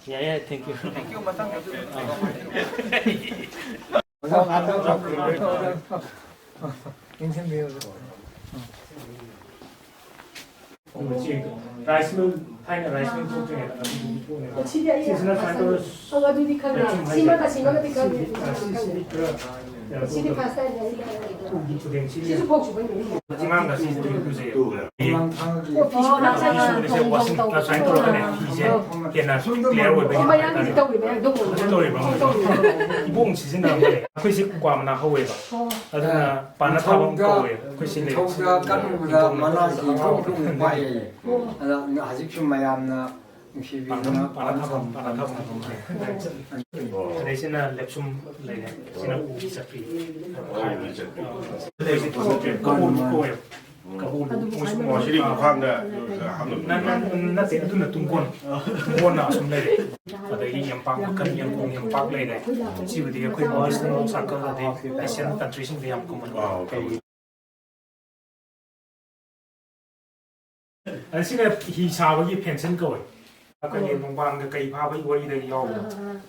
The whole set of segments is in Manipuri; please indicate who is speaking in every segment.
Speaker 1: Yeah, thank you.
Speaker 2: Thank you, Matang.
Speaker 3: Rice mill थाइना राइस मिल तो जो है ना सीजनल फैक्टर्स
Speaker 4: अगदुदी खगने सीमा का सीमा का दिखाने सीधी फास्ट है सीधी फोक्स बने
Speaker 3: जिमांग का सीजन तो यूज़ है
Speaker 4: वो
Speaker 3: वाशिंग का साइन तो करने इसे के ना क्लियर हो गया
Speaker 4: मैं यहाँ तो भी मैं दो
Speaker 3: इबोंग सीजन ना बोले कोई से कुआ मना हुए बा अदना पाना था बंग हुए कोई से ले
Speaker 5: kan da mana ki thong thong bai ala hajik chu mayam na
Speaker 3: पाना था अरे से ना लेप्सुम ले ले सिना उबी सप्री ले से कबूल कोय कबूल
Speaker 6: मौसरी मुखाम दा
Speaker 3: ना ते अदुना तुंगोन ना सुम ले अदे यम पाक kan yam kong yam pak le le chi budi khoi boys no circle da de asian countries in yam common asiga hi sa ba gi pension ko cái gì mong bằng cái cây pha với quay đây giàu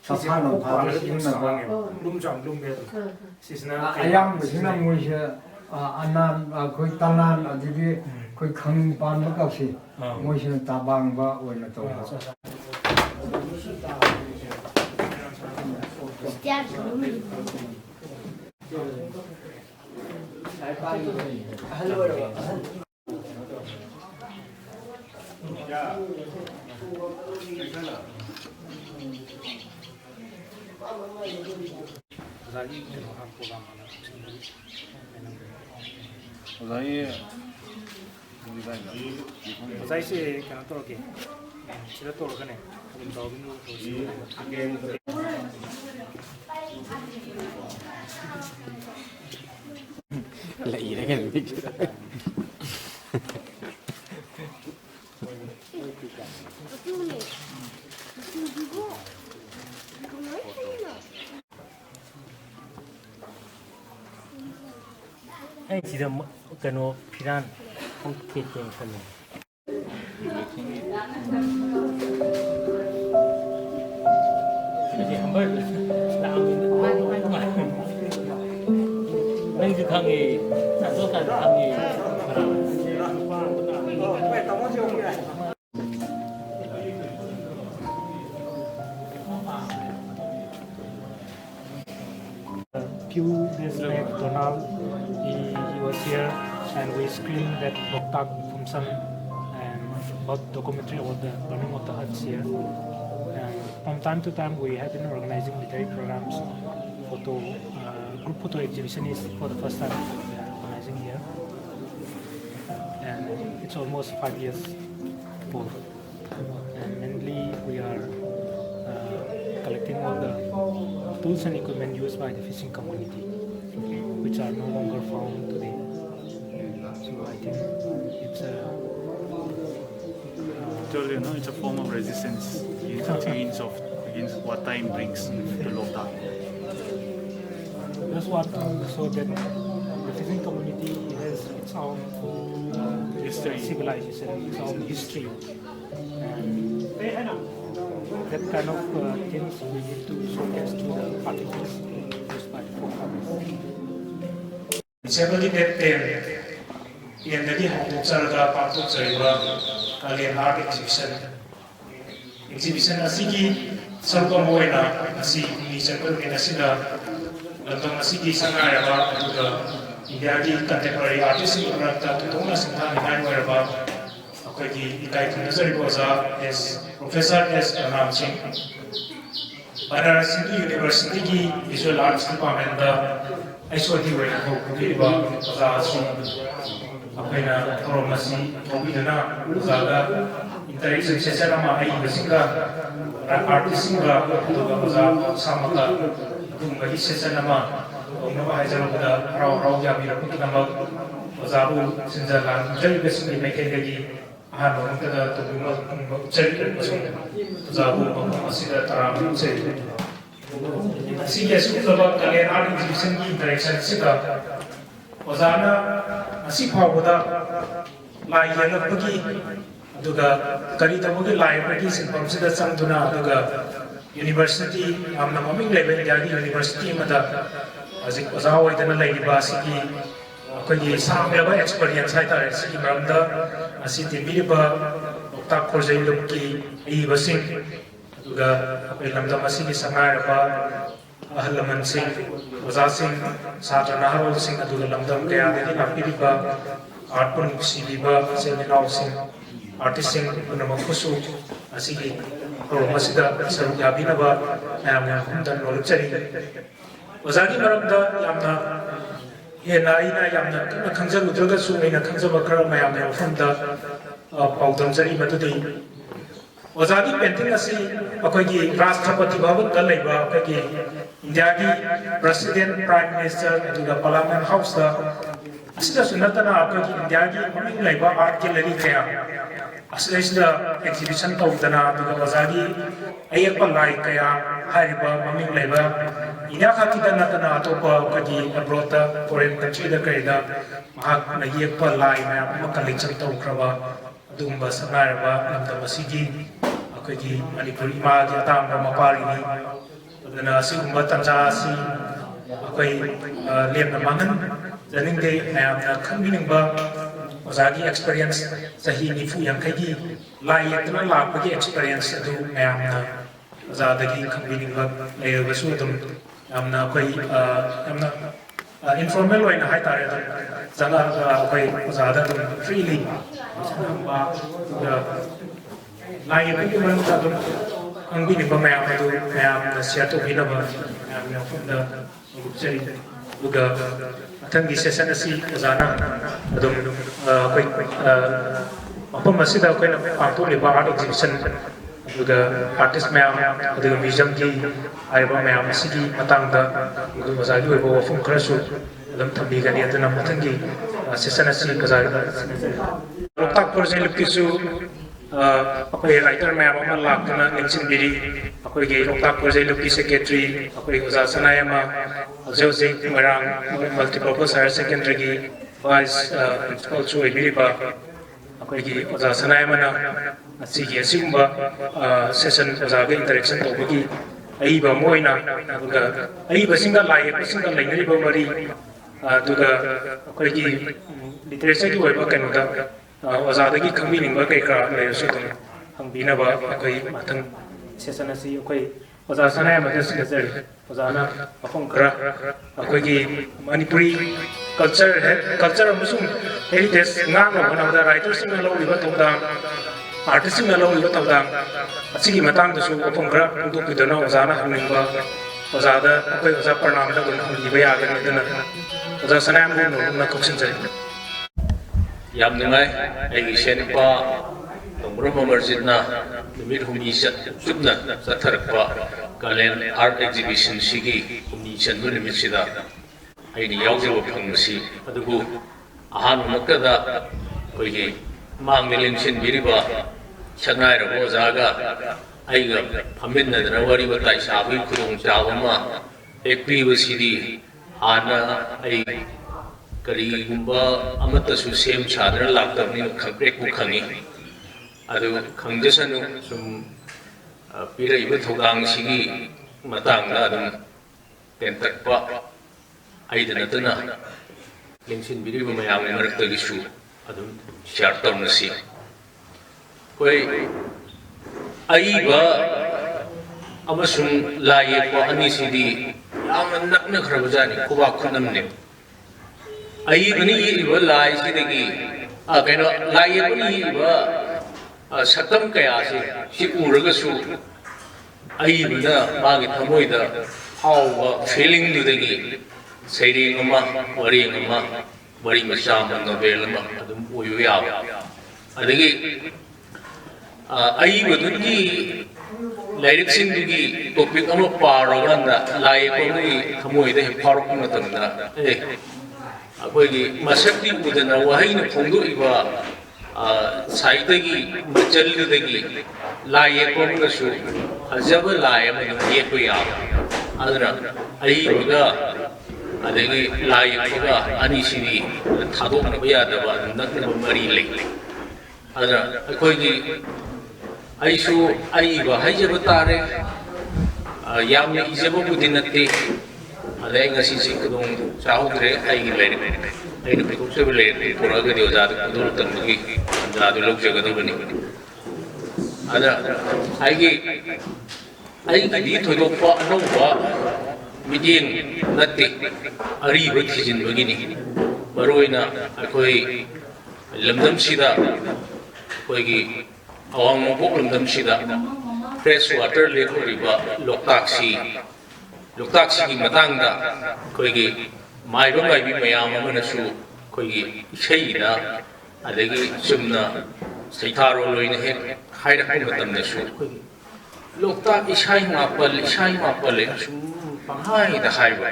Speaker 5: sa pha no pha le in na ba
Speaker 3: lum chọn lum bê sisna
Speaker 5: ayam bi na ngoi se anan khoi tanan adi khoi khang pan ba ka si ngoi se ta bang ba oi na to
Speaker 3: Saya sih kan tu okey, kita tu kan ni, kita tahu ni tu.
Speaker 1: Lagi dah kan. Anh chỉ được cái nó piran không thiệt tình phần này. Cái gì không biết làm anh cứ thằng gì sản xuất cả thằng gì
Speaker 3: few days back, Donald, he was here and we screened that Loktak Phumsan and about documentary about the burning of the huts here. And from time to time, we have been organizing literary programs, group photo exhibition is for the first time we are organizing here. And it's almost 5 years old. And mainly we are collecting all the tools and equipment used by the fishing community, which are no longer found today. So I think it's
Speaker 7: it's a form of resistance against what time brings to Loktak.
Speaker 3: That's what so that the fishing community has its own civilization, its own history, and that kind of things we need to showcase to the participants used by the performers. Several in the Sarada Pato Zariba Kalian Art Exhibition Asiki Salpa Moena, Asi, Nisakul in Asida, London Asiki Sangaraba, Indiadi contemporary artists in Rata, Tona Santa, and Whereba. Kogi Ikai Nazariboza is Professor S. Anam Singh. Banaras Hindu University ki Visual Arts Department da Aishwati way ko kuliba Zazi apena Romasi Robina Zaga interaction session ama ai basika artist ga Zaga Samaka tunga hi session ama no hajaru da rau ya bi rakut nama Zabu Sinjalan jari basiki mekegi hano kada to cari masuk zabu masih taram cari sih ya sebab kalian ada exhibition di interaction sih dah wazana ꯑꯁꯤ ꯐꯥꯎꯕꯗ ꯂꯥꯏ ꯌꯦꯛꯂꯛꯄꯒꯤ ꯑꯗꯨꯒ ꯀꯔꯤ ꯇꯧꯕꯒꯤ ꯂꯥꯏ ꯑꯃꯒꯤ ꯁꯤꯟꯐꯝꯁꯤꯗ ꯆꯪꯗꯨꯅ ꯑꯗꯨꯒ ꯌꯨꯅꯤꯚꯔꯁꯤꯇꯤ ꯌꯥꯝꯅ ꯃꯃꯤꯡ ꯂꯩꯕ ꯏꯟꯗꯤꯌꯥꯒꯤ ꯌꯨꯅꯤꯚꯔꯁꯤꯇꯤ ꯑꯃꯗ ꯍꯧꯖꯤꯛ ꯑꯣꯖꯥ ꯑꯣꯏꯗꯅ ꯂꯩꯔꯤꯕ ꯑꯁꯤꯒꯤ ꯑꯩꯈꯣꯏꯒꯤ ꯁꯥꯡꯂꯕ ꯑꯦꯛꯁꯄꯤꯔꯤꯌꯦꯟꯁ ꯍꯥꯏꯇꯥꯔꯦ ꯁꯤꯒꯤ ꯃꯔꯝꯗ ꯑꯁꯤ ꯇꯤꯟꯕꯤꯔꯤꯕ ꯂꯣꯛꯇꯥꯛ ꯈꯣꯔꯖꯩ ꯂꯨꯞꯀꯤ ꯑꯏꯕꯁꯤꯡ ꯑꯗꯨꯒ ꯑꯩꯈꯣꯏ ꯂꯝꯗꯝ ꯑꯁꯤꯒꯤ ꯁꯉꯥꯏꯔꯕ ꯑꯍꯜ ꯂꯃꯟꯁꯤꯡ ꯑꯣꯖꯥꯁꯤꯡ ꯁꯥꯇ꯭ꯔ ꯅꯍꯥꯔꯣꯜꯁꯤꯡ ꯑꯗꯨꯒ ꯂꯝꯗꯝ ꯀꯌꯥꯗꯒꯤ ꯂꯥꯛꯄꯤꯔꯤꯕ ꯑꯥꯔꯠꯄꯨ ꯅꯨꯡꯁꯤꯕꯤꯕ ꯏꯆꯤꯜ ꯏꯅꯥꯎꯁꯤꯡ आर्टिस्टिंग पुनमकुसु असिगी प्रोग्राम सरुक याबिनबा मयामना हुंदन नोलुचरी ओजागी मरमदा यामना हेना आइना यामना कन्ना खंजरुद्रगसु आइना खंजबा खरा मयामना मफमदा पाउदमजरी मदुदि ओजागी पेंटिंग असि अखोगी राष्ट्रपति भवन दा लेबा अखोगी इंडिया की प्रेसिडेंट प्राइम मिनिस्टर अदुगा पार्लियामेंट हाउस दा असिदा सुनतना अखोगी इंडिया की ममिंग लेबा आर्ट गैलरी कया असलेसदा एक्सिबिशन तौदना दुगा ओजागी अयकपा लाई कया हारिबा ममिंग लेबा इना खाकिदा नतना अतोपा कगी अब्रोता फॉरेन कंट्री दा कयदा महाक नयकपा लाई मयाम अमा कलेक्शन तौखरबा अदुगुंबा सनारबा लमदम असिगी अखोगी मणिपुरी मागी अतांबा मपारिनी अदुना असिगुंबा तंजा असि अखोई लेमना मांगन जनिंगे मयामना खंबिनिंबा ओजागी एक्सपीरियंस सही निफु यांखगी लाई यतना लापगी एक्सपीरियंस अदु मयामना ओजादगी खंबिनिंबा लेबसु अदुम यामना कोई यामना इनफॉर्मल होइना हाइतारे जगा कोई ओजादा अदुम फ्रीली लाई यपगी मरमता अदुम खंबिनिंबा मयामना शेयर तौबिनबा मयामना फुंदा गुप्चरी दुगा अथंगी सेशन असी ओजाना अदुम कोई मफम असिदा कोइना पांथोलिबा आर्ट एग्जिबिशन दुगा आर्टिस्ट मयाम अदुगा म्यूजियम की आइबा मयाम असिगी मतंगदा ओजागी ओइबा वफम खरसु अदुम थंबीगनी अदुना मथंगी सेशन असी ओजागी लोकताक प्रोजेक्ट लुकिसु अखोई राइटर मयाम अमा लाक्तना निंचिनबिरी अखोई लोकताक प्रोजेक्ट लुकी सेक्रेटरी अखोई ओजा सनायमा जोजे मरांग मल्टीपर्पस हायर सेकेंडरी की वाइस प्रिंसिपल चोइबिरिबा अखोई ओजा सनायमना असिगी असिगुंबा सेशन ओजागे इंटरेक्शन तौबगी अइबा मोइना अदुगा अइबसिंगा लाइबसिंगा लेनरिबा मरी अदुगा अखोई लिटरेचर की ओइबा कनोदा ओजादगी खंबिनिंबा कैकरा लेरसु तुम हंबिनबा अखोई मथंग सेशन असि अखोई ओजा सनायमा दसगजरी ओजाना मफम खरा अखोई मणिपुरी कल्चर अमसुंग हेरिटेज ngang होनावदा राइटर सिंगना लौरिबा तौदा आर्टिस्ट सिंगना लौरिबा तौदा असिगी मतंग दसु मफम खरा पुदुकिदना ओजाना हंनिंबा ओजादा अखोई ओजा प्रणामदा गुन हंबिबा यागनि दना ओजा सनायम गुन कौसिनजरी
Speaker 2: याम नुंगाई आइगी सेनपा तोंब्रह्म मस्जिदना नुमित हुमनी चुपना चथरकपा कालेन आर्ट एग्जिबिशन सिगी हुमनी चंदु निमितसिदा आइनि यावजेबा फंगसी अदुबु अहानमकदा कोइगी मांगनि लेंसिनबिरिबा सनाइरबो ओजागा आइगा फमिन्नदना वारि बताइ साबि खुदोंग चाबमा एकपीबसिदी हाना आइ करीगुंबा अमतसु सेम सादर लाक्तबनि खंप्रेकु खंगी अदु खंजसनु सुम पिरइबा थौदांग सिगी मतांगदा अदुम पेंतकपा आइदनतना लेंसिन बिरिबा मयामनि मरक्तगिसु अदुम शेयर तौनसी कोई आइबा अमसुम लायेको अनिसिदी यामन नक्न खरबजानी खुबा खुनमने अइबनि इबा लाई सिदगी कनो लायेबनि इबा सकम कया से उरगसु अइबना मागी थमोइदा हाउबा फीलिंग दुदगी सैरिंग अमा वरिंग अमा वरि मचा नोवेल अमा अदुम ओयो या अदगी अइबदुगी लाइरिक सिंदुगी टॉपिक अमा पारोगंदा लायेबनि थमोइदा हे फारोक मतंदा अखोई मसक्ति उदना वहीन फोंदोइबा साइदगी मचलदगी लायेकोंगसु फजब लाय अमन येको या अदना अइबगा adagi lai yekpaga ani sidi thadoknaba yadaba naknaba mari lei adana aikoigi aisu aiba haijaba tare yamna ijaba budi natte adai ngasi si kadong chahudre aigi leire aina pikukse leire puraga di ojadu kudur tamgi ojadu logjagadabani ada aigi di thoidokpa anauba midiyeng natte ariba thijin bagini maroina akoi lamdam sida koigi awang mabok lamdam sida fresh water lake oriba loktak si gi matangda koigi maiba maibi mayam amanasu koigi ishaida adagi sumna saitharo loina hek hairakpa matamdasu koigi loktak isai mapal sum panghai da haiba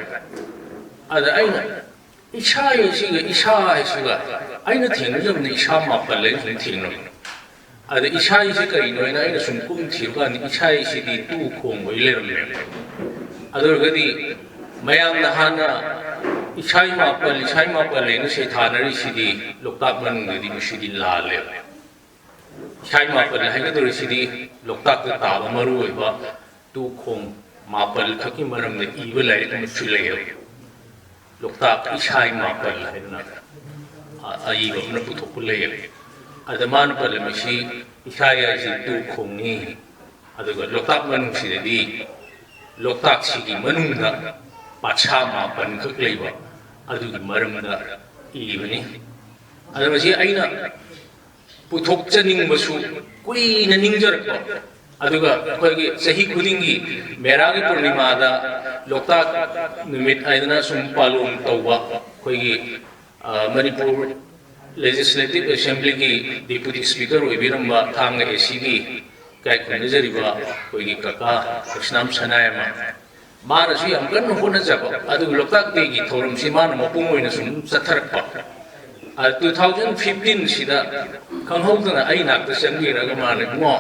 Speaker 2: ada aina isai siga aina thingjamna isa mapal le sum thingno ada isai si kai noina aina sum kum thirga ni isai si di tu khong oi leram adurgadi mayam na hana isai mapal le na se thanari si di loktak man di musidi la le isai mapal hai ga dur si di loktak ta ta maru oi ba tu khong mapal khaki maram ne iba lai ma chulay loktak isai mapal hai na ai ba na puthok pulay adaman pal mishi isai ai si tu khong ni aduga loktak man si di loktak si gi manung da pacha mapal khak lei ba adugi maram da iba ni adama si aina puthok chaning basu kui na ningjar ko aduga koigi sahi khudingi meragi purnima da loktak numit aidana sum palum tawwa koigi manipur legislative assembly ki deputy speaker oibiramba thanga acb kai khunjariba koigi kaka krishnam sanayama mara si amkan hona jaba adu loktak de gi thorum si man mapung oina sum satharakpa 2015 sida kanghawdana ai nakta changira mane ngo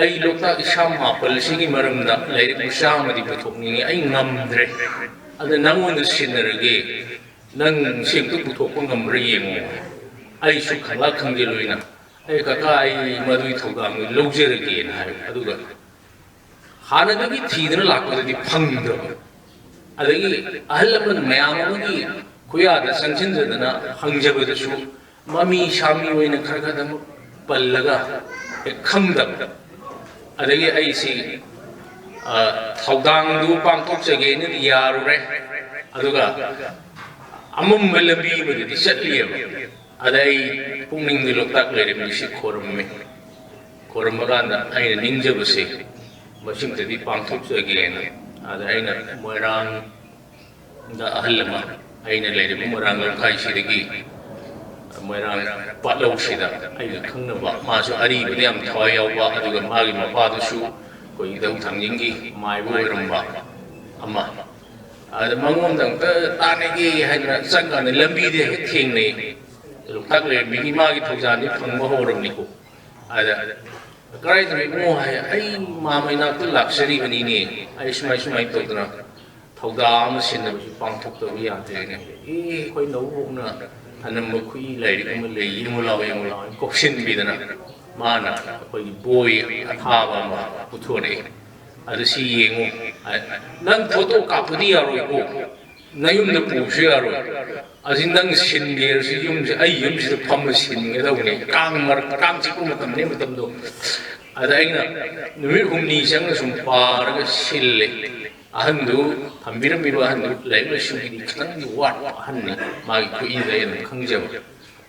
Speaker 2: ai loktak isham mapal sigi maramda lai musama di puthokni ai ngamdre ada nangon sinarage nang singtu puthok ngamre yemo ai su khala khangge loina ai kaka ai madui thogang logjerage na hai aduga hana gi thidna lakwa di phangdra adagi ahlaman mayamagi kuya da sanchin jadana hangjabada su mami shami oina khargadam pallaga khangdam adagi ai si thaudang du pangthok jage ni yarure aduga amam lambi mari di chatliye adai pungning di loktak lere mi si khoram maganda ai ningjabase machim tadi pangthok jage na adai na moirang da ahlama aina lere moirang kai sidagi moirang patlau sida ai khangnaba masu ari badiam thawayawba aduga magi mapadu koi dau thangjingi maibu ramba amma ada mangom dang ta tanegi haina sanga ne lambi de thingne loktak le migi magi thojani phangba horam ni ko ada karai de mo hai ai ma mai na tu luxury bani ni ai sumai to dana thoda am sin na pangthok to ya de ne koi no hokna anam khui lai ri ma le yimu law koksin bi dana mana koi boy athaba ma puthore adu si yengu nang photo kapudi aro ko nayum na pushi aro azin nang sin ger si yum si ai yum si pham sin ge da ne kang chi ku matam ne matam do ada aina numir humni sang na sum par ga sille ahandu thambiram bi ahandu lai ma shu gi khang ni wat ahanni ma gi ku i da yen khangjam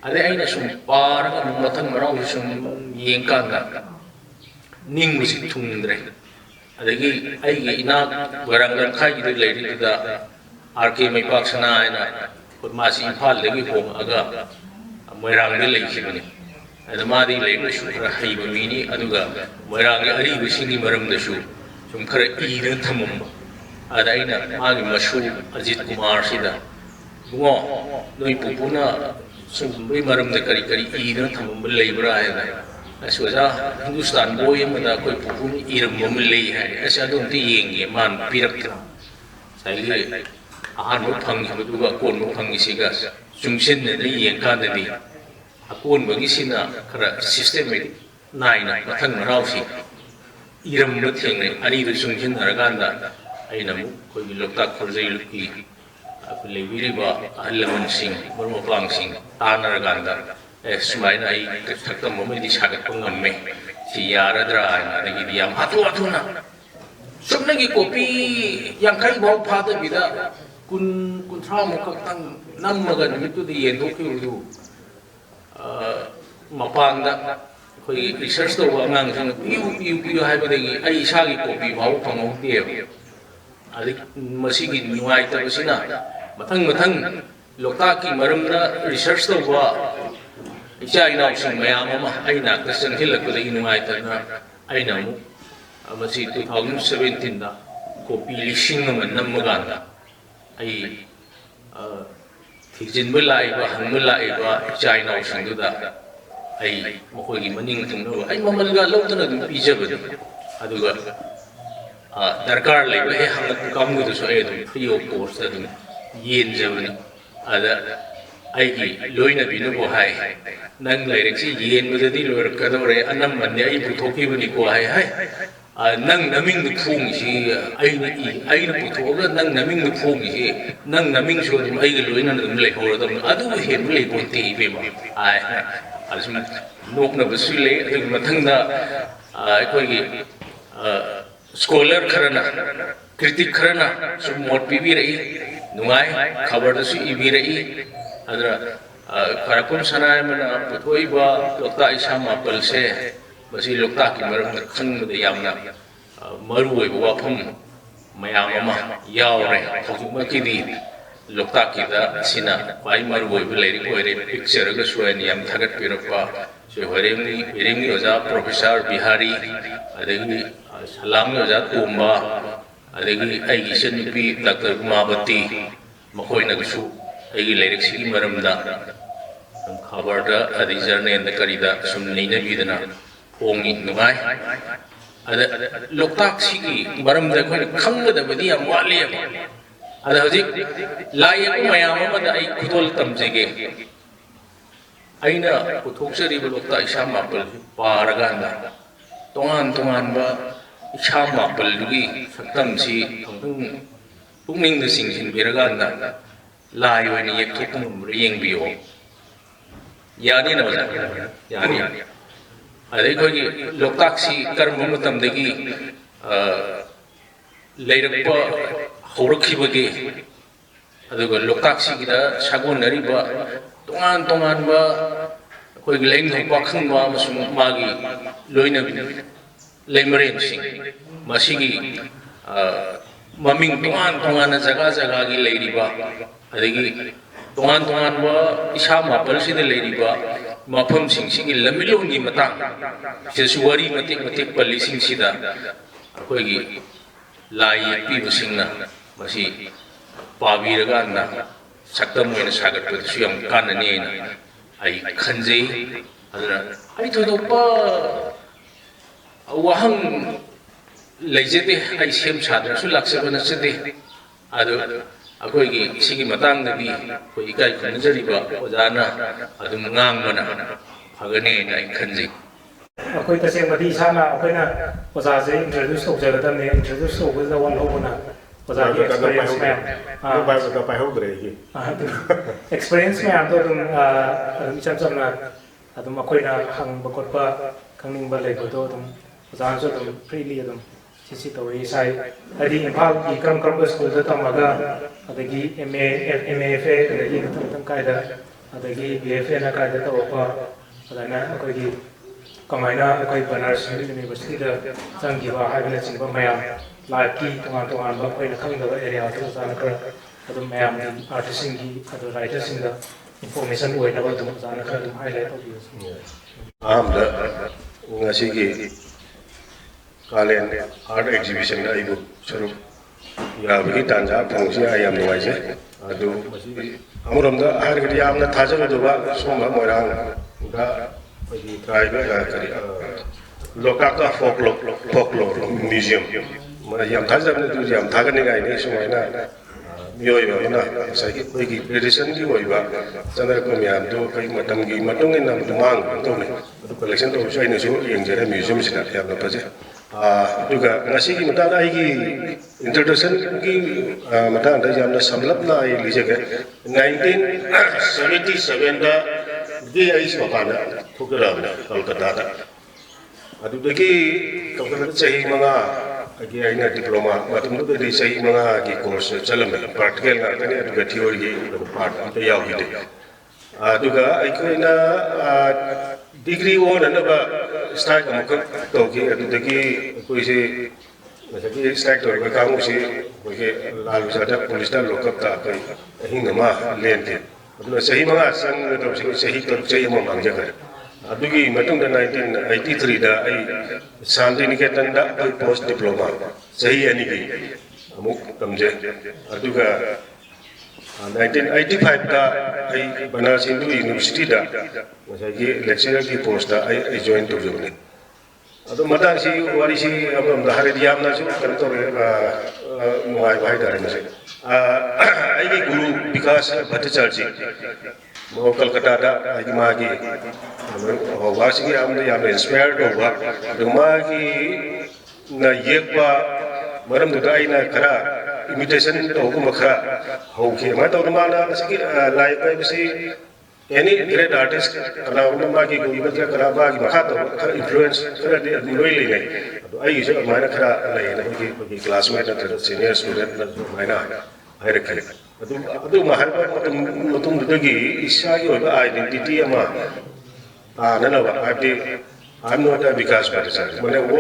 Speaker 2: ada aina sum par ga mathang marau sum yeng ka ga ning mu si thungdre adagi ai gi ina warangan khai gi lai ri da RK mai pak sana ina ma si phal le gi hom aga moirang de lai sibani ada ma di lai shu ra hai ba mi ni aduga moirang gi ari bi singi maram da shu sum khara i de thamam ada ina ma gi mashu Ajit Kumar sida bungo noi pupuna sum bai maram da kari i de thamam lai bra ai aswaja Hindustan boy mana koi pupun iram mamlei hai asa dong ti yeng ye man pirak sai ꯑꯍꯥꯟꯕ ꯐꯪꯈꯤꯕꯗꯨꯒ ꯑꯀꯣꯟꯕ ꯐꯪꯉꯤꯁꯤꯒ ꯆꯨꯡꯁꯤꯟꯅꯅ ꯌꯦꯡꯀꯥꯟꯗꯗꯤ ꯑꯀꯣꯟꯕꯒꯤꯁꯤꯅ ꯈꯔ ꯁꯤꯁꯇꯦꯃꯦꯇꯤꯛ ꯅꯥꯏꯅ ꯃꯊꯪ ꯃꯅꯥꯎꯁꯤ ꯏꯔꯝꯕ ꯊꯦꯡꯅꯩ ꯑꯅꯤꯗꯨ ꯆꯨꯡꯁꯤꯟꯅꯔꯀꯥꯟꯗ ꯑꯩꯅ ꯑꯃꯨꯛ ꯑꯩꯈꯣꯏꯒꯤ ꯂꯣꯛꯇꯥꯛ ꯈꯣꯔꯖꯩꯂꯨꯞꯀꯤ ꯑꯩꯈꯣꯏ ꯂꯩꯕꯤꯔꯤꯕ ꯑꯍꯜ ꯂꯃꯟꯁꯤꯡ ꯃꯔꯨꯞ ꯃꯄꯥꯡꯁꯤꯡ ꯇꯥꯟꯅꯔꯀꯥꯟꯗ ꯁꯨꯃꯥꯏꯅ ꯑꯩ ꯊꯛꯇꯝ ꯑꯃꯗꯤ ꯁꯥꯒꯠꯄ ꯉꯝꯃꯦ ꯁꯤ ꯌꯥꯔꯗ꯭ꯔꯥ ꯍꯥꯏꯅ ꯑꯗꯒꯤꯗꯤ ꯌꯥꯝ ꯍꯥꯊꯨ ꯍꯥꯊꯨꯅ ꯆꯨꯝꯅꯒꯤ ꯀꯣꯄꯤ 50 ꯐꯥꯎ ꯐꯥꯗꯕꯤꯗ 30-30 ꯈꯛꯇꯪ ꯅꯝꯃꯒ ꯅꯨꯃꯤꯠꯇꯨꯗ ꯌꯦꯟꯊꯣꯛꯈꯤꯕꯗꯨ ꯃꯄꯥꯟꯗ ꯑꯩꯈꯣꯏꯒꯤ ꯔꯤꯁꯔꯁ ꯇꯧꯕ ꯑꯉꯥꯡꯁꯤꯡꯅ ꯄꯤꯌꯨ ꯍꯥꯏꯕꯗꯒꯤ ꯑꯩ ꯏꯁꯥꯒꯤ ꯀꯣꯄꯤ ꯐꯥꯎꯕ ꯐꯪꯍꯧꯗꯦꯕ ꯑꯗꯩ ꯃꯁꯤꯒꯤ ꯅꯨꯡꯉꯥꯏꯇꯕꯁꯤꯅ ꯃꯊꯪ ꯂꯣꯛꯇꯥꯛꯀꯤ ꯃꯔꯝꯗ ꯔꯤꯁꯔꯁ ꯇꯧꯕ ꯏꯆꯥ ꯏꯅꯥꯎꯁꯤꯡ ꯃꯌꯥꯝ ꯑꯃ ꯑꯩ ꯅꯥꯛꯇ ꯆꯪꯁꯤꯜꯂꯛꯄꯗꯒꯤ ꯅꯨꯡꯉꯥꯏꯇꯗꯅ ꯑꯩꯅ ꯑꯃꯨꯛ ꯃꯁꯤ 2017ꯗ ꯀꯣꯄꯤ 1000 ꯅꯝꯃꯀꯥꯟꯗ ꯑꯩ ꯊꯤꯖꯤꯟꯕ ꯂꯥꯛꯏꯕ ꯍꯪꯕ ꯂꯥꯛꯏꯕ ꯏꯆꯥ ꯏꯅꯥꯎꯁꯤꯡꯗꯨꯗ ꯑꯩ ꯃꯈꯣꯏꯒꯤ ꯃꯅꯤꯡ ꯊꯨꯡꯅꯕ ꯑꯩ ꯃꯃꯜꯒ ꯂꯧꯗꯅ ꯑꯗꯨꯝ ꯄꯤꯖꯕꯅꯤ ꯑꯗꯨꯒ ꯗꯔꯀꯥꯔ ꯂꯩꯕ ꯍꯦꯛ ꯍꯪꯉꯛꯄ ꯀꯥꯡꯕꯨꯗꯨꯁꯨ ꯑꯩ ꯑꯗꯨꯝ ꯐ꯭ꯔꯤ ꯑꯣꯐ ꯀꯣꯁꯇ ꯑꯗꯨꯝ ꯌꯦꯟꯖꯕꯅꯤ ꯑꯗ ꯑꯩꯒꯤ ꯂꯣꯏꯅꯕꯤꯅꯕꯨ ꯍꯥꯏ ꯅꯪ ꯂꯥꯏꯔꯤꯛꯁꯤ ꯌꯦꯟꯕꯗꯗꯤ ꯂꯣꯏꯔꯛꯀꯗꯧꯔꯦ ꯑꯅꯝꯕꯅꯤ ꯑꯩ ꯄꯨꯊꯣꯛꯈꯤꯕꯅꯤꯀꯣ ꯍꯥꯏ ꯅꯪ ꯅꯃꯤꯡꯗ ꯐꯣꯡꯉꯤꯁꯤ ꯑꯩꯅ ꯄꯨꯊꯣꯛꯑꯒ ꯅꯪ ꯅꯃꯤꯡꯗ ꯐꯣꯡꯉꯤꯁꯤ ꯅꯪ ꯅꯃꯤꯡꯁꯨ ꯑꯗꯨꯝ ꯑꯩꯒ ꯂꯣꯏꯅꯅ ꯑꯗꯨꯝ ꯂꯩꯍꯧꯔꯗꯕꯅꯤ ꯑꯗꯨꯕꯨ ꯍꯦꯟꯕ ꯂꯩꯄꯣꯟꯇꯦ ꯏꯕꯦꯝꯃ ꯍꯥꯏ ꯑꯁꯨꯝ ꯅꯣꯛꯅꯕꯁꯨ ꯂꯩ ꯑꯗꯨꯒꯤ ꯃꯊꯪꯗ ꯑꯩꯈꯣꯏꯒꯤ ꯁ꯭ꯀꯣꯂꯔ ꯈꯔꯅ ꯀ꯭ꯔꯤꯇꯤꯛ ꯈꯔꯅ ꯁꯨꯝ ꯃꯣꯠ ꯄꯤꯕꯤꯔꯛꯏ ꯅꯨꯡꯉꯥꯏ ꯈꯕꯔꯗꯁꯨ ꯏꯕꯤꯔꯛꯏ ꯑꯗꯨꯅ ꯈꯔꯛꯄꯝ ꯁꯅꯥꯌꯥꯏꯃꯅ ꯄꯨꯊꯣꯛꯏꯕ ꯂꯣꯛꯇꯥꯛ ꯏꯁꯥ ꯃꯥꯄꯜꯁꯦ ꯃꯁꯤ ꯂꯣꯛꯇꯥꯛꯀꯤ ꯃꯔꯝꯗ ꯈꯪꯕꯗ ꯌꯥꯝꯅ ꯃꯔꯨꯑꯣꯏꯕ ꯋꯥꯐꯝ ꯃꯌꯥꯝ ꯑꯃ ꯌꯥꯎꯔꯦ ꯍꯧꯖꯤꯛꯃꯛꯀꯤꯗꯤ ꯂꯣꯛꯇꯥꯛꯀꯤꯗ ꯑꯁꯤꯅ ꯈ꯭ꯋꯥꯏ ꯃꯔꯨꯑꯣꯏꯕ ꯂꯥꯏꯔꯤꯛ ꯑꯣꯏꯔꯦ ꯄꯤꯛꯆꯔꯒꯁꯨ ꯑꯩꯅ ꯌꯥꯝ ꯊꯥꯒꯠꯄꯤꯔꯛꯄ ꯍꯣꯏꯔꯦꯡꯒꯤ ꯑꯣꯖꯥ ꯄ꯭ꯔꯣꯐꯦꯁꯔ ꯕꯤꯍꯥꯔꯤ ꯑꯗꯒꯤ ꯁꯂꯥꯝꯒꯤ ꯑꯣꯖꯥ ꯇꯣꯝꯕ ꯑꯗꯒꯤ ꯑꯩꯒꯤ ꯏꯆꯟꯅꯨꯄꯤ ꯗꯥꯛꯇꯔ ꯎꯃꯥꯕꯇꯤ ꯃꯈꯣꯏꯅꯁꯨ ꯑꯩꯒꯤ ꯂꯥꯏꯔꯤꯛꯁꯤꯒꯤ ꯃꯔꯝꯗ ꯈꯕꯔꯗ ꯑꯗꯩ ꯖꯔꯅꯦꯜꯗ ꯀꯔꯤꯗ ꯁꯨꯝ ꯅꯩꯅꯕꯤꯗꯅ ꯐꯣꯡꯉꯤ ꯅꯨꯡꯉꯥꯏ ꯑꯗ ꯂꯣꯛꯇꯥꯛꯁꯤꯒꯤ ꯃꯔꯝꯗ ꯑꯩꯈꯣꯏꯅ ꯈꯪꯒꯗꯕꯗꯤ ꯌꯥꯝ ꯋꯥꯠꯂꯤꯑꯕ ꯑꯗ ꯍꯧꯖꯤꯛ ꯂꯥꯏ ꯌꯦꯛꯄ ꯃꯌꯥꯝ ꯑꯃꯗ ꯑꯩ ꯈꯨꯗꯣꯜ ꯇꯝꯖꯒꯦ ꯑꯩꯅ ꯄꯨꯊꯣꯛꯆꯔꯤꯕ ꯂꯣꯛꯇꯥꯛ ꯏꯁꯥ ꯃꯥꯄꯜꯁꯤ ꯄꯥꯔꯀꯥꯟꯗ ꯇꯣꯉꯥꯟꯕ ꯏꯁꯥ ꯃꯥꯄꯜꯗꯨꯒꯤ ꯁꯛꯇꯝꯁꯤ ꯑꯃꯨꯛꯇꯪ ꯄꯨꯛꯅꯤꯡꯗ ꯆꯤꯡꯁꯤꯟꯕꯤꯔꯀꯥꯟꯗ ꯂꯥꯏ ꯑꯣꯏꯅ ꯌꯦꯛꯊꯣꯛꯄ ꯉꯝꯕ꯭ꯔꯥ ꯌꯦꯡꯕꯤꯌꯣ ꯌꯥꯅꯤꯅ ꯑꯣꯖꯥ ꯌꯥꯅꯤ ꯑꯗꯩ ꯑꯩꯈꯣꯏꯒꯤ ꯂꯣꯛꯇꯥꯛꯁꯤ ꯀꯔꯝꯕ ꯃꯇꯝꯗꯒꯤ ꯂꯩꯔꯛꯄ ꯍꯧꯔꯛꯈꯤꯕꯒꯦ ꯑꯗꯨꯒ ꯂꯣꯛꯇꯥꯛꯁꯤꯒꯤꯗ ꯁꯥꯒꯣꯟꯅꯔꯤꯕ ꯇꯣꯉꯥꯟꯕ ꯑꯩꯈꯣꯏꯒꯤ ꯂꯥꯏꯅꯤꯡꯊꯧ ꯄꯥꯈꯪꯕ ꯑꯃꯁꯨꯡ ꯃꯥꯒꯤ ꯂꯣꯏꯅꯕꯤ ꯂꯩꯃꯔꯦꯟꯁꯤꯡ ꯃꯁꯤꯒꯤ ꯃꯃꯤꯡ ꯇꯣꯉꯥꯟꯅ ꯖꯒꯥꯒꯤ ꯂꯩꯔꯤꯕ ꯑꯗꯒꯤ ꯇꯣꯉꯥꯟꯕ ꯏꯁꯥ ꯃꯥꯄꯜꯁꯤꯗ ꯂꯩꯔꯤꯕ ꯃꯐꯝꯁꯤꯡꯁꯤꯒꯤ ꯂꯝꯕꯤꯂꯣꯟꯒꯤ ꯃꯇꯥꯡ ꯁꯤꯗꯁꯨ ꯋꯥꯔꯤ ꯃꯇꯦꯛ ꯄꯜꯂꯤꯁꯤꯡꯁꯤꯗ ꯑꯩꯈꯣꯏꯒꯤ ꯂꯥꯏ ꯌꯦꯛꯄꯤꯕꯁꯤꯡꯅ ꯃꯁꯤ ꯄꯥꯕꯤꯔꯀꯥꯟꯗ ꯁꯛꯇꯝ ꯑꯣꯏꯅ ꯁꯥꯒꯠꯄꯗꯁꯨ ꯌꯥꯝ ꯀꯥꯟꯅꯅꯤꯅ ꯑꯩ ꯈꯟꯖꯩ ꯑꯗꯨꯅ ꯑꯩ ꯊꯣꯏꯗꯣꯛꯄ ꯋꯥꯍꯪ ꯂꯩꯖꯗꯦ ꯑꯩ ꯁꯦꯝ ꯁꯥꯗ꯭ꯔꯁꯨ ꯂꯥꯛꯆꯕ ꯅꯠꯆꯗꯦ ꯑꯗꯨ ꯑꯩꯈꯣꯏꯒꯤ ꯁꯤꯒꯤ ꯃꯇꯥꯡꯗꯗꯤ ꯑꯩꯈꯣꯏ ꯏꯀꯥꯏ ꯈꯨꯝꯅꯖꯔꯤꯕ ꯑꯣꯖꯥꯅ ꯑꯗꯨꯝ ꯉꯥꯡꯕꯅ ꯐꯒꯅꯤꯅ ꯑꯩ ꯈꯟꯖꯩ
Speaker 3: ꯑꯩꯈꯣꯏ ꯇꯁꯦꯡꯕꯗꯤ ꯏꯁꯥꯅ ꯑꯩꯈꯣꯏꯅ ꯑꯣꯖꯥꯁꯦ ꯏꯟꯇ꯭ꯔꯣꯗ꯭ꯌꯨꯁ ꯇꯧꯖꯒꯗꯕꯅꯤ ꯏꯟꯇ꯭ꯔꯣꯗ꯭ꯌꯨꯁ ꯇꯧꯕꯗ ꯋꯥꯠꯍꯧꯕꯅ ꯑꯣꯖꯥꯒꯤ ꯑꯦꯛꯁꯄꯤꯔꯤꯌꯦꯟꯁ ꯃꯌꯥꯝ
Speaker 6: ꯄꯥꯏꯍꯧꯗ꯭ꯔꯦ
Speaker 3: ꯑꯦꯛꯁꯄꯤꯔꯤꯌꯦꯟꯁ ꯃꯌꯥꯝꯗꯣ ꯑꯗꯨꯝ ꯏꯆꯝ ꯆꯝꯅ ꯑꯗꯨꯝ ꯑꯩꯈꯣꯏꯅ ꯍꯪꯕ ꯈꯣꯠꯄ ꯈꯪꯅꯤꯡꯕ ꯂꯩꯕꯗꯣ ꯑꯗꯨꯝ ꯑꯣꯖꯥꯅꯁꯨ ꯑꯗꯨꯝ ꯐ꯭ꯔꯤꯂꯤ ꯑꯗꯨꯝ ꯁꯤ ꯇꯧꯋꯤ ꯏꯁꯥꯏ ꯍꯥꯏꯗꯤ ꯏꯝꯐꯥꯜꯒꯤ ꯀꯔꯝꯕ ꯁ꯭ꯀꯨꯜꯗ ꯇꯝꯃꯒ ꯑꯗꯒꯤ MA FA ꯑꯗꯒꯤ ꯃꯊꯪ ꯀꯥꯏꯗ ꯑꯗꯒꯤ BFA ꯀꯥꯏꯗ ꯇꯧꯔꯛꯄ ꯑꯗꯨꯃꯥꯏꯅ ꯑꯩꯈꯣꯏꯒꯤ ꯀꯃꯥꯏꯅ ꯑꯩꯈꯣꯏ ꯕꯅꯥꯔꯁ ꯌꯨꯅꯤꯚꯔꯁꯤꯇꯤꯗ ꯆꯪꯈꯤꯕ ꯍꯥꯏꯕꯅꯆꯤꯡꯕ ꯃꯌꯥꯝ ꯂꯥꯏꯐꯀꯤ ꯇꯣꯉꯥꯟꯕ ꯑꯩꯈꯣꯏꯅ ꯈꯪꯗꯕ ꯑꯦꯔꯤꯌꯥꯗ ꯑꯣꯖꯥꯅ ꯈꯔ ꯑꯗꯨꯝ ꯃꯌꯥꯝꯒꯤ ꯑꯥꯔꯇꯤꯁꯁꯤꯡꯒꯤ ꯑꯗꯨ ꯔꯥꯏꯇꯔꯁꯤꯡꯗ ꯏꯟꯐꯣꯔꯃꯦꯁꯟ ꯑꯣꯏꯅꯕ ꯑꯗꯨꯝ ꯑꯣꯖꯥꯅ ꯈꯔ ꯑꯗꯨꯝ ꯍꯥꯏꯂꯥꯏꯠ ꯇꯧꯕꯤꯌꯨ
Speaker 6: ꯑꯍꯥꯟꯕꯗ ꯉꯁꯤꯒꯤ ꯀꯥꯂꯦꯟ ꯑꯥꯔꯠ ꯑꯦꯛꯖꯤꯕꯤꯁꯟꯗ ꯑꯩꯕꯨ ꯁꯔꯨꯛ ꯌꯥꯕꯒꯤ ꯇꯥꯟꯖꯥ ꯐꯪꯕꯁꯤ ꯑꯩ ꯌꯥꯝ ꯅꯨꯡꯉꯥꯏꯖꯩ ꯑꯗꯨ ꯑꯃꯔꯣꯝꯗ ꯍꯥꯏꯔꯒꯗꯤ ꯌꯥꯝꯅ ꯊꯥꯖꯔꯨꯗꯕ ꯁꯣꯝꯕ ꯃꯣꯏꯔꯥꯡꯗ ꯑꯩꯈꯣꯏꯒꯤ ꯇ꯭ꯔꯥꯏꯕꯦꯜ ꯂꯣꯛꯇꯥꯛꯇ ꯐꯣꯛꯂꯣꯔ ꯃ꯭ꯌꯨꯖꯤꯌꯝ ꯌꯥꯝ ꯊꯥꯖꯕꯅꯤ ꯑꯗꯨ ꯌꯥꯝ ꯊꯥꯒꯠꯅꯤꯡꯉꯥꯏꯅꯤ ꯁꯨꯃꯥꯏꯅ Mioiba ina sai ki tradition ki oiba chandra ko myam do kai matam gi matong ina mang to ne collection to sai ne so yeng jere museum sida ya na paje juga ngasi ki mata ai ki introduction ki mata da jamna samlap na ai lije ke 1977 da di ai so pa na thukra na Kolkata da adu de ki Kolkata chahi manga agi aina diploma matum do de sai manga ki course chalam practical na tane adu theory gi part am te yaw gi de adu ga ai ko ina degree on na ba start am ko to gi adu de gi ko ise masaki start to ga kamu si ko ke lalu sada police da lokap ta kai hinga ma len ke adu sahi manga sang to si sahi to chai mo mang ja ga adugi matung da 1983 da ai Shantiniketan da ai post diploma sahi ani gi amuk tamje aduga 1985 da ai Banaras Hindu University da masagi lecturer ki post da ai join to jone adu mata si wari si am da hari diam na su kan to nuai bai da ne ai gi guru Vikas Bhattacharya mau Kolkata da ai magi wasi ki am ya inspired over magi na yekba maram da ai na kara imitation to ko makha ho ke ma to ma na siki live by bisi any great artist kana magi ko ibadra kara ba gi makha to influence kara de loi le nei ai so ma na kara le na ki classmate na senior student na ma na hai rakhe adu mahal matum dagi isa yo identity ama nana ba abdi I'm not a Vikas Bhattacharya mane wo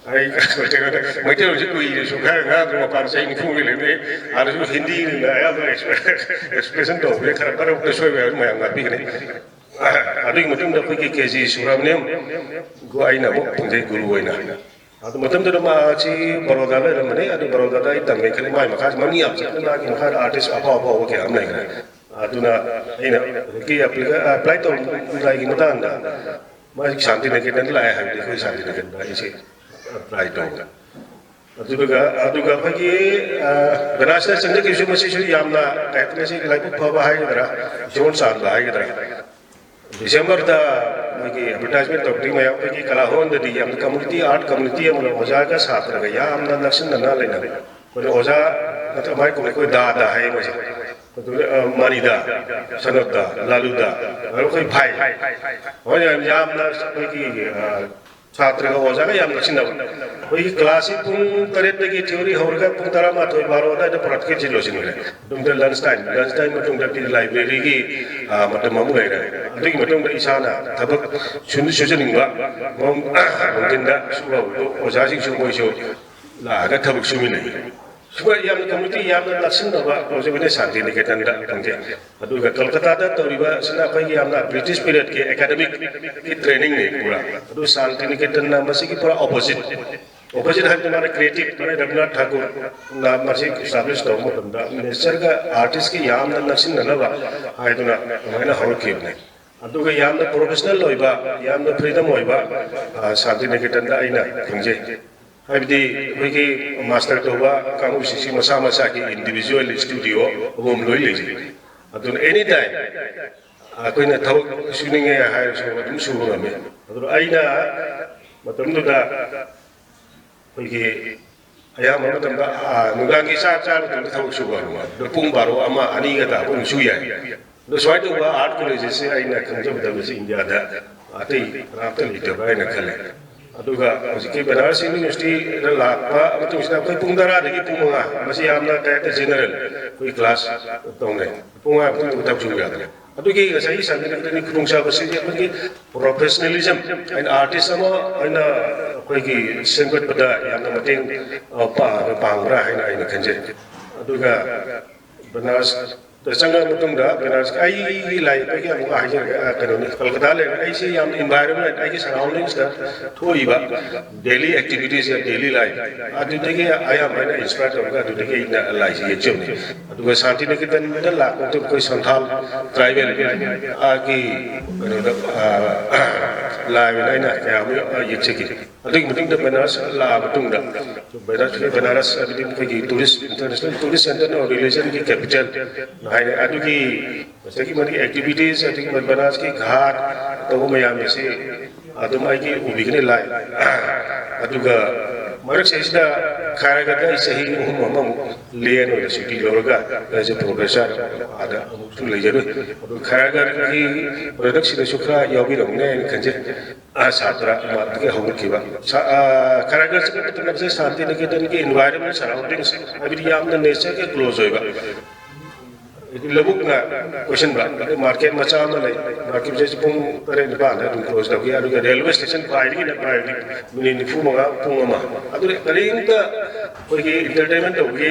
Speaker 6: ai mai te ji ko yi so ga ga ko pa sai ni fu le ne ara jo hindi la ya ba expression to be khara karo ko so be ma nga bi ne adu mutum da ko ke keji suram ne go ai na mo punje guru ai na adu mutum da ma chi baroda le mane adu baroda da itam me khali mai ma khas mani am sa na ki ma artist apa apa ke am nai aduna ina ki apply to lai ki matan da ma Shantiniketan lai ha di ko Shantiniketan da isi apply to aduga phagi Banaras changja ki su masi su yamna kaitne si lai pa ba hai dara jon san ba hai dara December da magi advertisement to ti ma phagi kala hon da di yam community art community am lo oja ka sat ra ya am na naksin na le na ko oja ta mai ko da hai mo Manida, Sanada, Laluda, Rokai Pai. When I am Yamna, Chatra Ozaga Yam National. We classic Tareti theory, Horga, Puntarama, Baroda, the Pratki Losin. Don't the lunchtime, Matung the library, Matamamu, I think Matung the Isana, Tabak, Shuninga, Montinda, Ozazi Shumo, La Tabak Shumini. Supaya yang community yang laksin dapat proses ini Shantiniketan da tangke. Aduh Kolkata da toriba sena apa yang British period ke academic ki training ni pura. Aduh Shantiniketan na masih ki pura opposite. Opposite hai तुम्हारे creative तुम्हारे रविन्द्रनाथ ठाकुर ना masih establish तो mo tanda. Nature का artist की yang laksin na laba. Hai tu na mana hal kiu ni. Aduh ke yang professional loiba, yang freedom loiba Shantiniketan da ina tangje. Habdi wiki master toba kamu sisi masa ki individual studio home loi le atun anytime aku ina thau suning ya hai so dum su ngame atun aina matam da wiki aya matam da nugangi sa dum thau su ba do pung baro ama ani ga ta pung su ya do swai to ba art college se aina kanjam da se india da atai raptan ite ba ina khale aduga usiki Banaras University la pa matung sina koi pungdara de ki punga masi amna ka general koi class tong ne punga pung ta chu ya de adugi ga sai Shantiniketan ni khungsa ba se ki professionalism and artism aina koi ki sengkat pada yang mateng pa pangra aina khanje aduga Banaras Sangga mutung da Banaras ai lai pa ki amu aja kan ni Kolkata le ai se yam environment ai ki surroundings da thoi ba daily activities ya daily life adu de ke aya mana inspire hoga adu de ke ina lai si chum ni adu ga Shantiniketan da la ko to koi santhal tribal a ki lai na ya mu ye che ki अदुगी मतुंग द बनारस ला मतुंग द बनारस अदुगी कोई टूरिस्ट इंटरनेशनल टूरिस्ट सेंटर और रिलीजन की कैपिटल हाय अदुगी सकी मनी एक्टिविटीज अदुगी बनारस की घाट तो वो मयाम से अदुम आइगी उबिगने लाय अदुगा मरक सेसिदा खारगदा सही हम लेन और सिटी लोरगा एज ए प्रोफेसर आदा तो लेजरो खारगर की प्रोडक्शन सुखरा यावी रंगने खंजे छात्र के होमकिबा खारगर से मतलब शांति निकेतन की एनवायरनमेंट सराउंडिंग्स अभी यामना नेचर के क्लोज होगा लबुकना क्वेश्चन बा मार्केट मचा में ले मार्केट जैसे पुंग करे निबान है क्लोज लगे अदुगा रेलवे स्टेशन पाइगी ना पाइगी मिनी निफु मगा पुंग मा अदुरे करिंता कोई एंटरटेनमेंट होगी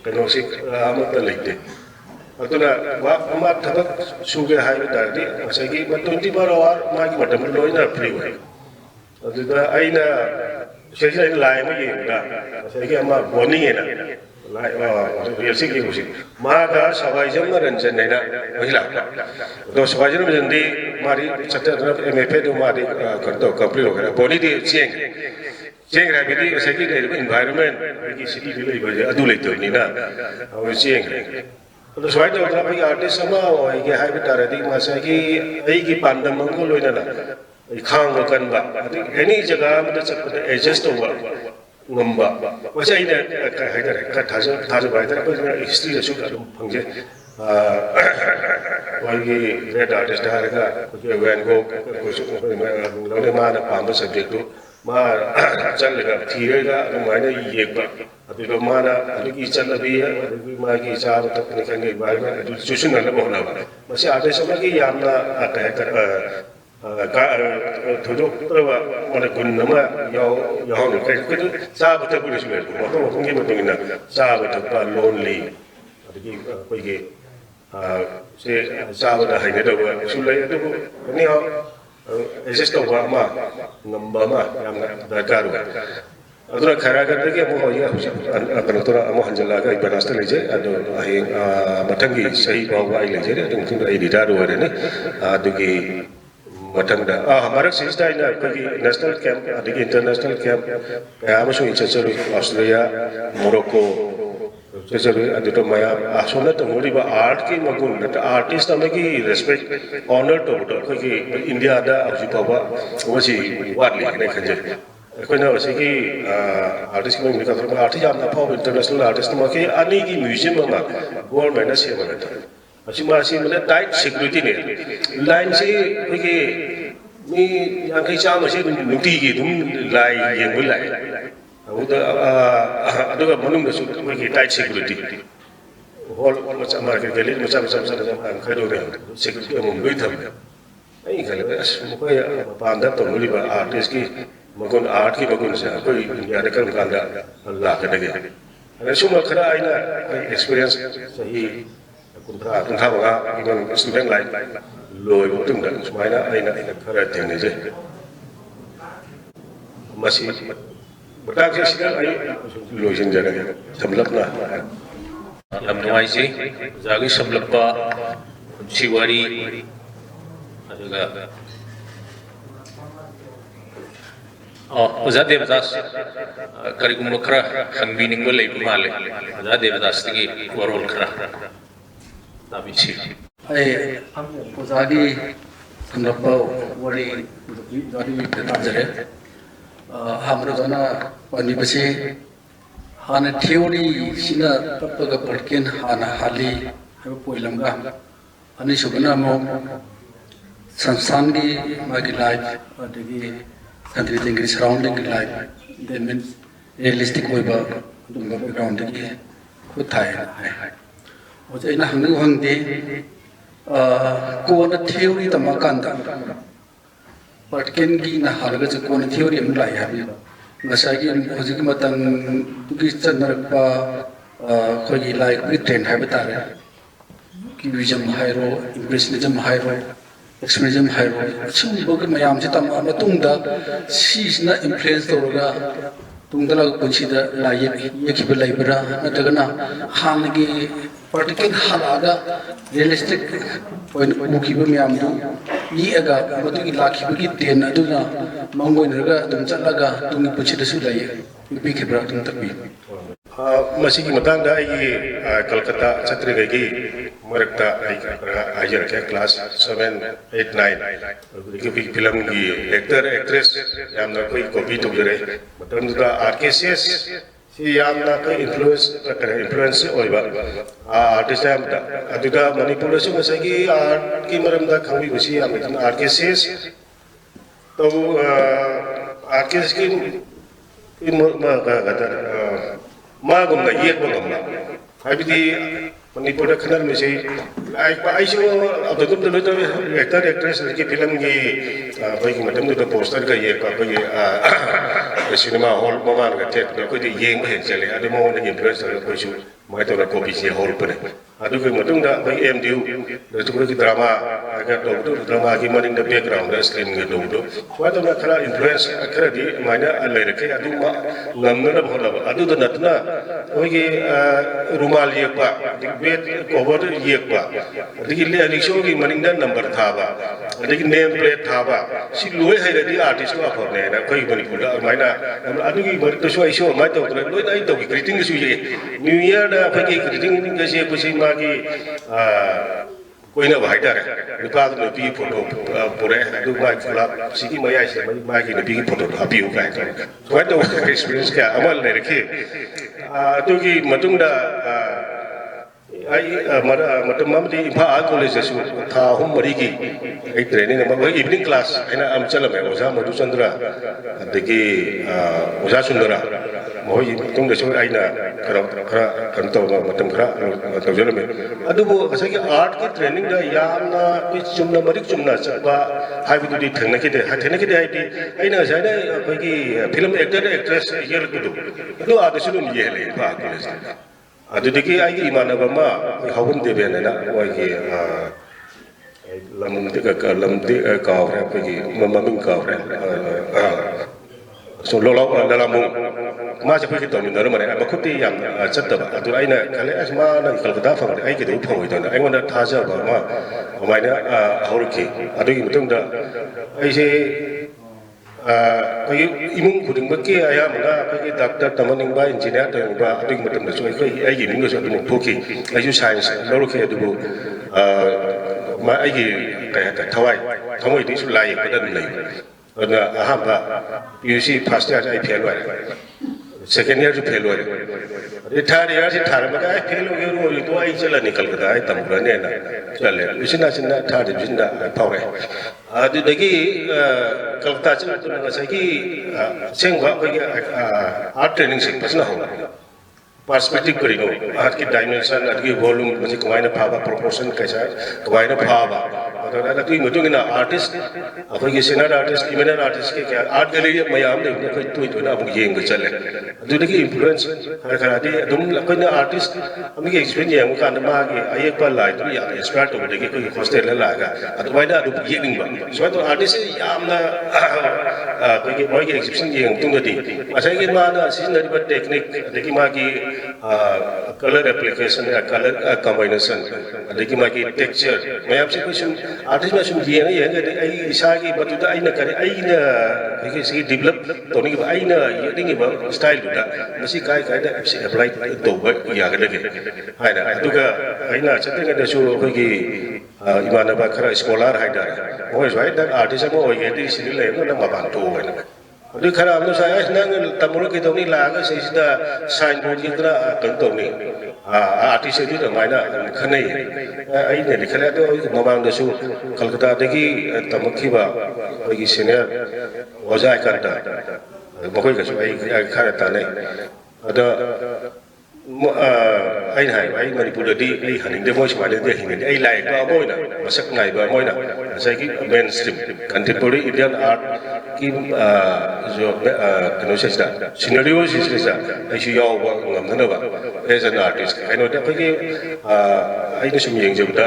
Speaker 6: कनोसी आमत लेते अदुना वा अमा थबक सुगे हाय तारदी असगी 24 आवर मागी मतम लोइना फ्री हो अदुगा आइना सेजै लाइ मा येंगा असगी अमा बोनी है ना रियलसी की उसी माँ का सवाइजम रंजन है ना महिला तो सवाइजम रंजन दी मारी सत्तर एमएफए तो मारी करतो कंप्लीट हो गया बॉडी दी चेंग रहा भी दी सही के एनवायरनमेंट की सिटी भी ले बजे अदु लेते हो ना और चेंग तो सवाइजम तो भाई आर्टिस्ट sama और ये हाई बिता रही थी मासा की आई की पांडम मंगो लोइना ना खांग वकन बा एनी जगह में तो एडजस्ट हुआ ngamba wasa ina ka haidare ka thaja baidare pa history da shuka phangje wagi red artist harga ko wen go ko su lone ma na pam subject to ma chal ga thire ga ma na ye ba adu ma na adu ki chal bi adu ma ki cha ta ne kan ge ba adu susun na mo na ma se artist ma ki yamna ata ka थोड़ो तो वाले कुन नमा याव याव ने कुछ साब तक पुलिस में तो होंगे मतलब ना साब तक का लोन ली अभी कोई के से साब ना है तो सुले तो नहीं हो एडजस्ट तो हुआ मा नंबर मा याम दरकार हुआ अदुरा खरा करते कि मो या अपन तो मो हंजला का बनास्ते ले जे अदो है मठंगी सही बाव आई ले जे तो तुम आई रिटायर हुआ रे ने अदुगी मतंगदा हमारा सिस्टा इन कोई नेशनल कैंप अदगी इंटरनेशनल कैंप यामसु इंचचरु ऑस्ट्रेलिया मोरक्को चचरु अदतो मया आसोना तो मोरिबा आर्ट की मगुन नत आर्टिस्ट अमगी रेस्पेक्ट ऑनर तो कोई इंडिया दा अजि पाबा वसी वाटली ने खंजे कोइना वसी की आर्टिस्ट को मिका तो आर्टिस्ट यामना पाव इंटरनेशनल आर्टिस्ट मके अनि की म्यूजियम मा गवर्नमेंट ने सेवा करता असिमासी मतलब टाइट सिक्योरिटी ने लाइन से कि मी यांखै चाम से नुटी की तुम लाई येंबो लाई उदा अदुगा मनुंग दसु कि टाइट सिक्योरिटी हॉल मचा मार्केट गली मचा खैदो ने सिक्योरिटी हम लोई थम आई खले बस कोई पांदा तो मुली बा आर्टिस्ट की मगुन आर्ट की मगुन से कोई इंडिया ने कर कांदा अल्लाह के दगे अरे सुमा खरा आइना एक्सपीरियंस सही कुंठा बगा इवन स्टूडेंट लाइफ लोय तुम दा सुमाइना आइना खरा तेने जे मसी बटा के सिदा आई लोयजन जगह समलपना
Speaker 2: हम नवाई से जागी समलपा शिवारी अदुगा ओजा देवदास करिगुम खरा हंगबिनिंग ले माले ओजा देवदास की वरोल खरा ताबिची
Speaker 8: ए ओजागी समलपा वरी जारी ताजरे हाम्रो जना पनिपछि हाना थ्योरी सिना तपगा पटकेन हाना हाली हबो पोइलमगा अनि सुबना मो संस्थान की मागी लाइफ अदगी country thinking surrounding life they means realistic होइबा दुंगा बैकग्राउंड की खुद थाय है और जे ना हंग हंगदे कोन थ्योरी तमा कांदा पटकेन की ना हालगा जे कोन थ्योरी हम लाई हाबी ngसागी हजिक मतन दुगी चनरपा खोगी लाइक बि ट्रेंड हाबे तारे क्यूबिज्म हाइरो इम्प्रेशनिज्म हाइरो एक्सप्रेशन हाइरो सुबग मयाम से तम मतुंगदा सीसना इन्फ्लुएंस तोरगा तुंगदला पुंसीदा लाये यखिब लाइबरा नतगना हानगी पर्टिकुलर हालागा रियलिस्टिक पॉइंट मुखिब मयाम दु ꯌꯦꯛꯑꯒ ꯃꯗꯨꯒꯤ ꯂꯥꯛꯈꯤꯕꯒꯤ ꯇꯦꯟ ꯑꯗꯨꯅ ꯃꯥꯡꯑꯣꯏꯅꯔꯒ ꯑꯗꯨꯝ ꯆꯠꯂꯒ ꯇꯨꯡꯒꯤ ꯄꯨꯟꯁꯤꯗꯁꯨ ꯄꯤꯈꯤꯕ꯭ꯔꯥ ꯑꯗꯨꯝ ꯇꯥꯛꯄꯤꯌꯨ
Speaker 6: ꯃꯁꯤꯒꯤ ꯃꯇꯥꯡꯗ ꯑꯩꯒꯤ ꯀꯜꯀꯇꯥ ꯆꯠꯇ꯭ꯔꯤꯉꯩꯒꯤ ꯃꯔꯛꯇ ꯑꯩ ꯍꯥꯏꯖꯔꯛꯀꯦ ꯀ꯭ꯂꯥꯁ 7, 8, 9 ꯑꯗꯨꯗꯒꯤ ꯐꯤꯂꯝꯒꯤ ꯑꯦꯛꯇꯔ ꯑꯦꯛꯇ꯭ꯔꯦꯁ ꯌꯥꯝꯅ ꯑꯩꯈꯣꯏ ꯀꯣꯄꯤ ꯇꯧꯖꯔꯛꯑꯦ ꯃꯇꯝꯗꯨꯗ RKCS ꯁꯤ ꯌꯥꯝꯅ ꯑꯩꯈꯣꯏ ꯏꯟꯐ꯭ꯂꯨꯌꯦꯟꯁ ꯑꯣꯏꯕ ꯑꯥꯔꯇꯤꯁ ꯌꯥꯝꯅ ꯑꯗꯨꯒ ꯃꯅꯤꯄꯨꯔꯗꯁꯨ ꯉꯁꯥꯏꯒꯤ ꯑꯥꯔꯠꯀꯤ ꯃꯔꯝꯗ ꯈꯪꯕꯤꯕꯁꯤ ꯌꯥꯝꯅ RKCS ꯇꯧ RKCSꯀꯤ मागुमना येकबगमना हाबिदि Manipur खनरमिसे आइसु अदगुम the Loy actor actress की फिल्म की बगी मतम द पोस्टर का ये का बगी सिनेमा हॉल ममान का थे कोई दि येंग बहे चले अदु मो ने इंफ्लुएंस कोई सु माय तो कॉपी से हॉल पर अदु के मतम द बगी एमडीयू द की ड्रामा का तो ड्रामा की मनिंग द बैकग्राउंड द स्क्रीन के दो वा तो खरा इन्फ्लुएंस खरा दि मायना ले रखे अदु ngam होला अदु द नतना ओगी रुमाल येकबा बेट कवर येकबा अदि ले अलिशो की मनिंग द नंबर थाबा अदि नेम प्लेट थाबा सि लोय हायरदि आर्टिस्ट वा फने ना कोई मणिपुर द मायना अदु की बर तो सो आइसो माय तो लोय आई तो की ग्रीटिंग सु ये न्यू ईयर दा फकी ग्रीटिंग के से पुसी मागी कोई ना भाई तारे निपाद में भी फोटो पूरे दो बाइक फुला सिटी में आई से मागी ने भी फोटो अभी हो गए तो तो एक्सपीरियंस क्या अमल ने रखे तो की मतुंगदा आई मरा मतम ममदी इफा कॉलेज से था हम मरी की एक ट्रेनिंग में इवनिंग क्लास है ना हम चला में ओझा मधुचंद्र देखी ओझा सुंदरा मोई तुम देशो आइना खरा कंतो मतम खरा तौजर में अदुबो असे की आर्ट की ट्रेनिंग दा यामना की चुमना मरिक चुमना चबा हाइबुदि थनकी दे हाइदि आइना जाने की फिल्म एक्टर एक्ट्रेस ये लकुदु अदु आदसु दुम ये ले बा कॉलेज अदुदगी आइगी इमानबा मा हवन देबेना ना ओगी लमदे कावरे की ममिंग कावरे सो लोलो ललामु मा से फैके तमिनर माने मखुति याम चत्तबा अदु आइना खले असमा ना कलकत्ता फंगदे आइ केदु फंगइदना आइगोना थाजाबा मा माइना हौरकी अदुगी मतुंगदा आइसे इमुंग खुदिंबके आयामना फैके डॉक्टर तमनिंगबा इंजीनियर तमनिंगबा अदुगी मतुंगदा सो आइगी मिंगसो अदु थोकी आइसु साइंस लौरखे अदुबु मा आइगी कया थवाई थमोइदिसु लाइ पदन लइ अदुना अहाबा PUC first year I fail हुआ सेकेंड ईयर जो फेल हुआ थर्ड ईयर से थर्ड में आई फेल हो गया तो आई चला निकल गया आई तंबुरा ने ना चले इसिना सिना थर्ड डिवीजन दा पावे अदुदगी कलकत्ता चला तो नसकी सेंगवा बगे आर्ट ट्रेनिंग से पसना हो पर्सपेक्टिव करिनो आर्ट की डायमेंशन अदगी वॉल्यूम मुझे कमाइना फाबा प्रोपोर्शन कैसा कमाइना फाबा अदना तुई मतुंगिना आर्टिस्ट अखोगी सीनियर आर्टिस्ट इमिनेंट आर्टिस्ट के क्या आर्ट गैलरी मयाम ने कोई तुई तुना अब येंग चले अदुदगी इन्फ्लुएंस हर खरादी अदुम कोइना आर्टिस्ट अमिगे एक्सपीरियंस येंग कान मागे अयक पा लाइ तो या इंस्पायर तो बदेगी कोई हॉस्टल लागा अदुबाइना अदु येंग बा सो तो आर्टिस्ट यामना कोई मोइगे एक्सपीरियंस येंग तुंगदी असाइगे माना सिजनरी टेक्निक अदगी मागी कलर एप्लीकेशन या कलर कॉम्बिनेशन अदगी मागी टेक्सचर मयाम से कुछ आर्टिस्ट में सुन ये नहीं है कि आई इसागी बतुदा आई न करे आई न कि सी डेवलप तो नहीं आई न ये नहीं बा स्टाइल दुदा मसी काय काय दा से अप्लाई तो या गदे है ना दुगा आई ना चते गदे सु कोई इमानबा खरा स्कॉलर है दा ओय राइट दा आर्टिस्ट में ओय गेदी सिल ले न मबान तो है अदु खरा हम साय नंग तमुर के दोनी लागा सेसिदा साइन बोर्ड यंत्रा कंतोनी आर्टिस्ट दी तो माइना खनै आई ने लिखले तो मबांग दसु कलकत्ता दगी तमखिबा कोई सीनियर ओजा करता बखोय गसु आई खरा ताने अदा आई हाय आई मणिपुर दी आई हनिंग दे मोय समाले दे हिने आई लाइक बा मोयना मसक नाय बा मोयना सैकी mainstream contemporary Indian art की जो कनोसेसदा सिनेरियो सिस्टेसा आइसु याव ngam as an artist I know that आई ने सुम येंगजबदा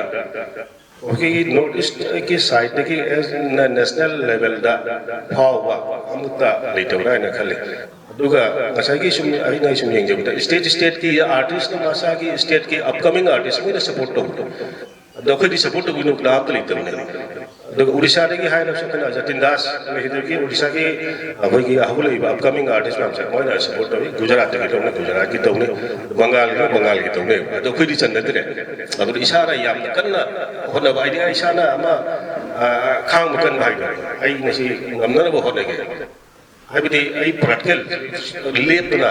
Speaker 6: ओके नॉर्थ की साइड की एज नेशनल लेवल दा फावबा अमुता लेतौरा ने खले दुगा ngसाई सुम आई ने सुम येंगजबदा स्टेट की आर्टिस्ट ने मासा की स्टेट की अपकमिंग आर्टिस्ट में सपोर्ट तो ꯑꯗꯣ ꯑꯩꯈꯣꯏꯗꯤ ꯁꯄꯣꯔꯠ ꯇꯧꯕꯤꯅ ꯀꯅꯥꯝꯇ ꯂꯩꯇꯕꯅꯦ ꯑꯗꯨꯒ ꯎꯔꯤꯁꯥꯗꯒꯤ ꯍꯥꯏꯔꯕꯁꯨ ꯑꯩꯈꯣꯏꯅ ꯖꯇꯤꯟ ꯗꯥꯁ ꯂꯩꯗꯒꯤ ꯎꯔꯤꯁꯥꯒꯤ ꯑꯩꯈꯣꯏꯒꯤ ꯍꯧꯒꯠꯂꯛꯏꯕ ꯑꯞꯀꯃꯤꯡ ꯑꯥꯔꯇꯤꯁ ꯃꯌꯥꯝꯁꯦ ꯃꯣꯏꯅ ꯁꯄꯣꯔꯠ ꯇꯧꯋꯤ ꯒꯨꯖꯔꯥꯠꯇꯒꯤ ꯇꯧꯅꯤ ꯒꯨꯖꯔꯥꯠꯀꯤ ꯇꯧꯅꯤ ꯕꯪꯒꯥꯜꯒꯤ ꯇꯧꯅꯦꯕ ꯑꯗꯣ ꯑꯩꯈꯣꯏꯗꯤ ꯆꯟꯅꯗ꯭ꯔꯦ ꯑꯗꯨꯅ ꯏꯁꯥꯅ ꯌꯥꯝꯅ ꯀꯟꯅ ꯍꯣꯠꯅꯕ ꯍꯥꯏꯗꯤ ꯏꯁꯥꯅ ꯑꯃ ꯈꯥꯡꯕ ꯀꯟꯕ ꯍꯥꯏꯇꯥꯔꯦ ꯑꯩ ꯉꯁꯤ ꯉꯝꯅꯅꯕ ꯍꯣꯠꯅꯒꯦ ꯍꯥꯏꯕꯗꯤ ꯑꯩ ꯄ꯭ꯔꯥꯛꯇꯤꯀꯦꯜ ꯂꯦꯞꯇꯅ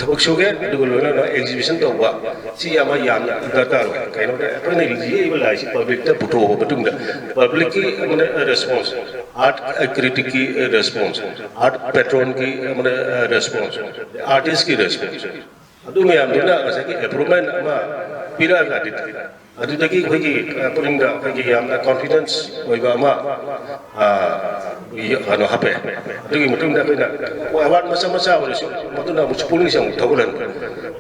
Speaker 6: ꯊꯕꯛ ꯁꯨꯒꯦ ꯑꯗꯨꯒ ꯂꯣꯏꯅꯅ ꯑꯦꯛꯖꯤꯕꯤꯁꯟ ꯇꯧꯕ ꯁꯤ ꯑꯃ ꯌꯥꯝꯅ ꯗꯔꯀꯥꯔ ꯑꯣꯏ ꯀꯩꯅꯣꯗ ꯑꯩꯈꯣꯏꯅ ꯌꯦꯛꯏꯕ ꯂꯥꯏꯁꯤ ꯄꯕ꯭ꯂꯤꯛꯇ ꯄꯨꯊꯣꯛꯑꯕ ꯃꯇꯨꯡꯗ ꯄꯕ꯭ꯂꯤꯛꯀꯤ ꯑꯃꯅ ꯔꯦꯁꯄꯣꯟꯁ ꯑꯥꯔꯠ ꯀ꯭ꯔꯤꯇꯤꯛꯀꯤ ꯔꯦꯁꯄꯣꯟꯁ ꯑꯥꯔꯠ ꯄꯦꯇ꯭ꯔꯣꯟꯒꯤ ꯑꯃꯅ ꯔꯦꯁꯄꯣꯟꯁ ꯑꯥꯔꯇꯤꯁꯀꯤ ꯔꯦꯁꯄꯣꯟꯁ ꯑꯗꯨ ꯃꯌꯥꯝꯗꯨꯅ ꯉꯁꯥꯏꯒꯤ ꯑꯦꯄ꯭ꯔꯨꯚꯃꯦꯟ ꯑꯃ ꯄꯤꯔꯛꯑꯒꯗꯤ ꯑꯗꯨꯗꯒꯤ ꯑꯩꯈꯣꯏꯒꯤ ꯄꯨꯛꯅꯤꯡꯗ ꯑꯩꯈꯣꯏꯒꯤ ꯌꯥꯝꯅ ꯀꯣꯟꯐꯤꯗꯦꯟꯁ ꯑꯣꯏꯕ ꯑꯃ ꯀꯩꯅꯣ ꯍꯥꯞꯄꯦ ꯑꯗꯨꯒꯤ ꯃꯇꯨꯡꯗ ꯑꯩꯈꯣꯏꯅ ꯑꯦꯋꯥꯔꯗ ꯃꯆꯥ ꯃꯆꯥ ꯑꯣꯏꯔꯁꯨ ꯃꯗꯨꯅ ꯑꯃꯨꯛꯁꯨ ꯄꯨꯛꯅꯤꯡꯁꯦ ꯑꯃꯨꯛ ꯊꯧꯒꯠꯍꯟꯕ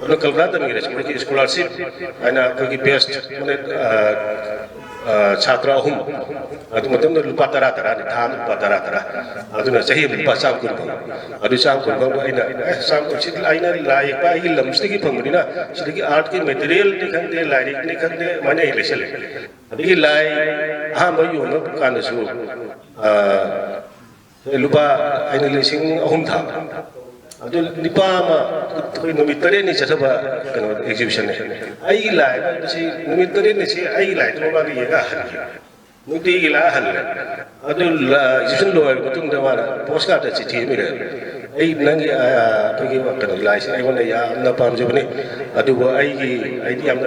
Speaker 6: ꯑꯗꯨꯅ ꯀꯜꯀꯇꯥ ꯇꯝꯒꯤꯗꯁꯨ ꯑꯩꯈꯣꯏꯒꯤ ꯁ꯭ꯀꯣꯂꯥꯔꯁꯤꯞ ꯍꯥꯏꯅ ꯑꯩꯈꯣꯏꯒꯤ ꯕꯦꯁꯠ ꯁꯥꯇ꯭ꯔ ꯑꯍꯨꯝ ꯑꯗꯨ ꯃꯇꯝꯗ ꯂꯨꯄꯥ 10,000 ꯊꯥ ꯂꯨꯄꯥ 10,000 ꯑꯗꯨꯅ ꯆꯍꯤ ꯑꯃꯗ ꯂꯨꯄा 100 ꯐꯪꯕ ꯑꯗꯨ 100 ꯐꯪꯕ ꯑꯩꯅ ꯑꯩꯅ ꯂꯥꯏ ꯌꯦꯛꯄ ꯑꯩꯒꯤ ꯂꯝꯁꯤꯗꯒꯤ ꯐꯪꯕꯅꯤ나 ꯁꯤꯗꯒꯤ ꯑꯥꯔꯠꯀꯤ ꯃꯦꯇꯔꯤꯌꯦꯜꯅꯤ ꯈꯪꯗꯦ ꯂꯥꯏꯔꯤꯛꯅꯤ ꯈꯪꯗꯦ ꯃꯥꯏꯅ ꯑꯩ ꯂꯩꯁꯜꯂꯦ ꯑꯗꯒꯤ ꯂꯥꯏ ꯑꯍꯥꯟꯕ ꯌꯣꯟꯕ ꯀꯥꯟꯗꯁꯨ ꯂꯨꯄꯥ ꯑꯩꯅ 3,000 ꯊꯥꯕ ꯑꯗꯨ ꯅꯤꯄꯥ ꯑꯃ ꯑꯩꯈꯣꯏ ꯅꯨꯃꯤꯠ 9ꯅꯤ ꯆꯠꯊꯕ ꯀꯩꯅꯣ ꯑꯦꯛꯖꯤꯕꯤꯁꯟꯅꯦ ꯑꯩꯒꯤ ꯂꯥꯏ ꯑꯁꯤ ꯅꯨꯃꯤꯠ 9ꯅꯤꯁꯤ ꯑꯩꯒꯤ ꯂꯥꯏꯗꯨ ꯃꯃꯥꯡꯗ ꯌꯦꯡꯉ ꯍꯟꯈꯤ ꯅꯨꯡꯇꯤꯒꯤ ꯂꯥꯛꯑ ꯍꯜꯂꯦ ꯑꯗꯨ ꯑꯦꯛꯖꯤꯕꯤꯁꯟ ꯂꯣꯏꯔꯕ ꯃꯇꯨꯡꯗ ꯃꯥꯅ ꯄꯣꯁ ꯀꯥꯔꯗ ꯆꯤꯊꯤ ꯑꯃ ꯏꯔꯛꯑꯦ ꯑꯩ ꯅꯪꯒꯤ ꯑꯩꯈꯣꯏꯒꯤ ꯀꯩꯅꯣ ꯂꯥꯏꯁꯦ ꯑꯩꯉꯣꯟꯗ ꯌꯥꯝꯅ ꯄꯥꯝꯖꯕꯅꯤ ꯑꯗꯨꯕꯨ ꯑꯩꯗꯤ ꯌꯥꯝꯅ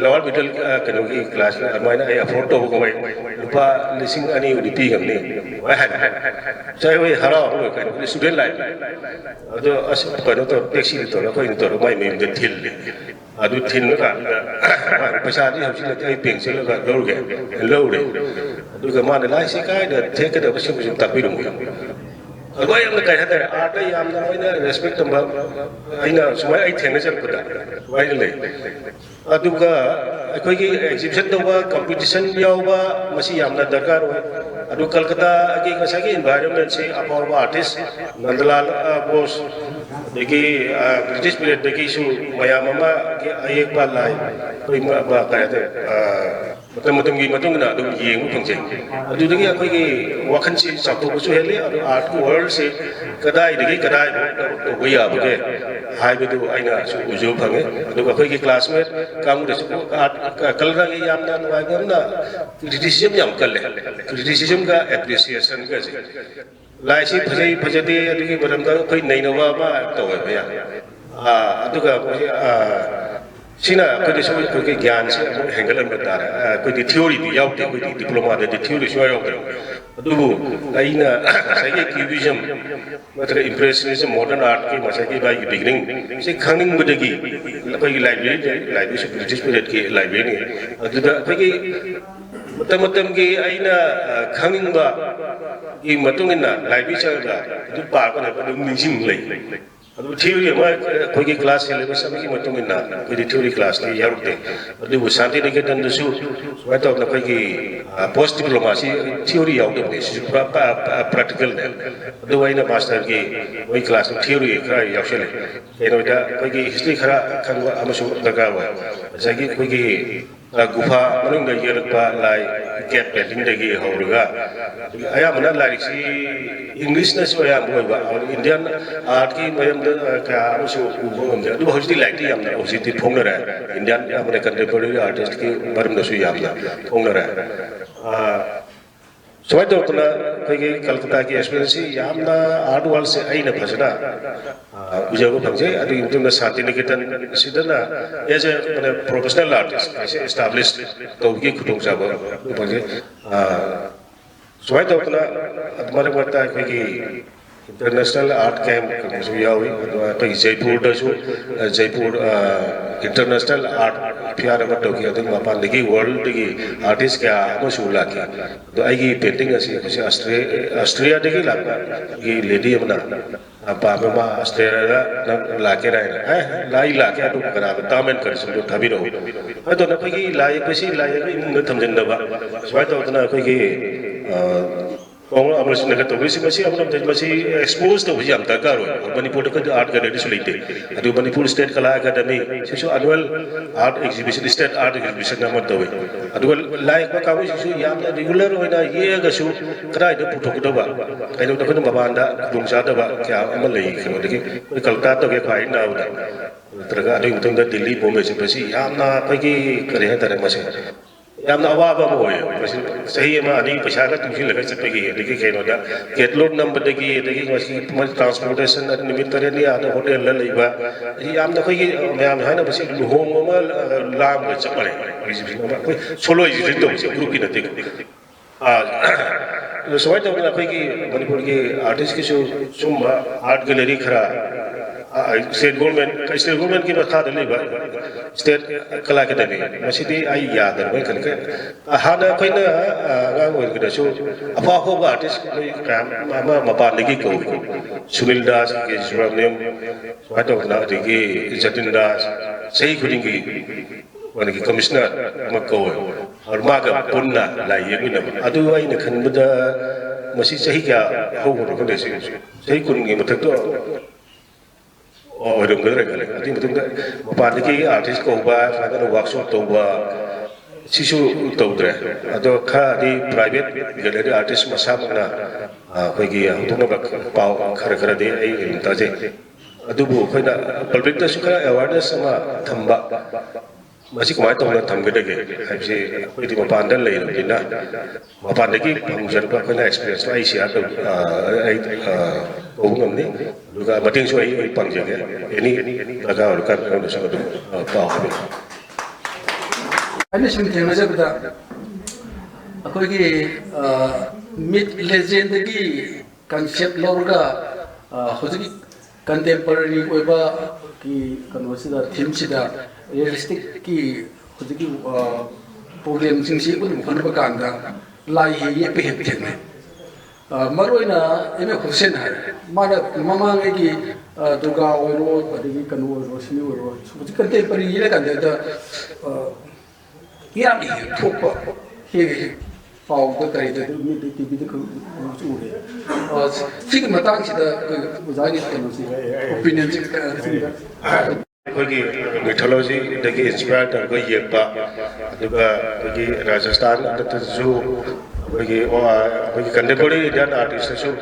Speaker 6: ꯂꯋꯥꯔ ꯃꯤꯗꯜ ꯀꯩꯅꯣꯒꯤ ꯀ꯭ꯂꯥꯁꯅ ꯑꯗꯨꯃꯥꯏꯅ ꯑꯩ ꯑꯐꯣꯔꯗ ꯇꯧꯕ ꯉꯝꯃꯣꯏ ꯂꯨꯄꯥ 2,000 ꯄꯤ ꯉꯝꯅꯤ ꯆꯥꯏ ꯍꯣꯏ ꯍꯔꯥꯎ ꯀꯩꯅꯣ ꯁ꯭ꯇꯨꯗꯦꯟ ꯂꯥꯏꯐ ꯑꯗꯣ ꯑꯁ ꯀꯩꯅꯣ ꯇꯧꯔ ꯇꯦꯛꯁꯤꯗ ꯇꯧꯔ ꯑꯩꯈꯣꯏꯅ ꯇꯧꯔ ꯃꯥꯏ ꯃꯌꯨꯝꯗ ꯊꯤꯜꯂꯦ ꯑꯗꯨ ꯊꯤꯟꯕ ꯀꯥꯟꯗ ꯄꯩꯁꯥꯗꯤ ꯍꯧꯖꯤꯛ ꯅꯠꯇꯦ ꯑꯩ ꯕꯦꯡ ꯆꯠꯂꯒ ꯂꯧꯔꯦ ꯑꯗꯨꯒ ꯃꯥꯅ ꯂꯥꯏꯁꯤ ꯀꯥꯏꯗ ꯊꯦꯛꯀꯗꯕ ꯁꯤꯡꯁꯨ ꯇꯥꯛꯄꯤꯔꯝꯃꯤ ꯑꯗꯨ ꯌꯥꯝꯅ ꯀꯩ ꯍꯥꯏꯇꯥꯔꯦ ꯑꯥꯔꯠꯇ ꯌꯥꯝꯅ ꯑꯩꯅ ꯔꯦꯁꯄꯦꯛ ꯇꯝꯕ ꯑꯩꯅ ꯁꯨꯃꯥꯏꯅ ꯑꯩ ꯊꯦꯡꯅꯖꯔꯛꯄꯗ ꯁꯨꯃꯥꯏꯅ ꯂꯩ ꯑꯗꯨꯒ ꯑꯩꯈꯣꯏꯒꯤ ꯑꯦꯛꯖꯤꯕꯤꯁꯟ ꯇꯧꯕ ꯀꯝꯄꯤꯇꯤꯁꯟ ꯌꯥꯎꯕ ꯃꯁꯤ ꯌꯥꯝꯅ ꯗꯔꯀꯥꯔ ꯑꯣꯏ ꯑꯗꯨ ꯀꯜꯀꯇꯥꯒꯤ ꯉꯁꯥꯏꯒꯤ ꯏꯟꯚꯥꯏꯔꯟꯃꯦꯟꯁꯤ ꯑꯐꯥꯎꯕ ꯑꯥꯔꯇꯤꯁ ꯅꯟꯗꯂꯥꯜ ꯕꯣꯁ ꯑꯗꯒꯤ ꯕ꯭ꯔꯤꯇꯤꯁ ꯄꯤꯔꯤꯌꯠꯇꯒꯤꯁꯨ ꯃꯌꯥꯝ ꯑꯃ ꯑꯌꯦꯛꯄ ꯂꯥꯏ ꯑꯩꯈꯣꯏ ꯀꯩ ꯍꯥꯏꯇꯥꯔꯦ ꯃꯇꯝ ꯃꯇꯝꯒꯤ ꯃꯇꯨꯡꯏꯟꯅ ꯑꯗꯨꯝ ꯌꯦꯡꯕ ꯐꯪꯖꯩ ꯑꯗꯨꯗꯒꯤ ꯑꯩꯈꯣꯏꯒꯤ ꯋꯥꯈꯜꯁꯤ ꯆꯥꯎꯊꯣꯛꯄꯁꯨ ꯍꯦꯜꯂꯤ ꯑꯗꯨ ꯑꯥꯔꯠꯀꯤ ꯋꯥꯔꯜꯁꯤ ꯀꯗꯥꯏꯗꯒꯤ ꯀꯗꯥꯏꯐꯥꯎ ꯇꯧꯕ ꯌꯥꯕꯒꯦ ꯍꯥꯏꯕꯗꯨ ꯑꯩꯅꯁꯨ ꯎꯖꯕ ꯐꯪꯉꯦ ꯑꯗꯨꯒ ꯑꯩꯈꯣꯏꯒꯤ ꯀ꯭ꯂꯥꯁꯃꯦꯠ ꯀꯥꯡꯕꯨꯗꯁꯨ ꯀꯜꯀꯇꯥꯒꯤ ꯌꯥꯝꯅ ꯅꯨꯡꯉꯥꯏꯕ ꯑꯃꯅ ꯀ꯭ꯔꯤꯇꯤꯁꯤꯖꯝ ꯌꯥꯝ ꯀꯜꯂꯦ ꯀ꯭ꯔꯤꯇꯤꯁꯤꯖꯝꯒ ꯑꯦꯄ꯭ꯔꯤꯁꯤꯌꯦꯁꯟꯒꯁꯦ ꯂꯥꯏꯁꯤ ꯐꯖꯩ ꯐꯖꯗꯦ ꯑꯗꯨꯒꯤ ꯃꯔꯝꯗ ꯑꯩꯈꯣꯏ ꯅꯩꯅꯕ ꯑꯃ ꯇꯧꯋꯦꯕ ꯌꯥꯝ ꯑꯗꯨꯒ ꯁꯤꯅ ꯑꯩꯈꯣꯏꯗꯁꯨ ꯑꯩꯈꯣꯏꯒꯤ ꯒ꯭ꯌꯥꯟꯁꯦ ꯑꯃꯨꯛ ꯍꯦꯟꯒꯠꯍꯟꯕ ꯇꯥꯔꯦ ꯑꯩꯈꯣꯏꯗꯤ ꯊꯤꯑꯣꯔꯤꯗꯤ ꯌꯥꯎꯗꯦ ꯑꯩꯈꯣꯏꯗꯤ ꯗꯤꯄ꯭ꯂꯣꯃꯥꯗꯗꯤ ꯊꯤꯑꯣꯔꯤ ꯁꯨꯡꯌꯥꯎ ꯌꯥꯎꯗ꯭ꯔꯦ ꯑꯗꯨꯕꯨ ꯑꯩꯅ ꯉꯁꯥꯏꯒꯤ ꯀ꯭ꯌꯨꯕꯤꯖꯝ ꯅꯠꯇ꯭ꯔꯒ ꯏꯝꯄ꯭ꯔꯦꯁꯅꯤꯖꯝ ꯃꯣꯗꯔꯟ ꯑꯥꯔꯠꯀꯤ ꯉꯁꯥꯏꯒꯤ ꯃꯥꯒꯤ ꯕꯤꯒꯤꯅꯤꯡ ꯁꯤ ꯈꯪꯅꯤꯡꯕꯗꯒꯤ ꯑꯩꯈꯣꯏꯒꯤ ꯂꯥꯏꯕ꯭ꯔꯦꯔꯤꯁꯨ ꯕ꯭ꯔꯤꯇꯤꯁ ꯄꯤꯔꯤꯌꯠꯀꯤ ꯂꯥꯏꯕ꯭ꯔꯦꯔꯤꯅꯤ ꯑꯗꯨꯗ ꯑꯩꯈꯣꯏꯒꯤ ꯃꯇꯝꯒꯤ ꯑꯩꯅ ꯈꯪꯅꯤꯡꯕꯒꯤ ꯃꯇꯨꯡꯏꯟꯅ ꯂꯥꯏꯕ꯭ꯔꯦꯔꯤ ꯆꯠꯂꯒ ꯑꯗꯨ ꯄꯥꯔꯀꯥꯟꯗ ꯑꯗꯨꯝ ꯅꯤꯡꯁꯤꯡ ꯂꯩ ꯑꯗꯨ ꯊꯤꯑꯣꯔꯤ ꯑꯃ ꯑꯩꯈꯣꯏꯒꯤ ꯀ꯭ꯂꯥꯁ ꯁꯤꯂꯦꯕꯁ ꯑꯃꯒꯤ ꯃꯇꯨꯡꯏꯟꯅ ꯑꯩꯈꯣꯏꯗꯤ ꯊꯤꯑꯣꯔꯤ ꯀ꯭ꯂꯥꯁꯇꯤ ꯌꯥꯎꯔꯛꯇꯦ ꯑꯗꯨꯕꯨ ꯁꯥꯟꯇꯤꯅꯤꯀꯦꯇꯟꯗꯁꯨ ꯁꯨꯃꯥꯏꯅ ꯇꯧꯗꯅ ꯑꯩꯈꯣꯏꯒꯤ ꯄꯣꯁ ꯗꯤꯄ꯭ꯂꯣꯃꯥꯁꯤ ꯊꯤꯑꯣꯔꯤ ꯌꯥꯎꯗꯕꯅꯤ ꯁꯤꯁꯨ ꯄꯨꯔꯥ ꯄ꯭ꯔꯥꯛꯇꯤꯀꯦꯜꯅꯦ ꯑꯗꯨꯒ ꯑꯩꯅ ꯃꯥꯁꯇꯔꯒꯤ ꯃꯣꯏ ꯀ꯭ꯂꯥꯁꯇ ꯊꯤꯑꯣꯔꯤ ꯈꯔ ꯌꯥꯎꯁꯜꯂꯦ ꯀꯩꯅꯣꯗ ꯑꯩꯈꯣꯏꯒꯤ ꯍꯤꯁꯇ꯭ꯔꯤ ꯈꯔ ꯈꯪꯕ ꯑꯃꯁꯨ ꯗꯔꯀꯥꯔ ꯑꯣꯏ ꯉꯁꯥꯏꯒꯤ ꯑꯩꯈꯣꯏꯒꯤ ꯒꯨꯐꯥ ꯃꯅꯨꯡꯗ ꯌꯦꯛꯂꯛꯄ ꯂꯥꯏ ꯀꯦꯞ ꯄꯦꯟꯇꯤꯡꯗꯒꯤ ꯍꯧꯔꯒ ꯑꯌꯥꯝꯕꯅ ꯂꯥꯏꯔꯤꯛꯁꯤ ꯏꯪꯂꯤꯁꯅꯁꯨ ꯑꯌꯥꯝꯕ ꯑꯣꯏꯕ ꯏꯟꯗꯤꯌꯟ ꯑꯥꯔꯠꯀꯤ ꯃꯔꯝꯗ ꯀꯌꯥ ꯑꯃꯁꯨ ꯎꯕ ꯉꯝꯗꯦ ꯑꯗꯨꯕꯨ ꯍꯧꯖꯤꯛꯇꯤ ꯂꯥꯏꯔꯤꯛꯇꯤ ꯌꯥꯝꯅ ꯍꯧꯖꯤꯛꯇꯤ ꯐꯣꯡꯅꯔꯦ ꯏꯟꯗꯤꯌꯟ ꯑꯃꯅ ꯀꯟꯇꯦꯝꯄꯣꯔꯔꯤ ꯑꯥꯔꯇꯤꯁꯀꯤ ꯃꯔꯝꯗꯁꯨ ꯌꯥꯝꯅ ꯐꯣꯡꯅꯔꯦ ꯁꯨꯃꯥꯏꯅ ꯇꯧꯗꯅ ꯑꯩꯈꯣꯏꯒꯤ ꯀꯜꯀꯇꯥꯒꯤ ꯑꯦꯛꯁꯄꯤꯔꯤꯌꯦꯟꯁꯁꯤ ꯌꯥꯝꯅ ꯑꯥꯔꯠ ꯋꯥꯔꯜꯁꯦ ꯑꯩꯅ ꯐꯖꯅ ꯎꯖꯕ ꯐꯪꯖꯩ ꯑꯗꯨꯒꯤ ꯃꯇꯨꯡꯗ ꯁꯥꯟꯇꯤꯅꯤꯀꯦꯇꯟ ꯁꯤꯗꯅ as a professional artist establish ꯇꯧꯕꯒꯤ ꯈꯨꯗꯣꯡꯆꯥꯕ ꯐꯪꯖꯩ ꯁꯨꯃꯥꯏꯅ ꯇꯧꯗꯅ ꯃꯔꯛ ꯃꯔꯛꯇ ꯑꯩꯈꯣꯏꯒꯤ इंटरनेशनल आर्ट कैंप यावी अखोई जयपुरदसु जयपुर इंटरनेशनल आर्ट फेयर अमा तौगी अदु मपानदगी वर्ल्डदगी आर्टिस्ट क्या अमसु लाखि अदु आइगी पेंटिंग असि ऑस्ट्रेलियादगी लाखा गी लेडी अमना पाबमा ऑस्ट्रेलिया लाके रायना लाई लाके अदु करा तामेन करसु थाबिरो अदु नखोगी लाई पसि लाई इमुंग थमजनदबा स्वाय तौदना अखोगी Kong amras na kato bisi masi amram jadi masi expose to hujam takar Manipur ka art gallery sulite adu Manipur State Kala Academy sisu annual art exhibition state art exhibition na mat dawe adu like ba kawi sisu yam regular oina ye ga su krai da puthok da ba kai da kan babanda dung sa da ba kya amal lai khino deki Kolkata to ke khai na uda traga adu mutung da Delhi Bombay se basi yam na kai ki kare ha tare masi yamna awaba mo hoy sahi ma ani paisa ka tusi laga chapegi deki kheno da ketload number deki masi transportation at nimitare ni ana hotel la leiba yamna khoi ki mayam haina basi luhom ma lam ga chapare solo exhibit to group ki nate so wai to na khoi ki Manipur ki artist ki sumba art gallery khara state government ki bakha dali ba state Kala Academy masidi ai yad ba kan ka hana koina nga ngoi ka so apa ko ba artist ka ma pa lagi ko Sunil Das ke Suramnem wato na digi Jatin Das sei khuding ki wan ki commissioner ma ko aur ma ga punna la yemi na adu ai na khan bada masi sahi kya ho ho ko de sei kun ngi matak to orang berada kan, nanti betul tak. Bapak ni artis kau buat, ada workshop tu buat, sisu tu dah. Atau kah di private, jadi ada artis masa mana, pergi untuk nak pau kara-kara dia, entah je. Aduh bu, kau nak public tu suka awareness sama thamba. Masih kemana tu nak thamba dek. Habis kau di bapak anda lain, jadi bapak ni pengusaha tu kau nak experience tu Aisyah tu, Ong ni, juga batin suai panjang ya. Ini agak orang orang suka tu tahu.
Speaker 8: Ani sebenarnya macam betul. Aku ini mid legend lagi konsep lorga, khususnya contemporary apa ki konversi dah theme sida realistic ki khususnya problem singsi pun bukan berkanda lain ye pehep ni. Maroina eme Hussein hai mana mamang egi Durga oiro adigi kanu oiro sini oiro seperti contemporary ile kan da yang ni thupa he pau da kai da mi de tv de ku ure sing matang sida bujagi kanu si opinion sing
Speaker 6: Kogi mythology dagi inspired ko yekpa aduga kogi Rajasthan adat zoo kogi contemporary Indian artist so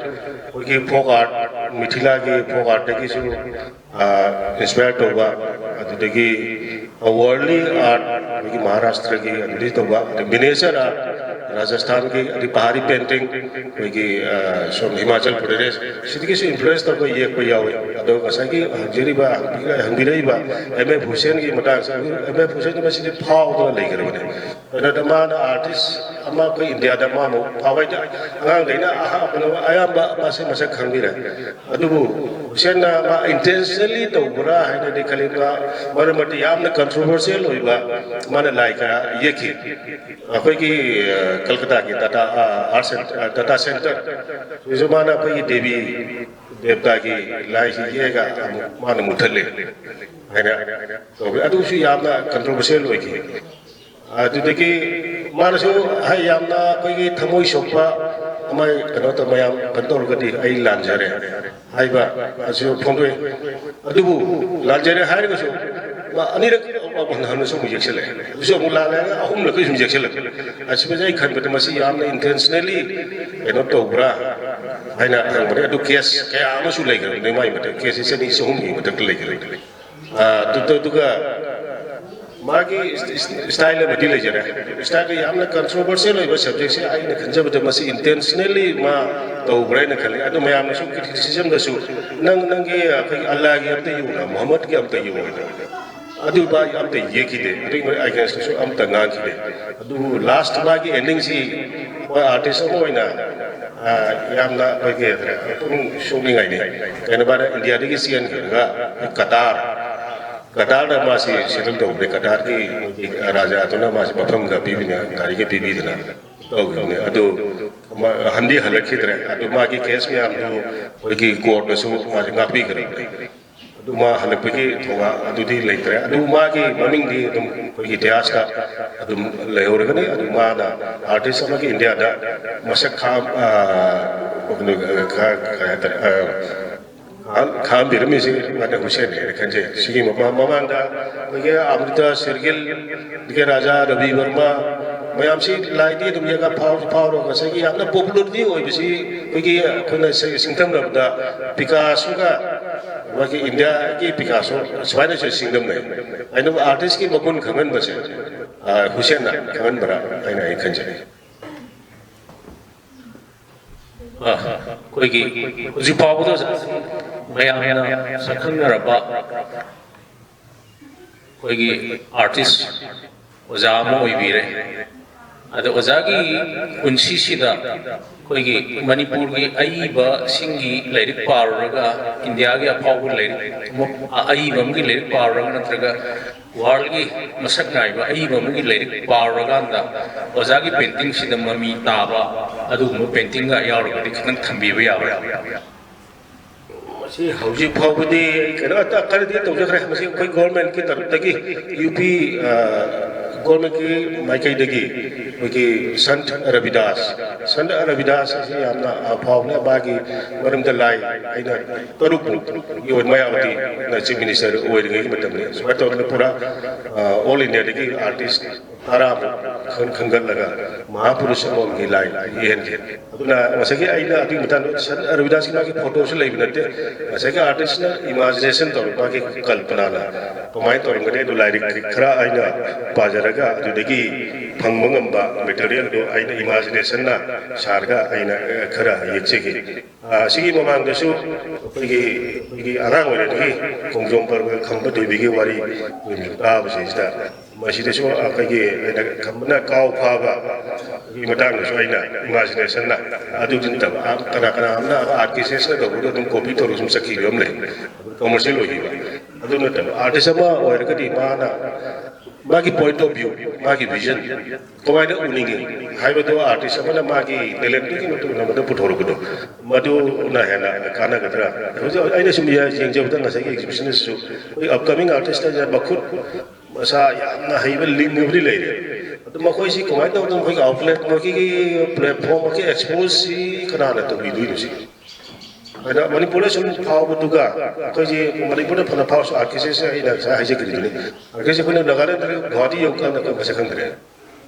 Speaker 6: kogi folk art mithila ki folk art dagi so inspired hoga adudagi worldly art kogi Maharashtra ki adi toba miniature art Rajasthan ki adi pahari painting kogi from Himachal Pradesh sidiki so influence to ko yekpa yawe ado kasagi hangjeri ba hangirai ba eme Hussein ki mata eme Hussein ma sidi phao to lai kare bane ana damana artist ama ko India da ma mo phawai da ngang deina aha ayamba mase mase khangira adu Hussein na ma intentionally to bura haina de khalinga maramati yamna controversial hoiba mana lai ka yeki akoi ki Kolkata ki Tata Center जो माना कोई देवी देवता की लाई ये का मान मुठले है ना तो अदु सु यामना कंट्रोवर्शियल होई की अदु देखि मानसु है यामना कोई थमोई सोपा अमाय कनो त मयाम कंट्रोल गति आई लांजरे हाइबा असु फोंदे अदुबु लांजरे हाय गसु अनिरक बंधन सु मुजेक्सले सु मुला ले अहुम लक सु मुजेक्सले असिबे जाय खनबत मसि यामना intentionally I know तोब्रा haina angmane adu case kaya amasu leigre ne mai mate case se ni sohum ni mate leigre tu ga magi style le mati leigre style ke amna controversial hoiba subject se ai ne khanja bata masi intentionally ma to brai ne khali adu mayam na su criticism da su nang ge kai Allah ge amte yu na Muhammad ge amte yu adu ba amte ye ki de ring I guess so amta ngang ki de adu last ba gi ending si artist mo ina yamna bagi pun shooting ini karena pada India ini sian kerja Qatar dah masih settle tu Qatar ki raja tu na masih perform ga bibi na gari ke bibi na तो अदो हंदी हलकी तरह अदो मागी केस में हम तो कोई की कोर्ट में सो माजे गापी करे ꯑꯗꯨꯃ ꯍꯜꯂꯛꯄꯒꯤ ꯊꯧꯅꯥ ꯑꯗꯨꯗꯤ ꯂꯩꯇ꯭ꯔꯦ ꯑꯗꯨ ꯃꯥꯒꯤ ꯃꯃꯤꯡꯗꯤ ꯑꯗꯨꯝ ꯑꯩꯈꯣꯏꯒꯤ ꯏꯇꯤꯍꯥꯁꯇ ꯑꯗꯨꯝ ꯂꯩꯍꯧꯔꯒꯅꯤ ꯑꯗꯨ ꯃꯥꯅ ꯑꯥꯔꯇꯤꯁ ꯑꯃꯒꯤ ꯏꯟꯗꯤꯌꯥꯗ ꯃꯁꯛ खामबिरमीसे माने हुसैन है खंजे सिगी ममांदा के अमृता सिरगिल के राजा रवि वर्मा मयाम से लाइदी तुम ये का फाव से कि आपने पॉपुलरिटी होई बिसी कि कोने सिंगम रबदा पिकासो का वाकि इंडिया की पिकासो स्वाने से सिंगम नहीं आइनो आर्टिस्ट की मगुन खंगन बसे हुसैन ना खंगन बरा आइना खंजे
Speaker 2: कोई जी पाव तो मयाम सखंगरबा कोई आर्टिस्ट ओजा मोइबिरे अद ओजा की उनसीसीदा कोई मणिपुर की अईबा सिंगी लाइरिक पारगा इंडिया के अफाव लाइरिक अईबम की लाइरिक पारगा नत्रगा वर्ल्ड की मसक नाइबा अईबम की लाइरिक पारगा ओजा की पेंटिंग सिदा ममी ताबा अदुगुम पेंटिंग गा यावरगदि खनन थंबिबा यावरा
Speaker 6: मसी हौजी फावबदि केनो अकरदि तौजखरे मसी कोई गवर्नमेंट की तरफ तकी यूपी गवर्नमेंट की माइकैदगी कोई संत रविदास से यामना फावने बागी मरमदा लाई आइना तरुप योन मायावती ना चीफ मिनिस्टर ओइरगै मतमने सुबतोन पूरा ऑल इंडिया दगी आर्टिस्ट आराम खंगल लगा महापुरुष मोम की लाई येन के अदुना मसके आइना अदि मतन संत रविदास की मागी फोटो से लेब नते मसके आर्टिस्ट ना इमेजिनेशन तो मागी कल्पना ना कमाय तोरंगदे दु लाइरिक खरा आइना पाजरगा अदुदगी फंगमंगंबा मटेरियल दो आइना इमेजिनेशन ना सारगा आइना खरा येचेगे सिगी ममांगदसु कोई आराम ओइरदगी कोंजों पर खंब देबिगे वारी ताबसिदा मसीदसु आकगे खंबना काव फाबा की मतांगसु आइना इमेजिनेशन ना अदुजिन तब कना कना हमना आर्टिस्ट ना दो तुम कॉपी तो रुसम सकी हमले कमर्शियल होइबा अदुन तब आर्टिस्ट अमा ओइरगदि माना मागी पॉइंट ऑफ व्यू मागी विजन कमायना उनिगे हाइबदो आर्टिस्ट अमना मागी टैलेंट की मतो नमदा पुथोरगदो मदु ना हेना काना गदरा आइना सुमिया जेंजबदा ngасai एग्जीबिशन सु अपकमिंग आर्टिस्ट जा बखुत मसा यामना हाइबल लिंक नबरी लेरे तो मखोय सी कमाय तो मखोय आउटलेट मखी प्लेटफॉर्म के एक्सपोज सी कनाना तो बिदुइ सी अदा मणिपुर सुन फाव दुगा कोई जी मणिपुर फना फाव आर्टिस्ट से इना सा हाइजे करिदुनि आर्टिस्ट कोने नगारे घाटी योका न को बसे खंदरे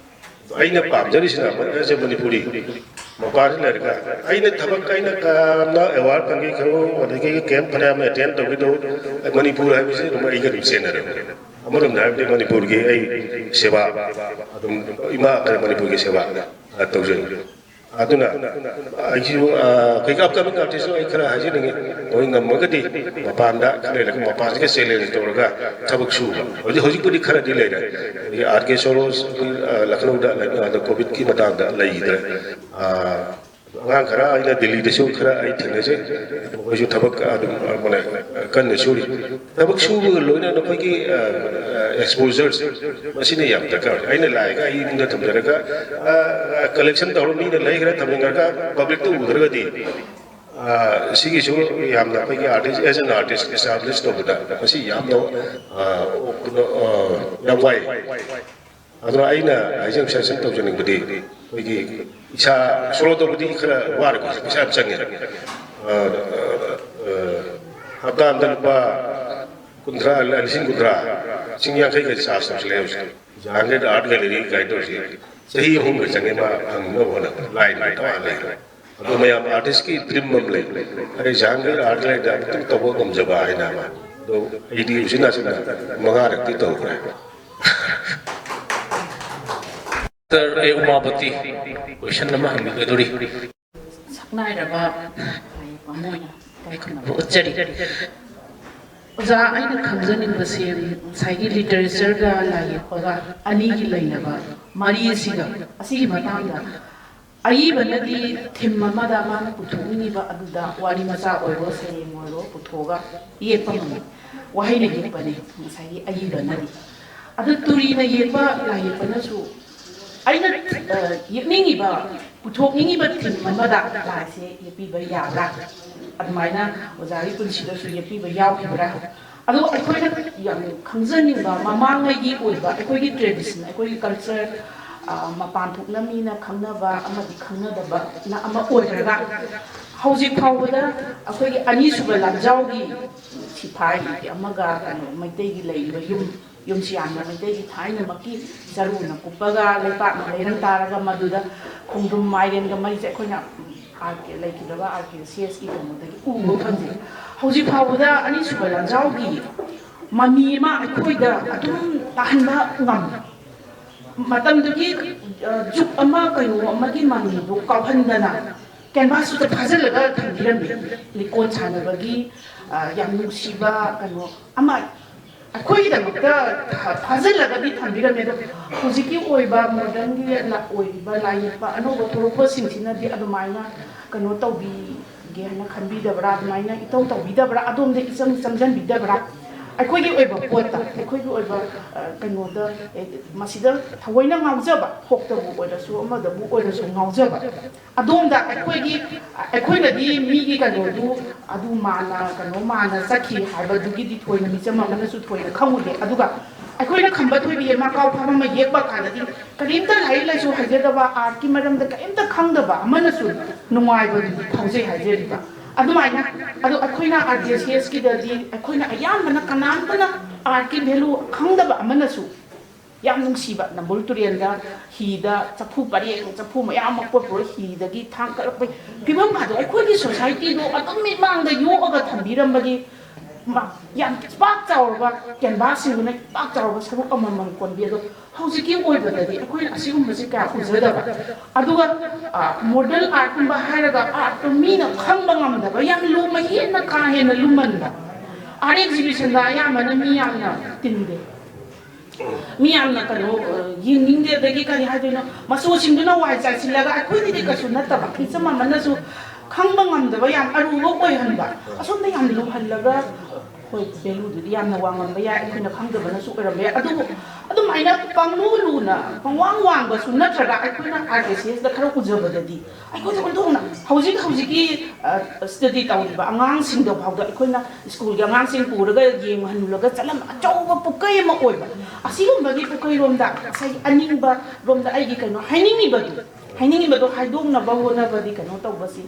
Speaker 6: आइना पामजरी सिना जे मणिपुरी मपार लेरगा आइना थबक आइना कामना अवार्ड पंगी खरो अदगे कैंप फना में अटेंड तबिदो मणिपुर है बिसे रुम आइगा रिसेनर अमरम नाबदे मणिपुर की आई सेवा अदुम इमा मणिपुर की सेवा तौजन अदुना आइजु कई अपकमिंग आर्टिस्ट आई खरा हाजे नगे ओइ नमगदि मपानदा खरे लक मपान के चैलेंज तोरगा थबक सु होजि होजि पुदि खरा दि लेरे ये आरके सोरोस लखनऊ दा कोविड की मतांदा लईदरे आंग खरा आइना दिल्ली दसु खरा आई थेनेसे ओइजु थबक अदुम मने कन्न सुरि थबक सु लोइना नखै की एक्सपोजर्स मसिने याम दरकार आइना लायगा आई इंदा थमजरगा कलेक्शन तौर मीना लैगरा थमजरगा पब्लिक तो उधरगदि सिगी सु यामना पैकी artist as an artist establish तोबदा मसि यामनो यावाई अदुना आइना आइजम सेशन तौजनिंगबदि पैकी इसा सोलो तोबदि खरा वारगो इसा चंगे हप्ता अंदलबा कुंद्रा लिसिंग कुंद्रा सिंगिया कई के सास ले जांगे आर्ट गैलरी गाइडर से सही होंगे चंगे मा हम न होना लाइन तो आले अदो मयाम आर्टिस्ट की ड्रीम मम ले अरे जांगे आर्ट लाइन दा तुम तबो गम जबा है ना मा तो एडी उसिना सिना मंगा रखती तो करे
Speaker 2: तर ए उमापति क्वेश्चन नंबर हम गदोरी
Speaker 9: सकनाइरबा पामोइना पाइखना उच्चरी ओजा आइना खंजनिंगबसे साइगी लिटरेचर गा लाये पगा अनि की लैनबा मारी सिगा असिगी मतांगा अईबनदी थिम मदा मान पुथुनिबा अदुदा वारी मचा ओइरो सेरे मोरो पुथोगा येपम वहाइना येपने साइगी अईबनदी अदु तुरीना येपा लाये पनसु आइना येनिंगिबा पुथोनिंगिबा थिम मदा लासे येपिबा याला ꯑꯗꯨꯃꯥꯏꯅ ꯑꯣꯖꯥꯒꯤ ꯄꯨꯟꯁꯤꯗꯁꯨ ꯌꯦꯛꯄꯤꯕ ꯌꯥꯎꯈꯤꯕ꯭ꯔꯥ ꯑꯗꯣ ꯑꯩꯈꯣꯏꯅ ꯌꯥꯝ ꯈꯪꯖꯅꯤꯡꯕ ꯃꯃꯥꯡꯉꯩꯒꯤ ꯑꯣꯏꯕ ꯑꯩꯈꯣꯏꯒꯤ ꯇ꯭ꯔꯦꯗꯤꯁꯟ ꯑꯩꯈꯣꯏꯒꯤ ꯀꯜꯆꯔ ꯃꯄꯥꯟ ꯊꯣꯛꯅ ꯃꯤꯅ ꯈꯪꯅꯕ ꯑꯃꯗꯤ ꯈꯪꯅꯗꯕꯅ ꯑꯃ ꯑꯣꯏꯈ꯭ꯔꯒ ꯍꯧꯖꯤꯛ ꯐꯥꯎꯕꯗ ꯑꯩꯈꯣꯏꯒꯤ ꯑꯅꯤꯁꯨꯕ ꯂꯥꯟꯖꯥꯎꯒꯤ ꯁꯤꯐꯥꯏ ꯑꯃꯒ ꯃꯩꯇꯩꯒꯤ ꯂꯩꯔꯤꯕ ꯌꯨꯝꯁꯤꯌꯥꯟꯅ ꯃꯩꯇꯩꯒꯤ ꯊꯥꯏꯅꯃꯛꯀꯤ ꯆꯔꯨꯅ ꯀꯨꯞꯄꯒ ꯂꯩꯄꯥꯛꯅ ꯂꯩꯔꯝ ꯇꯥꯔꯒ ꯃꯗꯨꯗ ꯈꯣꯡꯗ꯭ꯔꯨꯝ ꯃꯥꯏꯔꯦꯟꯒ ꯃꯔꯤꯁꯦ ꯑꯩꯈꯣꯏꯅ ꯂꯩꯈꯤꯗ꯭ꯔꯕ RKCSꯀꯤ ꯀꯩꯅꯣꯗꯒꯤ ꯎꯕ ꯐꯪꯖꯩ ꯍꯧꯖꯤꯛ ꯐꯥꯎꯕꯗ ꯑꯅꯤꯁꯨꯕ ꯂꯥꯟꯖꯥꯎꯒꯤ ꯃꯃꯤ ꯑꯃ ꯑꯩꯈꯣꯏꯗ ꯑꯗꯨꯝ ꯇꯥꯍꯟꯕ ꯉꯝꯃꯤ ꯃꯇꯝꯗꯨꯒꯤ ꯖꯨꯛ ꯑꯃ ꯀꯩꯅꯣ ꯑꯃꯒꯤ ꯃꯃꯤꯗꯨ ꯀꯥꯎꯍꯟꯗꯅ ꯀꯦꯟꯚꯥꯁꯇꯨꯗ ꯐꯥꯖꯤꯜꯂꯒ ꯊꯝꯕꯤꯔꯝꯃꯤ ꯂꯤꯀꯣꯟ ꯁꯥꯟꯅꯕꯒꯤ ꯌꯥꯝ ꯅꯨꯡꯁꯤꯕ ꯀꯩꯅꯣ ꯑꯃ ꯑꯩꯈꯣꯏꯒꯤꯗꯃꯛꯇ ꯐꯥꯖꯤꯜꯂꯒꯗꯤ ꯊꯝꯕꯤꯔꯝꯃꯦ ꯑꯗꯣ ꯍꯧꯖꯤꯛꯀꯤ ꯑꯣꯏꯕ ꯃꯣꯗꯔꯟꯒꯤ ꯑꯣꯏꯔꯤꯕ ꯂꯥꯏ ꯌꯦꯛꯄ ꯑꯅꯧꯕ ꯊꯣꯛꯂꯛꯄꯁꯤꯡꯁꯤꯅꯗꯤ ꯑꯗꯨꯃꯥꯏꯅ ꯀꯩꯅꯣ ꯇꯧꯕꯤꯒꯦ ꯍꯥꯏꯅ ꯈꯟꯕꯤꯗꯕ꯭ꯔꯥ ꯑꯗꯨꯃꯥꯏꯅ ꯏꯇꯧ ꯇꯧꯕꯤꯗꯕ꯭ꯔꯥ ꯑꯗꯣꯝꯗ ꯆꯪꯁꯤꯟꯕꯤꯗꯕ꯭ꯔꯥ ꯑꯩꯈꯣꯏꯒꯤ ꯑꯣꯏꯕ ꯄꯣꯠꯇ ꯑꯩꯈꯣꯏꯒꯤ ꯑꯣꯏꯕ ꯀꯩꯅꯣꯗ ꯃꯁꯤꯗ ꯊꯑꯣꯏꯅ ꯉꯥꯎꯖꯕ ꯐꯣꯛꯇꯕꯨ ꯑꯣꯏꯔꯁꯨ ꯑꯃꯗꯕꯨ ꯑꯣꯏꯔꯁꯨ ꯉꯥꯎꯖꯕ ꯑꯗꯣꯝꯗ ꯑꯩꯈꯣꯏꯅꯗꯤ ꯃꯤꯒꯤ ꯀꯩꯅꯣꯗꯨ ꯑꯗꯨ ꯃꯥꯅ ꯀꯩꯅꯣ ꯃꯥꯅ ꯆꯠꯈꯤ ꯍꯥꯏꯕꯗꯨꯒꯤꯗꯤ ꯊꯣꯏꯅ ꯃꯤꯆꯝ ꯑꯃꯅꯁꯨ ꯊꯣꯏꯅ ꯈꯪꯉꯨꯗꯦ ꯑꯗꯨꯒ ꯑꯩꯈꯣꯏꯅ ꯈꯝꯕ ꯊꯣꯏꯕꯤ ꯑꯃ ꯀꯥꯎ ꯐꯥꯕ ꯑꯃ ꯌꯦꯛꯄ ꯀꯥꯟꯗꯗꯤ ꯀꯔꯤꯝꯇ ꯂꯥꯏꯔꯤꯛ ꯂꯥꯏꯁꯨ ꯍꯩꯖꯗꯕ ꯑꯥꯔꯠꯀꯤ ꯃꯔꯝꯗ ꯀꯔꯤꯝꯇ ꯈꯪꯗꯕ ꯑꯃꯅꯁꯨ ꯅꯨꯡꯉꯥꯏꯕꯗꯨꯗꯤ ꯐꯥꯎꯖꯩ ꯍꯥꯏꯖꯔꯤꯕ ꯑꯗꯨꯃꯥꯏꯅ ꯑꯗꯣ ꯑꯩꯈꯣꯏꯅ RKCSꯀꯤꯗꯗꯤ ꯑꯩꯈꯣꯏꯅ ꯑꯌꯥꯝꯕꯅ ꯀꯅꯥꯝꯇꯅ ꯑꯥꯔꯠꯀꯤ ꯚꯦꯂꯨ ꯈꯪꯗꯕ ꯑꯃꯅꯁꯨ ꯌꯥꯝ ꯅꯨꯡꯁꯤꯕ ꯅꯝꯕꯨꯜ ꯇꯨꯔꯦꯜꯗ ꯍꯤꯗ ꯆꯐꯨ ꯄꯔꯦꯡ ꯆꯐꯨ ꯃꯌꯥꯝ ꯃꯀꯣꯠꯄꯨꯔ ꯍꯤꯗꯒꯤ ꯊꯥꯡ ꯀꯠꯂꯛꯄꯩ ꯐꯤꯕꯝ ꯑꯗꯣ ꯑꯩꯈꯣꯏꯒꯤ ꯁꯣꯁꯥꯏꯇꯤꯗꯣ ꯑꯗꯨꯝ ꯃꯤꯠꯃꯥꯡꯗ ꯌꯣꯛꯑꯒ ꯊꯝꯕꯤꯔꯝꯕꯒꯤ ꯌꯥꯝ ꯄꯥꯛ ꯆꯥꯎꯔꯕ ꯀꯦꯟꯚꯥꯁꯁꯤꯡꯗꯨꯅ ꯄꯥꯛ ꯆꯥꯎꯔꯕ ꯁꯔꯨꯛ ꯑꯃꯃꯝ ꯀꯣꯟꯕꯤ ꯑꯗꯣ ꯍꯧꯖꯤꯛꯀꯤ ꯑꯣꯏꯕꯗꯗꯤ ꯑꯩꯈꯣꯏꯅ ꯑꯁꯤꯒꯨꯝꯕꯁꯤ ꯀꯌꯥ ꯎꯖꯗꯕ ꯑꯗꯨꯒ ꯃꯣꯗꯔꯟ ꯑꯥꯔꯠꯀꯨꯝꯕ ꯍꯥꯏꯔꯒ ꯑꯥꯔꯠꯇꯣ ꯃꯤꯅ ꯈꯪꯕ ꯉꯝꯗꯕ ꯌꯥꯝ ꯂꯨꯃ ꯍꯦꯟꯅ ꯀꯥ ꯍꯦꯟꯅ ꯂꯨꯃꯟꯕ ꯑꯥꯔꯠ ꯑꯦꯛꯖꯤꯕꯤꯁꯟꯗ ꯑꯌꯥꯝꯕꯅ ꯃꯤ ꯌꯥꯝꯅ ꯇꯤꯟꯗꯦ ꯃꯤ ꯌꯥꯝꯅ ꯀꯩꯅꯣ ꯌꯦꯡꯅꯤꯡꯗꯦ ꯑꯗꯒꯤ ꯀꯔꯤ ꯍꯥꯏꯗꯣꯏꯅꯣ ꯃꯆꯨꯁꯤꯡꯗꯨꯅ ꯋꯥꯏ ꯆꯥꯏꯁꯤꯜꯂꯒ ꯑꯩꯈꯣꯏꯗꯗꯤ ꯀꯩꯁꯨ ꯅꯠꯇꯕ ꯃꯤꯆꯝ ꯑꯃꯅꯁꯨ ꯈꯪꯕ ꯉꯝꯗꯕ ꯌꯥꯝ ꯑꯔꯨꯕ ꯑꯣꯏꯍꯟꯕ ꯑꯁꯣꯝꯗ ꯌꯥꯝ ꯂꯨꯍꯜꯂꯒ ꯍꯣꯏ ꯚꯦꯂꯨꯗꯨꯗꯤ ꯌꯥꯝꯅ ꯋꯥꯡꯉꯝꯕ ꯌꯥꯏ ꯑꯩꯈꯣꯏꯅ ꯈꯪꯗꯕꯅꯁꯨ ꯑꯣꯏꯔꯝꯕ ꯌꯥꯏ ꯑꯗꯨꯕꯨ ꯑꯗꯨꯃꯥꯏꯅ ꯄꯪꯂꯨ ꯂꯨꯅ ꯄꯪꯋꯥꯡ ꯋꯥꯡꯕꯁꯨ ꯅꯠꯇ꯭ꯔꯒ ꯑꯩꯈꯣꯏꯅ RKCSꯗ ꯈꯔ ꯎꯖꯕꯗꯗꯤ ꯑꯩꯈꯣꯏꯗ ꯑꯣꯟꯊꯣꯛꯅ ꯍꯧꯖꯤꯛꯀꯤ ꯁ꯭ꯇꯗꯤ ꯇꯧꯔꯤꯕ ꯑꯉꯥꯡꯁꯤꯡꯗ ꯐꯥꯎꯗ ꯑꯩꯈꯣꯏꯅ ꯁ꯭ꯀꯨꯜꯒꯤ ꯑꯉꯥꯡꯁꯤꯡ ꯄꯨꯔꯒ ꯌꯦꯡꯍꯜꯂꯨꯔꯒ ꯆꯠꯂꯝꯕ ꯑꯆꯧꯕ ꯄꯨꯀꯩ ꯑꯃ ꯑꯣꯏꯕ ꯑꯁꯤꯒꯨꯝꯕꯒꯤ ꯄꯨꯀꯩꯔꯣꯝꯗ ꯉꯁꯥꯏꯒꯤ ꯑꯅꯤꯡꯕ ꯔꯣꯝꯗ ꯑꯩꯒꯤ ꯀꯩꯅꯣ ꯍꯥꯏꯅꯤꯡꯉꯤꯕꯗꯣ ꯍꯥꯏꯗꯣꯛꯅꯕ ꯍꯣꯠꯅꯕꯗꯤ ꯀꯩꯅꯣ ꯇꯧꯕꯁꯤ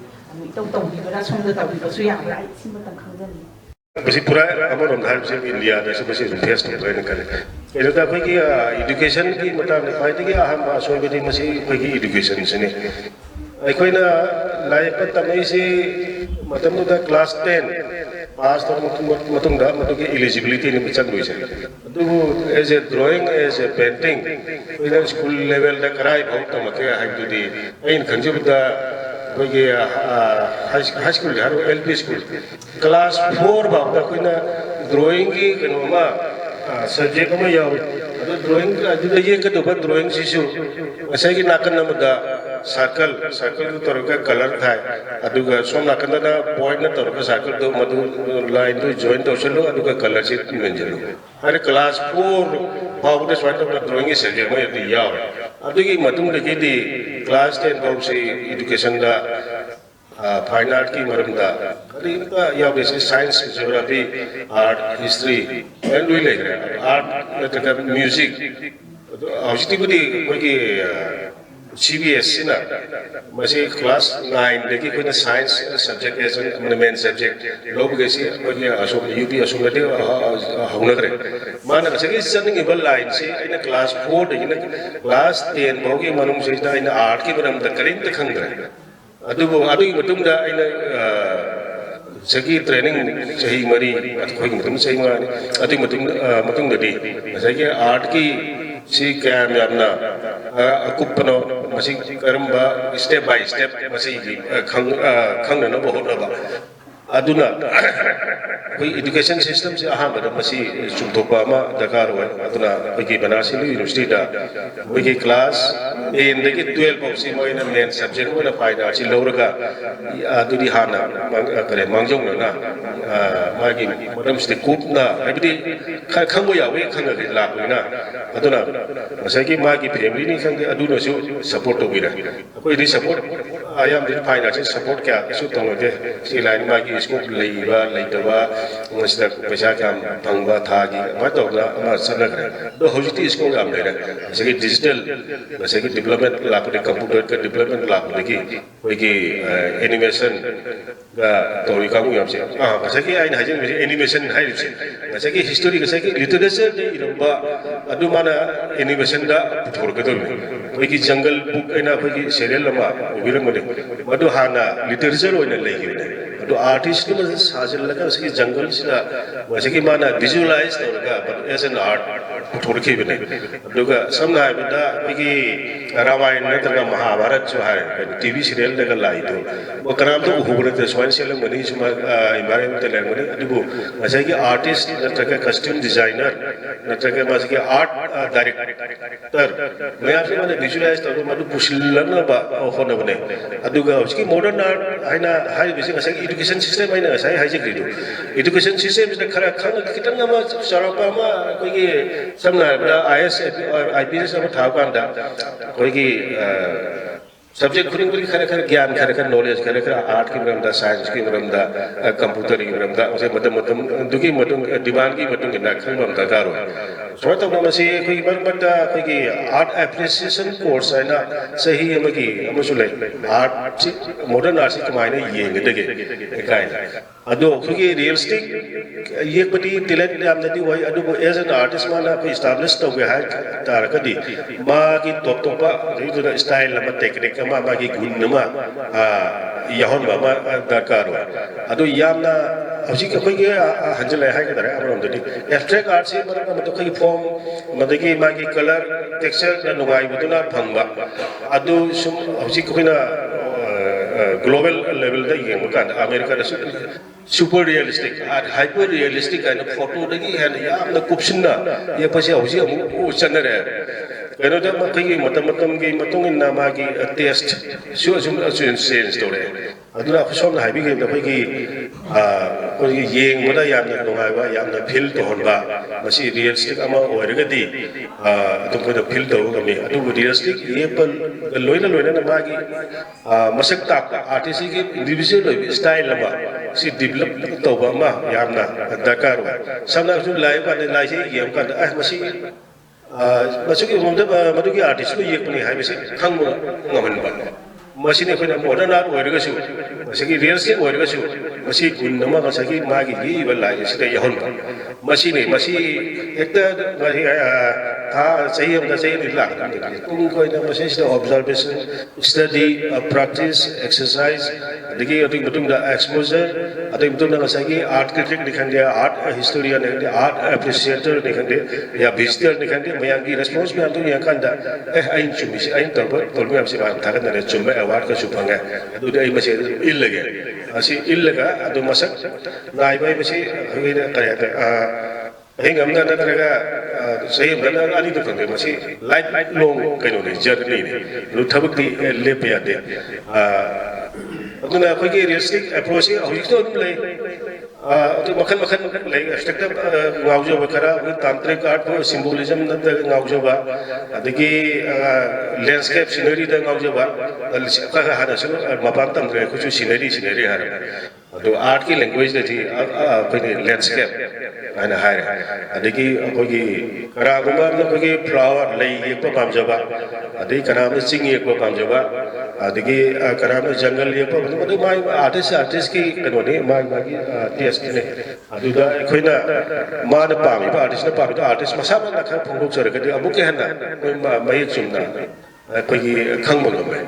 Speaker 9: ꯏꯇꯧ ꯇꯧꯕꯤꯕ꯭ꯔꯥ ꯁꯣꯝꯗ ꯇꯧꯕꯤꯕꯁꯨ ꯌꯥꯕ꯭ꯔꯥ ꯑꯩ ꯁꯤꯃꯇꯪ ꯈꯪꯖꯅꯤꯡꯉꯤ
Speaker 6: Mesti pura amarom dhar se India da se mesti face to train kare. Eno da koi ki education ki mata ne pai ki aham asoi bedi mesti koi ki education se ne. Koi na lai pat tamai se matam da class 10 pass tor matung da matu ki eligibility ni bichak loi se. Tu as a drawing as a painting koi na school level da karai bhau tamake hai tu di ain kanju da high school haru LP school class 4 ba da koina drawing ki kanoma subject ma yaw adu drawing adu da ye ka do drawing sisu asai ki nakan nam da circle to torka color thai adu ga som nakan da point na torka circle do madu line to join to chalo adu ga color sheet menjalo are class 4 ba da swat da drawing ki subject ma yaw adu ki matung da ki class 10 ba se education da fine art ki maram da kari ka ya base science geography art history and we like art like music aushiti budi koi ki CBS na masi class 9 leki koi na science subject as a main subject lob gesi koi asok UP asok na de hauna kare mana sagi sanning ibal line se ina class 4 de class 10 bogi manum se ina art ki maram da karim ta khangre adugo matung da ina sagi training sahi mari khoi matung sahi mari adu matung da di sagi art ki si kaya yamna akupno masi karamba step by step masi khangna na bahut ba aduna koi education system se aham masi chumtopa ma dakar wa aduna koi banasi university da koi class in the 12 of si moina main subject wala faida si lawraga adudi hana kare mangjong na magi modam ste kup na abidi khangbo yawe khanga ri la na aduna masai ki magi family ni khang aduna su support to bira koi ri support ayam di finance support kya su tong de si lain ma ki school leiba leitaba ngasta paisa kam thangba tha gi ma to la ma sana kare do hojiti school am de se digital se development la ko computer ka development la ko ki koi ki animation ga tori ka mu yam se se ki ai na jin animation hai se se ki history se ki literature de iramba adu mana animation da thor ka do koi ki jungle book ena koi ki serial lama ubiram de madu hana literature oina lei gi adu artist ni sajal laga se ki jungle sida se ki mana visualize tor ka as an art thor ki bine adu ga samna bida koi ki ramayana na mahabharat jo hai tv serial daga lai to wo karam to hubure te swan selam mani suma environment le mani adu ase ki artist na costume designer na ma se ki art director मैं आपसे मैंने विजुअलाइज तो मतलब पुष्लना बा होना बने अदुगा उसकी मॉडर्न आर्ट है ना हाई बेसिक ऐसा एजुकेशन सिस्टम है ना ऐसा हाई जे ग्रेड एजुकेशन सिस्टम इस खरा खाना कितना मा सरापा मा कोई की समना आईएएस आईपीएस सब था कांदा कोई की सब्जेक्ट खुद खुद खरे खरे ज्ञान खरे खरे नॉलेज खरे खरे आर्ट की मरमदा साइंस की मरमदा कंप्यूटर की मरमदा उसे मतलब दुकी मतलब डिमांड की मतलब ना खरे मरमदा कारो so to ma se koi ban ban da koi ki art appreciation course hai na sahi am ki amusu le art modern art ki maine ye nge de kai ado koi ki realistic ye pati talent am na di wai ado as an artist ma na koi establish to ge hai tar ka di ma ki top top ba ri style ma technique ma ki gun ma yahon ma dakar ado yamna hauji ka koi ge hanjal hai ka dare amron de abstract art se ma to koi form madagi magi color texture na nugai buduna phangba adu sum hauji ko na global level da yeng kan america da super realistic hyper realistic kind of photo dagi han ya na kupsinna ye pasi hauji amu chanare kano da ma kai matam gi matong na ma gi test su sense story aduna khosom na habi gi da kai gi ko gi yeng moda ya na nugai ba ya na feel to hon ba masi realistic ama oiraga di adum ko da feel to ga me adu realistic ye pan loina na ma gi masak ta artist gi individual style ba si develop to ba ma ya na dakar wa samna su lai ba lai si yem kan masi masuk ke mumda madu ki artist ko ye pani hai mesi khang mo ngaman ba masi ne khona modern art oiraga su masi ki realistic oiraga su masi gun nama ka sagi ma gi ye ba lai si de yahon masi ne masi ekta masi tha sahi am da sahi ni la kum ko ina masi da observation study practice exercise degi ating betung da exposure ating betung da sagi art critic dikhan dia art historian dikhan dia art appreciator dikhan dia ya visitor dikhan dia mayang ki response me antu yang kan da ain chumi si ain tor me am si ba tha kan da chumi award ka chupanga adu dai masi illage asi illaga adu masak nai bai masi hina kaya ta hing amna na talaga sahi bana ani to kan masi life long kaino ni journey ni lu thabak di le pe ya de aduna khoi ki realistic approach hi to le atu makhan le abstract ngaujo bakara tantric art ko symbolism na ngaujo ba adigi landscape scenery da ngaujo ba ka hana su mapan tam re ku scenery har adu art ki language da thi ko landscape ana hai adigi ko ki kara guma na ko ki flower lei ek pa pam jaba adigi kara na sing ek pa pam jaba adigi kara na jungle ek pa madu mai artist ki kano ne mai ki test ne adu da ko na ma na pa mi ba artist na pa mi artist ma sa na khang phong chore ka abu ke han na ko mai chum na ko ki khang mo me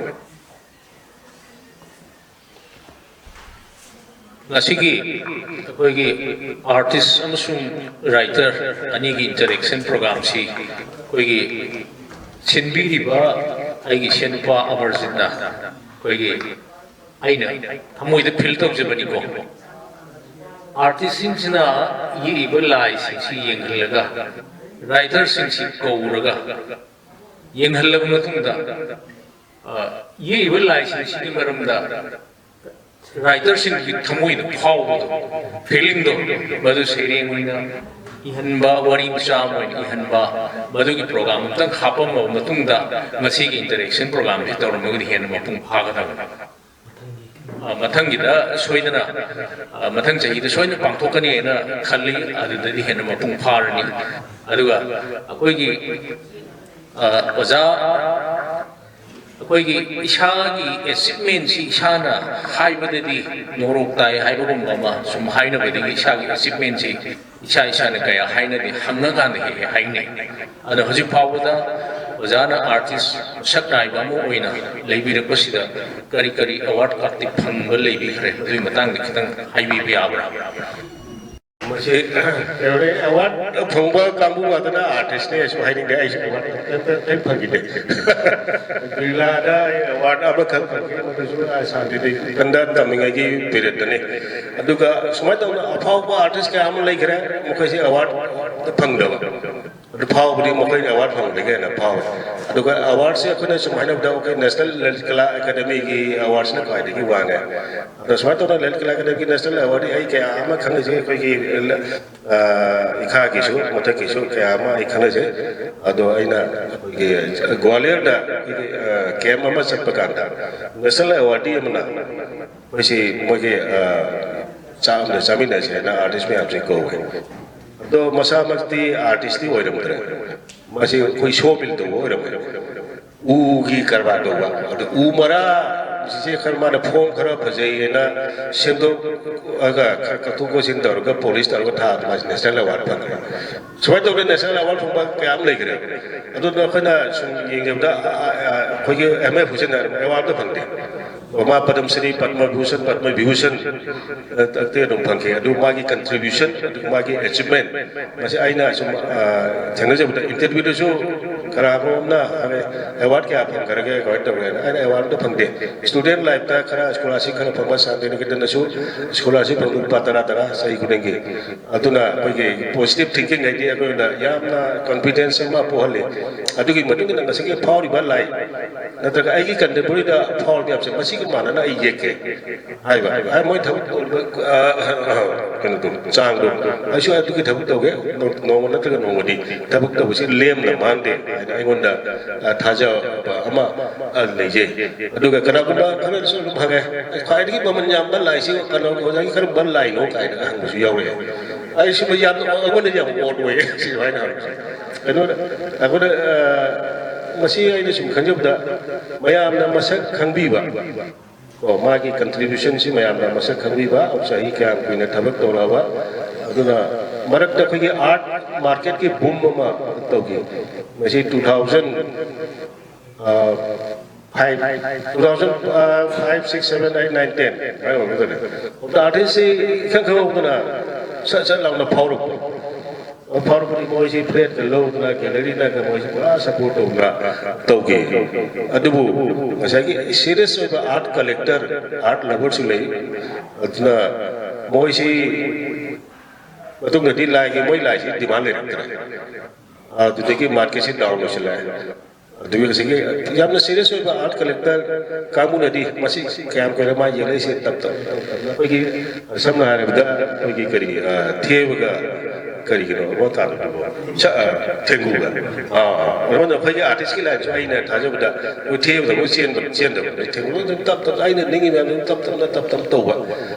Speaker 2: Nasiki koigi artist amasung writer ani gi interaction program si koigi sinbi riba aigi senpa amarjinda koigi aina thamoi da feel tok jabani ko artist sing sina yi ibal lai sing si yenghalaga writer sing si kouraga yenghalaga matungda yi ibal lai sing si maramda writer sing ki thamoi da phau feeling do madu sereng oina ihanba wari cham oina ihanba madu ki program tang khapam matung da masi ki interaction program bi tor mo di hen ma pung phaga da ꯃꯊꯪꯒꯤꯗ ꯁꯣꯏꯗꯅ ꯃꯊꯪ ꯆꯍꯤꯗ ꯁꯣꯏꯗꯅ ꯄꯥꯡꯊꯣꯛꯀꯅꯤꯅ ꯈꯜꯂꯤ ꯑꯗꯨꯗꯗꯤ ꯍꯦꯟꯅ ꯃꯄꯨꯡ ꯐꯥꯔꯅꯤ ꯑꯗꯨꯒ ꯑꯩꯈꯣꯏꯒꯤ ꯑꯣꯖꯥ ꯑꯩꯈꯣꯏꯒꯤ ꯏꯁꯥꯒꯤ ꯑꯦꯆꯤꯞꯃꯦꯟꯁꯤ ꯏꯁꯥꯅ ꯍꯥꯏꯕꯗꯗꯤ ꯅꯣꯔꯣꯛ ꯇꯥꯏ ꯍꯥꯏꯕꯒꯨꯝꯕ ꯑꯃ ꯁꯨꯝ ꯍꯥꯏꯅꯕꯗꯒꯤ ꯏꯁꯥꯒꯤ ꯑꯦꯆꯤꯞꯃꯦꯟꯁꯤ ꯏꯁꯥꯅ ꯀꯌꯥ ꯍꯥꯏꯅꯗꯦ ꯍꯪꯉꯀꯥꯟꯗ ꯍꯦꯛ ꯍꯥꯏꯅꯩ ꯑꯗꯣ ꯍꯧꯖꯤꯛ ꯐꯥꯎꯕꯗ ꯑꯣꯖꯥꯅ ꯑꯥꯔꯇꯤꯁ ꯁꯛ ꯅꯥꯏꯕ ꯑꯃ ꯑꯣꯏꯅ ꯂꯩꯕꯤꯔꯛꯄꯁꯤꯗ ꯀꯔꯤ ꯀꯔꯤ ꯑꯦꯋꯥꯔꯗ ꯀꯥꯔꯗꯇꯤ ꯐꯪꯕ ꯂꯩꯕꯤꯈ꯭ꯔꯦ ꯑꯗꯨꯒꯤ ꯃꯇꯥꯡꯗ ꯈꯤꯇꯪ ꯍꯥꯏꯕꯤꯕ ꯌꯥꯕ꯭ꯔꯥ
Speaker 6: ꯃꯁꯤ ꯑꯦꯋꯥꯔꯗ ꯐꯪꯕ ꯀꯥꯡꯕꯨ ꯉꯥꯛꯇꯅ ꯑꯥꯔꯇꯤꯁꯅꯦꯁꯨ ꯍꯥꯏꯅꯤꯡꯗꯦ ꯑꯩꯁꯨ ꯑꯦꯋꯥꯔꯗ ꯐꯪꯈꯤꯗꯦ ꯕꯤꯔꯂꯥꯗ ꯑꯦꯋꯥꯔꯗ ꯑꯃꯈꯛ ꯐꯪꯈꯤ ꯃꯗꯨꯁꯨ ꯁꯥꯟꯇꯤꯅꯤꯀꯦꯇꯟꯗ ꯇꯝꯃꯤꯉꯩꯒꯤ ꯄꯤꯔꯤꯌꯠꯇꯅꯤ ꯑꯗꯨꯒ ꯁꯨꯃꯥꯏꯅ ꯇꯧꯅ ꯑꯐꯥꯎꯕ ꯑꯥꯔꯇꯤꯁ ꯀꯌꯥ ꯑꯃ ꯂꯩꯈ꯭ꯔꯦ ꯃꯈꯣꯏꯁꯤ ꯑꯦꯋꯥꯔꯗ ꯐꯪꯗꯕ ꯑꯗꯨ ꯐꯥꯎꯕꯗꯤ ꯃꯈꯣꯏꯅ ꯑꯦꯋꯥꯔꯗ ꯐꯪꯕꯗꯒꯤ ꯍꯦꯟꯅ ꯐꯥꯎꯋꯦ ꯑꯗꯨꯒ ꯑꯦꯋꯥꯔꯗꯁꯦ ꯑꯩꯈꯣꯏꯅ ꯁꯨꯝ ꯍꯥꯏꯅꯕꯗ ꯑꯩꯈꯣꯏ ꯅꯦꯁꯅꯦꯜ ꯂꯂꯤꯠ ꯀꯂꯥ ꯑꯦꯀꯥꯗꯃꯤꯒꯤ ꯑꯦꯋꯥꯔꯗꯁꯤꯅ ꯈ꯭ꯋꯥꯏꯗꯒꯤ ꯋꯥꯡꯉꯦ ꯑꯗꯣ ꯁꯨꯃꯥꯏꯅ ꯇꯧꯅ ꯂꯂꯤꯠ ꯀꯂꯥ ꯑꯦꯀꯥꯗꯃꯤꯒꯤ ꯅꯦꯁꯅꯦꯜ ꯑꯦꯋꯥꯔꯗꯤ ꯑꯩ ꯀꯌꯥ ꯑꯃ ꯈꯪꯅꯖꯩ ꯑꯩꯈꯣꯏꯒꯤ ꯏꯈꯥꯒꯤꯁꯨ ꯃꯊꯛꯀꯤꯁꯨ ꯀꯌꯥ ꯑꯃ ꯑꯩ ꯈꯪꯅꯖꯩ ꯑꯗꯣ ꯑꯩꯅ ꯑꯩꯈꯣꯏꯒꯤ ꯒ꯭ꯋꯥꯂꯤꯌꯔꯗ ꯑꯩꯈꯣꯏꯒꯤ ꯀꯦꯝꯞ ꯑꯃ ꯆꯠꯄ ꯀꯥꯟꯗ ꯅꯦꯁꯅꯦꯜ ꯑꯦꯋꯥꯔꯗꯤ ꯑꯃꯅ ꯑꯩꯈꯣꯏꯁꯤ ꯃꯣꯏꯒꯤ ꯆꯥꯃꯤꯟꯅꯁꯦꯅ ꯑꯥꯔꯇꯤꯁ ꯃꯌꯥꯝꯁꯦ ꯀꯧꯋꯦ ꯑꯗꯣ ꯃꯁꯥꯃꯛꯇꯤ ꯑꯥꯔꯇꯤꯁꯇꯤ ꯑꯣꯏꯔꯝꯗ꯭ꯔꯦ ꯃꯁꯤ ꯑꯩꯈꯣꯏ ꯁꯣ ꯕꯤꯜ ꯇꯧꯕ ꯑꯣꯏꯔꯝꯃꯦ ꯎꯒꯤ ꯀꯔꯕꯥꯔ ꯇꯧꯕ ꯑꯗꯣ ꯎ ꯃꯔꯥ ꯁꯤꯁꯦ ꯈꯔ ꯃꯥꯅ ꯐꯣꯝ ꯈꯔ ꯐꯖꯩꯌꯦꯅ ꯁꯦꯝꯗꯣꯛꯑꯒ ꯀꯛꯊꯣꯛ ꯀꯛꯁꯤꯟ ꯇꯧꯔꯒ ꯄꯣꯂꯤꯁ ꯇꯧꯔꯒ ꯊꯥꯕ ꯃꯥꯁꯤ ꯅꯦꯁꯅꯦꯜ ꯑꯦꯋꯥꯔꯗ ꯐꯪꯈ꯭ꯔꯦ ꯁꯨꯃꯥꯏꯅ ꯇꯧꯗꯅ ꯅꯦꯁꯅꯦल ꯑꯦꯋꯥꯔꯗ ꯐꯪꯕ ꯀꯌꯥ ꯑꯃ ꯂꯩꯈ꯭ꯔꯦ ꯑꯗꯨꯅ ꯑꯩꯈꯣꯏꯅ ꯁꯨꯝ ꯌꯦꯡꯖꯕꯗ ꯑꯩꯈꯣꯏꯒꯤ ꯑꯦꯝ ꯑꯦꯐ ꯍꯨꯁꯦꯟ ꯑꯦꯋꯥꯔꯗ ꯐꯪꯗꯦ ꯃꯥ ꯄꯗꯝ ꯁ꯭ꯔꯤ ꯄद्म भूषण पद्म विभूषण ꯑꯗꯨꯝ ꯐꯪꯈꯤ ꯑꯗꯨ ꯃꯥꯒꯤ ꯀꯟꯇ꯭ꯔꯤꯕ꯭ꯌꯨꯁꯟ ꯑꯗꯨꯒ ꯃꯥꯒꯤ ꯑꯦꯆꯤꯞꯃꯦꯟ ꯃꯁꯤ ꯑꯩꯅ ꯁꯨꯝ ꯊꯦꯡꯅꯖꯕꯗ ꯏꯟꯇꯔꯚ꯭ꯌꯨꯗꯁꯨ ꯀꯅꯥꯒꯨꯝꯕ ꯑꯃꯅ ꯑꯦꯋꯥꯔꯗ ꯀꯌꯥ ꯐꯪꯈ꯭ꯔꯒꯦ ꯀꯃꯥꯏꯅ ꯇꯧꯒꯦꯅ ꯑꯩꯅ ꯑꯦꯋꯥꯔꯗ ꯐꯪꯗꯦ ꯁ꯭ꯇꯨꯗꯦꯟ ꯂꯥꯏꯐꯇ ꯈꯔ ꯁ꯭ꯀꯣꯂꯥꯔꯁꯤꯞ ꯈꯔ ꯐꯪꯕ ꯁꯥꯟꯇꯤꯅꯤꯀꯦꯇꯟꯗꯁꯨ ꯁ꯭ꯀꯣꯂꯥꯔꯁꯤꯞ ꯐꯪꯕ ꯂꯨꯄꯥ 10 ꯆꯍꯤ ꯈꯨꯗꯤꯡꯒꯤ ꯑꯗꯨꯅ ꯑꯩꯈꯣꯏꯒꯤ ꯄꯣꯖꯤꯇꯤꯚ ꯊꯤꯡꯀꯤꯡ ꯍꯥꯏꯗꯤ ꯑꯩꯈꯣꯏꯅ ꯌꯥꯝꯅ ꯀꯟꯐꯤꯗꯦꯟꯁ ꯑꯃ ꯄꯣꯛꯍꯜꯂꯤ ꯑꯗꯨꯒꯤ ꯃꯇꯨꯡ ꯏꯟꯅ ꯉꯁꯤꯒꯤ ꯐꯥꯎꯔꯤꯕ ꯂꯥꯏ ꯅꯠꯇ꯭ꯔꯒ ꯑꯩꯒꯤ ꯀꯟꯇꯦꯝꯄꯣꯔꯤꯗ ꯐꯥꯎꯔꯤꯕ ꯃꯌꯥꯝꯁꯦ ꯃꯁꯤꯒ ꯃꯥꯟꯅꯅ ꯑꯩ ꯌꯦꯛꯀꯦ ꯍꯥꯏꯕ ꯃꯣꯏ ꯊꯕꯛ ꯀꯩꯅꯣꯗꯣ ꯆꯥꯡꯗꯣ ꯑꯩꯁꯨ ꯑꯗꯨꯒꯤ ꯊꯕꯛ ꯇꯧꯒꯦ ꯅꯣꯡꯃ ꯅꯠꯇ꯭ꯔꯒ ꯅꯣꯡꯃꯗꯤ ꯊꯕꯛ ꯇꯧꯕꯁꯤ ꯂꯦꯝꯅ ꯃꯥꯡꯗꯦ ꯍꯥꯏꯅ ꯑꯩꯉꯣꯟꯗ ꯊꯥꯖꯕ ꯑꯃ ꯂꯩꯖꯩ ꯑꯗꯨꯒ ꯀꯅꯥꯒꯨꯝꯕ ꯈꯔꯁꯨ ꯑꯗꯨꯝ ꯍꯪꯉꯦ ꯈ꯭ꯋꯥꯏꯗꯒꯤ ꯃꯃꯜ ꯌꯥꯝꯕ ꯂꯥꯏꯁꯤ ꯀꯩꯅꯣ ꯑꯣꯖꯥꯒꯤ ꯀꯔꯝꯕ ꯂꯥꯏꯅꯣ ꯀꯥꯏꯅ ꯍꯪꯕꯁꯨ ꯌꯥꯎꯔꯛꯑꯦ ꯑꯩꯁꯨ ꯌꯥꯝꯅ ꯑꯩꯉꯣꯟꯗ ꯌꯥꯝ ꯑꯣꯠ ꯑꯣꯏꯌꯦ ꯁꯨꯃꯥꯏꯅ ꯍꯪꯕꯁꯦ ꯀꯩꯅꯣꯗ ꯑꯩꯈꯣꯏꯅ ꯃꯁꯤ ꯑꯩꯅ ꯁꯨꯝ ꯈꯟꯖꯕꯗ ꯃꯌꯥꯝꯅ ꯃꯁꯛ ꯈꯪꯕꯤꯕ ꯃꯥꯒꯤ ꯀꯟꯇ꯭ꯔꯤꯕ꯭ꯌꯨꯁꯟꯁꯤ ꯃꯌꯥꯝꯅ ꯃꯁꯛ ꯈꯪꯕꯤꯕ ꯆꯍꯤ ꯀꯌꯥꯝ ꯀꯨꯏꯅ ꯊꯕꯛ ꯇꯧꯔꯛꯑꯕ ꯑꯗꯨꯅ ꯃꯔꯛꯇ ꯑꯩꯈꯣꯏꯒꯤ ꯑꯥꯔꯠ ꯃꯥꯔꯀꯦꯠꯀꯤ ꯕꯨꯝ ꯑꯃ ꯇꯧꯈꯤ ꯃꯁꯤ 2005, 6, 7, 8, 9, 10 ꯑꯥꯔꯇꯤꯁꯁꯤ ꯏꯈꯪ ꯈꯪꯍꯧꯗꯅ ꯁꯠ ꯁꯠ ꯂꯥꯎꯅ ꯐꯥꯎꯔꯛꯄ ꯐꯥꯎꯔꯛꯄꯗꯤ ꯃꯣꯏꯁꯤ ꯐ꯭ꯂꯦꯠꯀ ꯂꯧꯗꯅ ꯒꯦꯂꯔꯤꯅꯒ ꯃꯣꯏꯁꯤ ꯄꯨꯔꯥ ꯁꯄꯣꯔꯠ ꯇꯧꯗꯅ ꯇꯧꯈꯤ ꯑꯗꯨꯕꯨ ꯉꯁꯥꯏꯒꯤ ꯁꯤꯔꯤꯌꯁ ꯑꯣꯏꯕ ꯑꯥꯔꯠ ꯀꯂꯦꯛꯇꯔ ꯑꯥꯔꯠ ꯂꯚꯔꯁꯨ ꯂꯩ ꯑꯗꯨꯅ ꯃꯣꯏꯁꯤ ꯃꯇꯨꯡꯗꯗꯤ ꯂꯥꯏꯒꯤ ꯃꯣꯏ ꯂꯥꯏꯁꯤ ꯗꯤꯃꯥꯟ ꯂꯩꯔꯛꯇ꯭ꯔꯦ ꯑꯗꯨꯗꯒꯤ ꯃꯥꯔꯀꯦꯠꯁꯤ ꯗꯥꯎꯟ ꯑꯣꯏꯁꯤꯜꯂꯛꯑꯦ ꯑꯗꯨꯒꯤ ꯉꯁꯥꯏꯒꯤ ꯌꯥꯝꯅ ꯁꯤꯔꯤꯌꯁ ꯑꯣꯏꯕ ꯑꯥꯔꯠ ꯀꯂꯦꯛꯇꯔ ꯀꯥꯡꯕꯨꯅꯗꯤ ꯃꯁꯤ ꯀꯌꯥꯝ ꯀꯨꯏꯅ ꯃꯥ ꯌꯦꯛꯂꯛꯏꯁꯤ ꯇꯞ ꯇꯞꯅ ꯑꯩꯈꯣꯏꯒꯤ ꯁꯝꯅ ꯍꯥꯏꯔꯕꯗ ꯑꯩꯈꯣꯏꯒꯤ ꯀꯔꯤ ꯊꯦꯕꯒ ꯀꯔꯤꯒꯤꯅꯣ ꯃꯣꯇꯥꯗꯨꯕꯨ ꯊꯦꯡꯒꯨꯒ ꯑꯩꯉꯣꯟꯗ ꯑꯩꯈꯣꯏꯒꯤ ꯑꯥꯔꯇꯤꯁꯀꯤ ꯂꯥꯏꯟꯁꯨ ꯑꯩꯅ ꯊꯥꯖꯕꯗ ꯊꯦꯕꯗ ꯃꯣꯏ ꯆꯦꯟꯗꯕ ꯊꯦꯡꯒꯨ ꯇꯞ ꯇꯞꯅ ꯑꯩꯅ ꯅꯤꯡꯉꯤ ꯃꯌꯥꯝꯗꯨ ꯇꯞ ꯇꯞꯅ ꯇꯧꯕ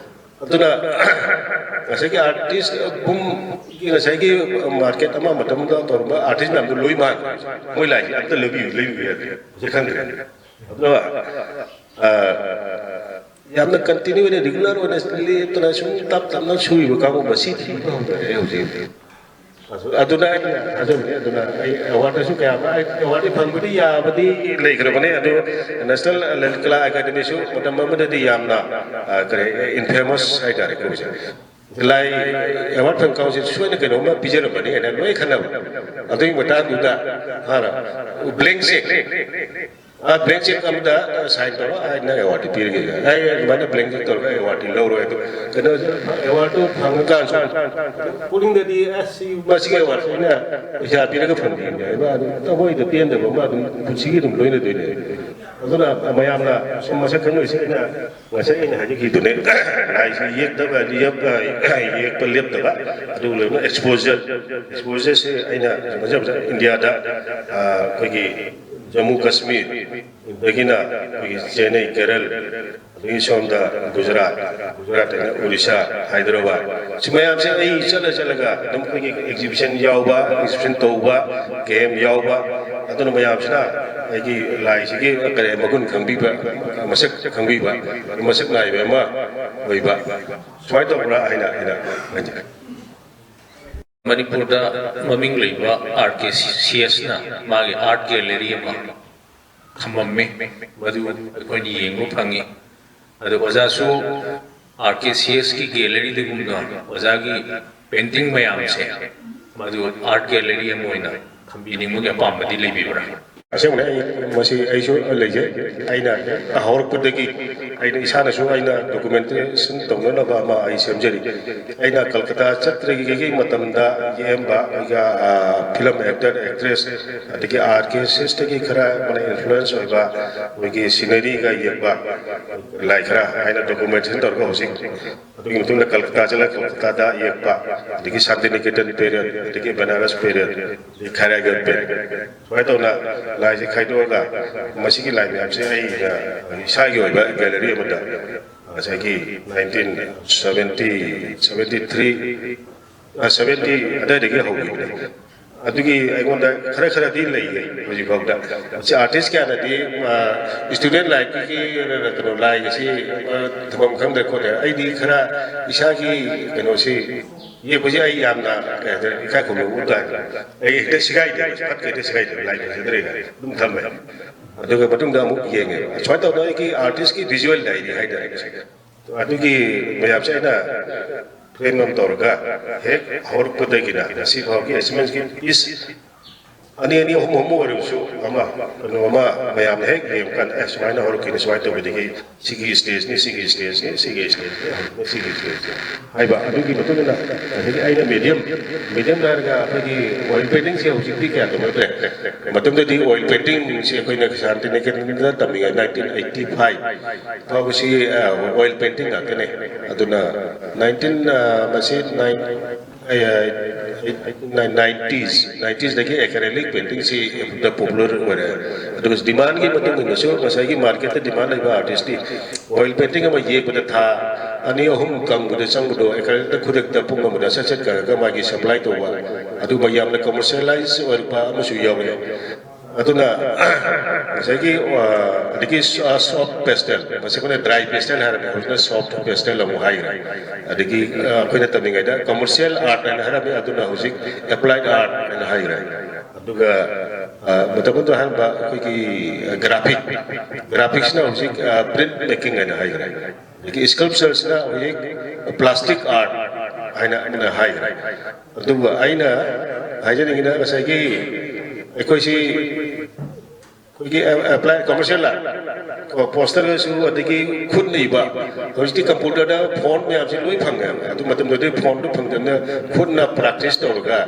Speaker 6: ꯑꯗꯨꯅ ꯉꯁꯥꯏꯒꯤ ꯑꯥꯔꯇꯤꯁ ꯕꯨꯝꯒꯤ ꯉꯁꯥꯏꯒꯤ ꯃꯥꯔꯀꯦꯠ ꯑꯃ ꯃꯇꯝꯗ ꯇꯧꯔꯝꯕ ꯑꯥꯔꯇꯤꯁ ꯃꯌꯥꯝꯗꯣ ꯂꯣꯏ ꯃꯥꯡꯈ꯭ꯔꯦ ꯃꯣꯏ ꯂꯥꯏꯁꯤ ꯑꯝꯇ ꯂꯩꯕꯤꯌꯨ ꯌꯥꯗꯦ ꯍꯧꯖꯤꯛ ꯈꯪꯗ꯭ꯔꯦ ꯑꯗꯨꯒ ꯌꯥꯝꯅ ꯀꯟꯇꯤꯅ꯭ꯌꯨ ꯑꯣꯏꯅ ꯔꯤꯒꯨꯂꯔ ꯑꯣꯏꯅ ꯂꯦꯞꯇꯅ ꯁꯨꯝ ꯇꯞ ꯇꯞꯅ ꯁꯨꯔꯤꯕ ꯀꯥꯡꯕꯨ ꯃꯁꯤ ꯊꯤꯕ ꯍꯧꯗꯔꯦ ꯍꯧꯖꯤꯛ ꯑꯗꯨꯅ ꯑꯩꯅ ꯊꯥꯖꯕꯅꯤ ꯑꯗꯨꯅ ꯑꯩ ꯑꯦꯋꯥꯔꯗꯁꯨ ꯀꯌꯥ ꯑꯃ ꯑꯦꯋꯥꯔꯗ ꯐꯪꯕꯗꯤ ꯌꯥꯕꯗꯤ ꯂꯩꯈ꯭ꯔꯕꯅꯤ ꯑꯗꯨ ꯅꯦꯁꯅꯦꯜ ꯂꯂꯤꯠ ꯀꯂꯥ ꯑꯦꯀꯥꯗꯃꯤꯁꯨ ꯃꯇꯝ ꯑꯃꯗꯗꯤ ꯌꯥꯝꯅ ꯀꯔꯤ ꯏꯟꯐꯦꯃꯁ ꯍꯥꯏꯇꯥꯔꯦ ꯑꯩꯈꯣꯏꯁꯦ ꯂꯥꯏ ꯑꯦꯋꯥꯔꯗ ꯐꯪ ꯀꯥꯎꯟꯁꯤꯜ ꯁꯣꯏꯅ ꯀꯩꯅꯣꯝꯃ ꯄꯤꯖꯔꯝꯕꯅꯤ ꯍꯥꯏꯅ ꯂꯣꯏ ꯈꯟꯅꯕ ꯑꯗꯨꯒꯤ ꯃꯇꯥꯡꯗꯨꯗ ꯍꯥꯟꯅ ꯕ꯭ꯂꯦꯡ ꯆꯦꯛ ब्लैंक चेक अमदा साइन तौर आइना अवार्ड पीरगे आई माने ब्लैंक चेक तौर अवार्ड लौरो है तो कनो अवार्ड फंगका पुलिंग ददी एससी मसी अवार्ड ने या पीरगे फंदी है बा तो होय द पेन द बा पुसिगी दम लोइने दोइने अदुना मयामना समस्या खनो इसेना ngase ina haji ki dune ai si yek da ba yek yek pelip da ba adu le exposure se aina majab india da koi Jammu Kashmir, Chennai, Kerala, सोमदा गुजरात उड़ीसा हैदराबाद मैम से चलगा एग्जीबिशन एग्जीबिशन तौबा गेम मैम से लाई से मगुन खंबीब मसक खंबीब मसक नायब सूमाय तौब्रा
Speaker 2: मणिपुर ममिंग लेबा RKCS ना मागे आर्ट गैलरी थम्मे मधु अखोनी येंगो फंगी अदो ओजासु RKCS की गैलरी दुगुमना ओजागी पेंटिंग मयाम से मधु आर्ट गैलरी मोइना खंबीनी मुगे पामबदी लेबिबरा
Speaker 6: असेंबने मसी आइसो लेजे आइना हौरपुदगी आइना इसानसु आइना डॉक्यूमेंटेशन तौननबा मा आइ सेमजरी आइना कलकत्ता चत्रगी मतमदा येमबा आइगा फिल्म एक्टर एक्ट्रेस अदगी RKCS तगी खरा माने इन्फ्लुएंस होइबा मोगी सीनरी गा येबा लाइक खरा आइना डॉक्यूमेंटेशन तौरगा होसि अदगी मुतुना कलकत्ता चला कलकत्ता दा येबा अदगी शांतिनिकेतन पीरियड अदगी बनारस पीरियड खरागत पीरियड सोय तौना लाई से खाइदोगा मसीकी लाई में आपसे इसागी होइबा गैलरी अमदा असागी 1973 अदादगी होगी अदुगी अगोंदा खरा दी लई होजी भौदा से आर्टिस्ट क्या नदी स्टूडेंट लाइक की कनो लाई से थमम खंग देखो दे आईदी खरा इसागी कनो से ये बुझे आई यामना कहते इका को उदा ए एक सिगाई दे फट के सिगाई दे लाई से दरेगा दुम थम अदुगा बतुंग दा मु येंगे छोय तो की आर्टिस्ट की विजुअल डायरी हाई दे तो अदुगी मयाब से ना फ्रेम नम तौरगा हेक हौरपुदगिना सी भावगी एसमेंस की इस अनि हम वरसु अमा कनोमा मयाम हेक गेम कान एसमाइना हौरकिन स्वाइ तौबदिगी सिगी स्टेज नि हाइबा अदुगी बतुना अदगी आइना मीडियम दारगा अदगी ऑयल पेंटिंग से होजिपि क्या तो मते मतमदि ऑयल पेंटिंग से कोइना शांतिनिकेतन तमिगा 1985 तौबसी ऑयल पेंटिंग आकने अदुना 90s देखिए एक्रेलिक पेंटिंग से पॉपुलर हो रहा है तो उस डिमांड की मतलब नहीं सो मसाई की मार्केट में डिमांड है आर्टिस्ट की ऑयल पेंटिंग में ये पता था अनि हम कम बुदे संग बुदो एक्रेलिक तो खुद एक तपुंग में बुदा सच का मागी सप्लाई तो हुआ अदु भैया हमने कमर्शियलाइज और पा मसुया बने अदुना मसाई की सॉफ्ट पेस्टल मसाई को ड्राई पेस्टल है ना उसने सॉफ्ट पेस्टल हम हाई अदगी कोई ना तमिंग है कमर्शियल आर्ट है ना हरा अदुना हुजिक अप्लाइड आर्ट है ना हाई अदुगा मतलब तो हर कोई की ग्राफिक्स ना हुजिक प्रिंट मेकिंग है ना हाई लेकिन स्कल्पचर्स ना हुजिक प्लास्टिक आर्ट है ना हाई अदुगा आइना हाइजनिंग ना मसाई की कोई अप्लाई कमर्शियल पोस्टर अदगी खुद नहीं हजी कंप्यूटर फोन में आपसे लोई फंगे फोन तो फंगदना खुद ना प्रैक्टिस तौरगा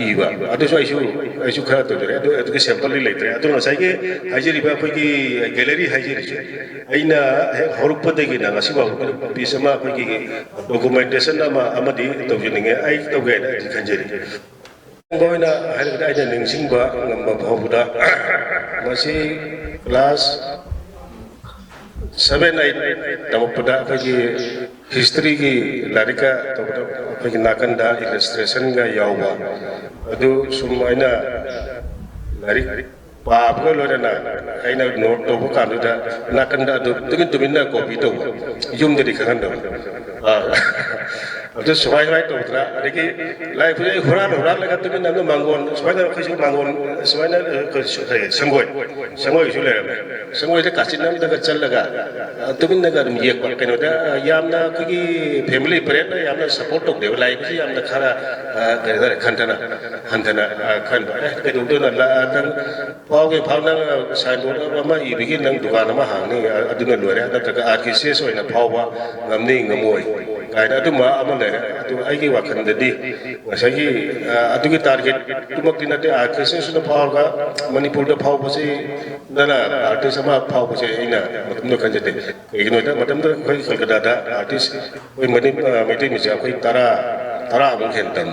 Speaker 6: इबू खरा तौदरे सैंपल लेते हाइजरीब अखोगी गैलरी हाइजरी अना हौरपदगी पीस डॉक्यूमेंटेशन तौजनिंगे तौगे खंजरी बोइना है निंगसिंबा ngamba phawda masi class 7-8 tamapda phagi history ki larika tawda phagi nakanda illustration ga yawba adu sumaina larik पापको Lorena आइना नोट तो को कानुदा नाकंदा दु तुगिन तुमिना कॉपी तो युमदि खंदो अदु सबाय बाय तोत्रा अदि लाइ फुजे हुरान लगा तुमिन नंग मांगोन सबायना खैसु मांगोन सबायना संगोय सुले संगोय ते कासिन नाम दगा चलगा तुमिन नगा दम येक कनोदा यामना खगी फैमिली फ्रेंड यामना सपोर्ट तो दे लाइ फुजे यामना खरा गरे खंतना खन कदुदुना ला तंग पाओगे फावना साइनबोर्ड अमा इबिगी नंग दुकान अमा हांगनी अदुना लोरे नत्रगा RKCS ओइना फावबा ngамni ngamoi गाइना अदुमा अमा लेरे अदु आइगी वाखनददि ngसागी अदुगी टारगेट तुमकदि नते RKCS न फावगा मणिपुर द फावबसे नना आर्टिस्ट अमा फावबसे इना मतमनो खंजते इग्नोदा मतमदा खै कलकत्ता दा आर्टिस्ट ओइ मनि मेटि मिजा खै तारा अमु खेंतम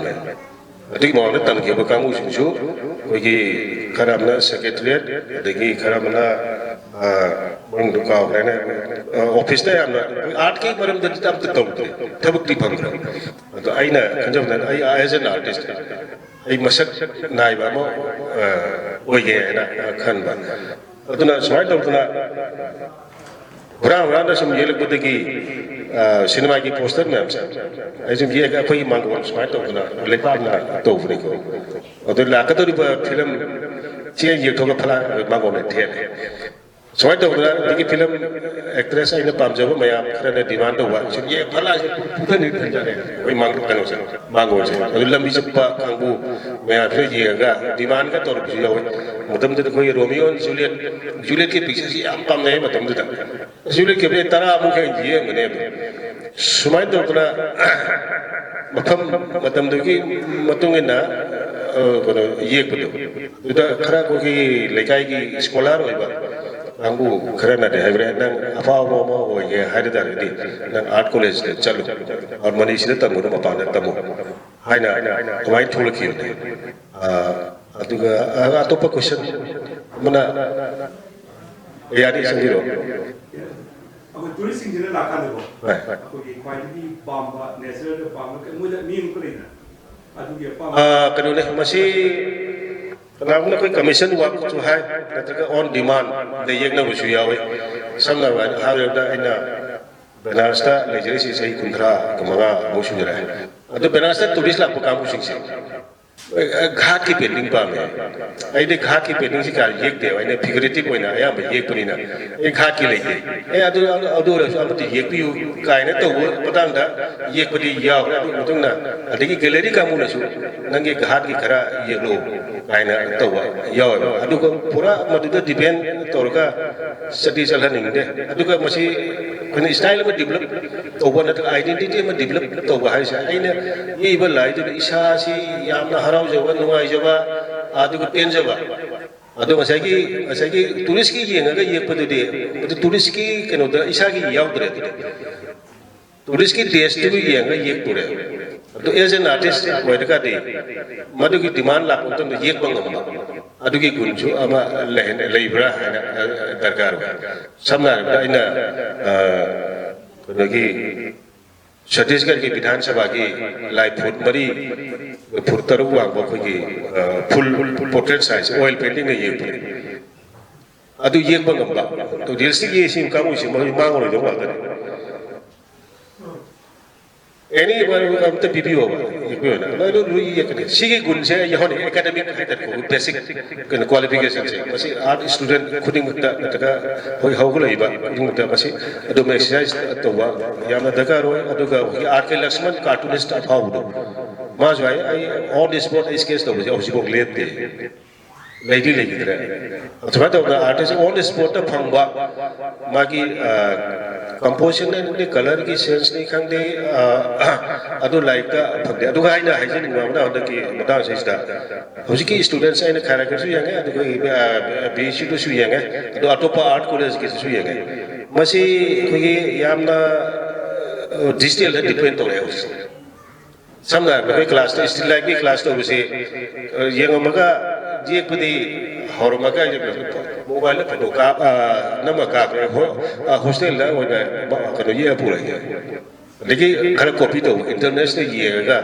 Speaker 6: अदुगी मौन तनखेब कांगु सिंसु खरमना सेक्रेटरिएट खरमना ꯃꯅꯨꯡꯗ ꯀꯥꯎꯈ꯭ꯔꯦꯅꯦ ꯑꯣꯐꯤꯁꯇ ꯌꯥꯝꯅ ꯑꯥꯔꯠꯀꯤ ꯃꯔꯝꯗꯗꯤ ꯑꯝꯇ ꯇꯧꯗꯦ ꯊꯕꯛꯇꯤ ꯐꯪꯗ꯭ꯔꯦ ꯑꯗꯣ ꯑꯩꯅ ꯈꯟꯖꯕꯗ ꯑꯩ ꯑꯦꯖ ꯑꯦꯟ ꯑꯥꯔꯇꯤꯁ ꯑꯩ ꯃꯁꯛ ꯅꯥꯏꯕ ꯑꯃ ꯑꯣꯏꯒꯦ ꯍꯥꯏꯅ ꯈꯟꯕ ꯑꯗꯨꯅ ꯁꯨꯃꯥꯏꯅ ꯇꯧꯗꯅ ꯍꯨꯔꯥꯟ ꯍꯨꯔꯥꯟꯅ ꯁꯨꯝ ꯌꯦꯛꯂꯛꯄꯗꯒꯤ ꯁꯤꯅꯦꯃꯥꯒꯤ ꯄꯣꯁꯇꯔ ꯃꯌꯥꯝꯁꯦ ꯑꯩ ꯁꯨꯝ ꯌꯦꯛꯑꯒ ꯑꯩꯈꯣꯏꯒꯤ ꯃꯥꯡꯒꯣꯜ ꯁꯨꯃꯥꯏꯅ ꯇꯧꯗꯅ ꯂꯩꯄꯥꯛꯅ ꯇꯧꯕꯅꯤꯀꯣ ꯑꯗꯨ ꯂꯥꯛꯀꯗꯧꯔꯤꯕ ꯐꯤꯂꯝ ꯆꯦ ꯌꯦꯛꯊꯣꯛꯑꯒ ꯐꯂꯥ ꯃꯥꯡꯒꯣꯜꯅ ꯊꯦꯠꯂꯦ ꯁꯨꯃꯥꯏꯅ ꯇꯧꯗꯅ ꯑꯗꯒꯤ ꯐꯤꯂꯝ ꯑꯦꯛꯇ꯭ꯔꯦꯁ ꯑꯩꯅ ꯄꯥꯝꯖꯕ ꯃꯌꯥꯝ ꯈꯔꯅ ꯗꯤꯃꯥꯟ ꯇꯧꯕ ꯁꯨꯝ ꯌꯦꯛ ꯐꯂꯥꯁꯦ ꯄꯨꯊꯅꯤ ꯈꯟꯖꯔꯦ ꯑꯩꯈꯣꯏ ꯀꯩꯅꯣꯁꯦ ꯃꯥꯡꯒꯣꯜꯁꯦ ꯑꯗꯨ ꯂꯝꯕꯤ ꯆꯠꯄ ꯀꯥꯡꯕꯨ ꯃꯌꯥꯝꯁꯨ ꯌꯦꯡꯉꯒ ꯗꯤꯃꯥꯟꯒ ꯇꯧꯔꯛꯄꯁꯨ ꯌꯥꯎꯋꯤ ꯃꯇꯝꯗꯨꯗ ꯑꯩꯈꯣꯏ ꯔꯣꯃꯤꯌꯣ ꯖꯨꯂꯤꯌꯠꯀꯤ ꯄꯤꯛꯆꯔꯁꯤ ꯌꯥꯝ ꯄꯥꯝꯅꯩ ꯃꯇꯝꯗꯨꯗ ꯖꯨꯂꯤꯌꯠꯀꯤ ꯄꯤꯛꯆꯔ 10 ꯍꯦꯟꯅ ꯌꯦꯡꯕꯅꯦꯕ ꯁꯨꯃꯥꯏꯅ ꯇꯧꯗꯅ ꯃꯐꯝ ꯃꯇꯝꯗꯨꯒꯤ ꯃꯇꯨꯡ ꯏꯟꯅ ꯀꯩꯅꯣ ꯌꯦꯛꯄꯗꯣ ꯑꯗꯨꯗ ꯈꯔ ꯑꯩꯈꯣꯏꯒꯤ ꯂꯩꯀꯥꯏꯒꯤ ꯁ꯭ꯀꯣꯂꯥꯔ ꯑꯣꯏꯕ ꯀꯥꯡꯕꯨ ꯈꯔꯅꯗꯤ ꯍꯥꯏꯕ꯭ꯔꯦ ꯅꯪ ꯑꯐꯥꯎꯕ ꯑꯃ ꯑꯣꯏꯒꯦ ꯍꯥꯏꯕ ꯇꯥꯔꯒꯗꯤ ꯅꯪ ꯑꯥꯔꯠ ꯀꯣꯂꯦꯖꯇ ꯆꯠꯂꯨ ꯑꯥꯔꯠ ꯃꯅꯤꯁꯤꯗ ꯇꯝꯒꯅꯨ ꯃꯄꯥꯟꯗ ꯇꯝꯃꯨ ꯍꯥꯏꯅ ꯑꯗꯨꯃꯥꯏꯅ ꯊꯣꯛꯂꯛꯈꯤꯕꯅꯦ ꯑꯗꯨꯒ ꯑꯇꯣꯞꯄ ꯀꯣꯏꯁꯟ ꯑꯃꯅ ꯌꯥꯅꯤ ꯆꯪꯕꯤꯔꯣ
Speaker 10: ꯑꯩꯈꯣꯏ ꯇꯨꯔꯤꯁꯁꯤꯡꯁꯤꯅ ꯂꯥꯛꯀꯥꯟꯗꯀꯣ ꯑꯩꯈꯣꯏꯒꯤ ꯈ꯭ꯋꯥꯏꯗꯒꯤ ꯄꯥꯝꯕ ꯅꯦꯆꯔꯦꯜꯗ ꯄꯥꯝꯕ ꯃꯣꯏꯗ ꯃꯤ ꯑꯃ ꯂꯩꯗꯅ ꯑꯗꯨꯒꯤ ꯑꯄꯥꯝꯕ
Speaker 6: ꯀꯩꯅꯣꯅꯦ ꯃꯁꯤ ꯀꯅꯥꯒꯨꯝꯕꯅ ꯑꯩꯈꯣꯏ ꯀꯃꯤꯁꯟ ꯋꯥꯔꯛꯁꯨ ꯍꯥꯏ ꯅꯠꯇ꯭ꯔꯒ ꯑꯣꯟ ꯗꯤꯃꯥꯟꯗ ꯌꯦꯛꯅꯕꯁꯨ ꯌꯥꯎꯋꯤ ꯁꯝꯅ ꯍꯥꯏꯔꯕꯗ ꯑꯩꯅ ꯕꯦꯅꯥꯔꯁꯇ ꯂꯩꯖꯔꯤꯁꯤ ꯆꯍꯤ 35 ꯁꯨꯖꯔꯛꯑꯦ ꯑꯗꯣ ꯕꯦꯅꯥꯔꯁꯇ ꯇꯨꯔꯤꯁ ꯂꯥꯛꯄ ꯀꯥꯡꯕꯨꯁꯤꯡꯁꯦ घाटकी पेंटिंग पामे अने घाटकी पेंटिंग से क्या येकते अने फिगरेटिव होइना अयाम येकपनिना ए घाटकी लेते ए अदुरसु अमति येकपियु कायना तौबो पतांगदा येकपदि यावरा मतुंगना अदगी गैलरी कामुनसु नंगे घाटकी खरा येलो कायना तौबा याव अदुगा पूरा मदुदा डिपेंड तौरगा स्टडी चलहनिंगदे अदुगा मसी कने स्टाइल में डेवलप तौबा नत आइडेंटिटी में डेवलप तौबा हाइसा अइना येबा लाइदु इसासी यामना हराउजबा नुंगाइजबा अदुगा पेनजबा अदो मसागी टूरिस्ट की येंगा येकपदुदि टूरिस्ट की कनोदा इसागी यावद्रे टूरिस्ट की टेस्ट भी येंगा येकपुरे तो एज एन आर्टिस्ट वैदकादि मदुगी डिमांड लापतम येकबा ngamba अदुगी गुणसु अमा लेब्रा हाना दरकार समना अइना कनोगी छत्तीसगढ़ की विधानसभा की लाइव फुट मरी फुट तरु वांग की full portrait size oil painting ने येक अदु येक बंगम्बा तो रियलिस्टिक ये सिम कामु सिम मांग रो दो वागने एनी बार हम तो बीबी होगा ये ना लो रुई ये कने सिगे गुण से यहों एकेडमिक हाइटर को बेसिक कने क्वालिफिकेशन से बस आर्ट स्टूडेंट खुदिंग मत नतका होय हाउ लइबा खुदिंग मत बस अदु में एक्सरसाइज तोवा याम दरकार होय अदु का आर्ट के लक्ष्मण कार्टूनिस्ट अफाउ दो मा जो आई ऑन द स्पॉट स्केच तो हौजिबो लेते लेडी लेगिद्रे अथवा तो आर्टिस्ट ऑन द स्पॉट फंगबा मागी कंपोजिशन ने कलर की सेंस नहीं खंगदे अदु लाइक का फंगदे अदु गाइना हाइजन मामना हदकी मता सेस्टा हौजिकी स्टूडेंट्स आइना खराकर सु यांगे अदु बीसी तो सु यांगे अदु अटोपा आर्ट कॉलेज की सु यांगे मसी खोगी यामना डिजिटल डिपेंड तो है समना बे क्लास स्टिल लाइक की क्लास तो बसे येंगमगा जेपदि हरमगा मोबाइल फोटो का नमका हॉस्टल ला होना कनो ये पूरा है लेकिन खर कॉपी तो इंटरनेशनल येगा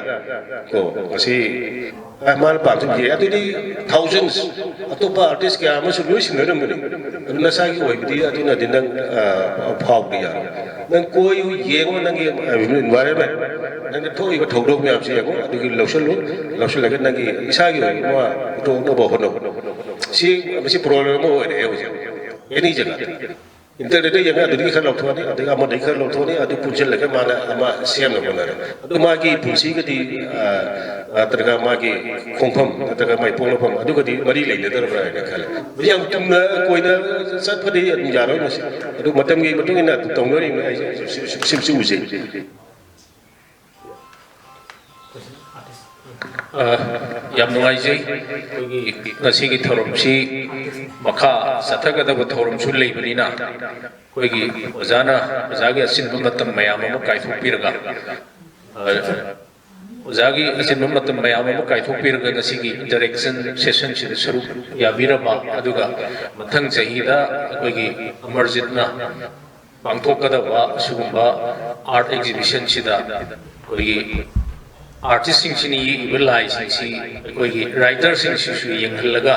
Speaker 6: को मसी मान पाज ये अदुदी थाउजेंड्स अतोपा आर्टिस्ट क्या मसु लुइसिन नरमनि नसागी ओइबदि अदुना दिनंग फावदिया नंग कोई येगो नंगी एनवायरनमेंट नंग थोइबा थौदोक म्याम से येगो अदुगी लौसल लगे नंगी इसागी ओइ मा तो नो होनो सी मसी प्रॉब्लम हो रे एनी जगह इंटरनेट येगा अदुगी खर लौथोनी अदुगा म दैखर लौथोनी अदु पुंजल लगे माना अमा सेम न बनरे अदु मागी पुंसी गदि अतरगा मागी खोंफम अतरगा माइ पोंगफम अदुगदि मरी लेनेदरब्रा ने खले बियाम तुमना कोइना सतफदि यारो नसि अदु मतमगी मतुंगिना तोंगरि सिमसु उजे
Speaker 2: याम नुंगाइजै कोगी ngasiगी थौरमसी मखा सथगदब थौरमसु लेबनिना कोगी ओजाना ओजागे असिनब मतम मयाम म काइफुपिरगा ओजागी असिन मत मयाम अमु काइथोक नसीगी इंटरेक्शन सेशन से सरुप याबिरबा अदुगा मथंग चहीदा अखोगी अमरजितना पांथोकदबा सुगुंबा आर्ट एग्जिबिशन सिदा अखोगी आर्टिस्ट सिंह इबलाई सिंह अखोगी राइटर सिंह यंगलगा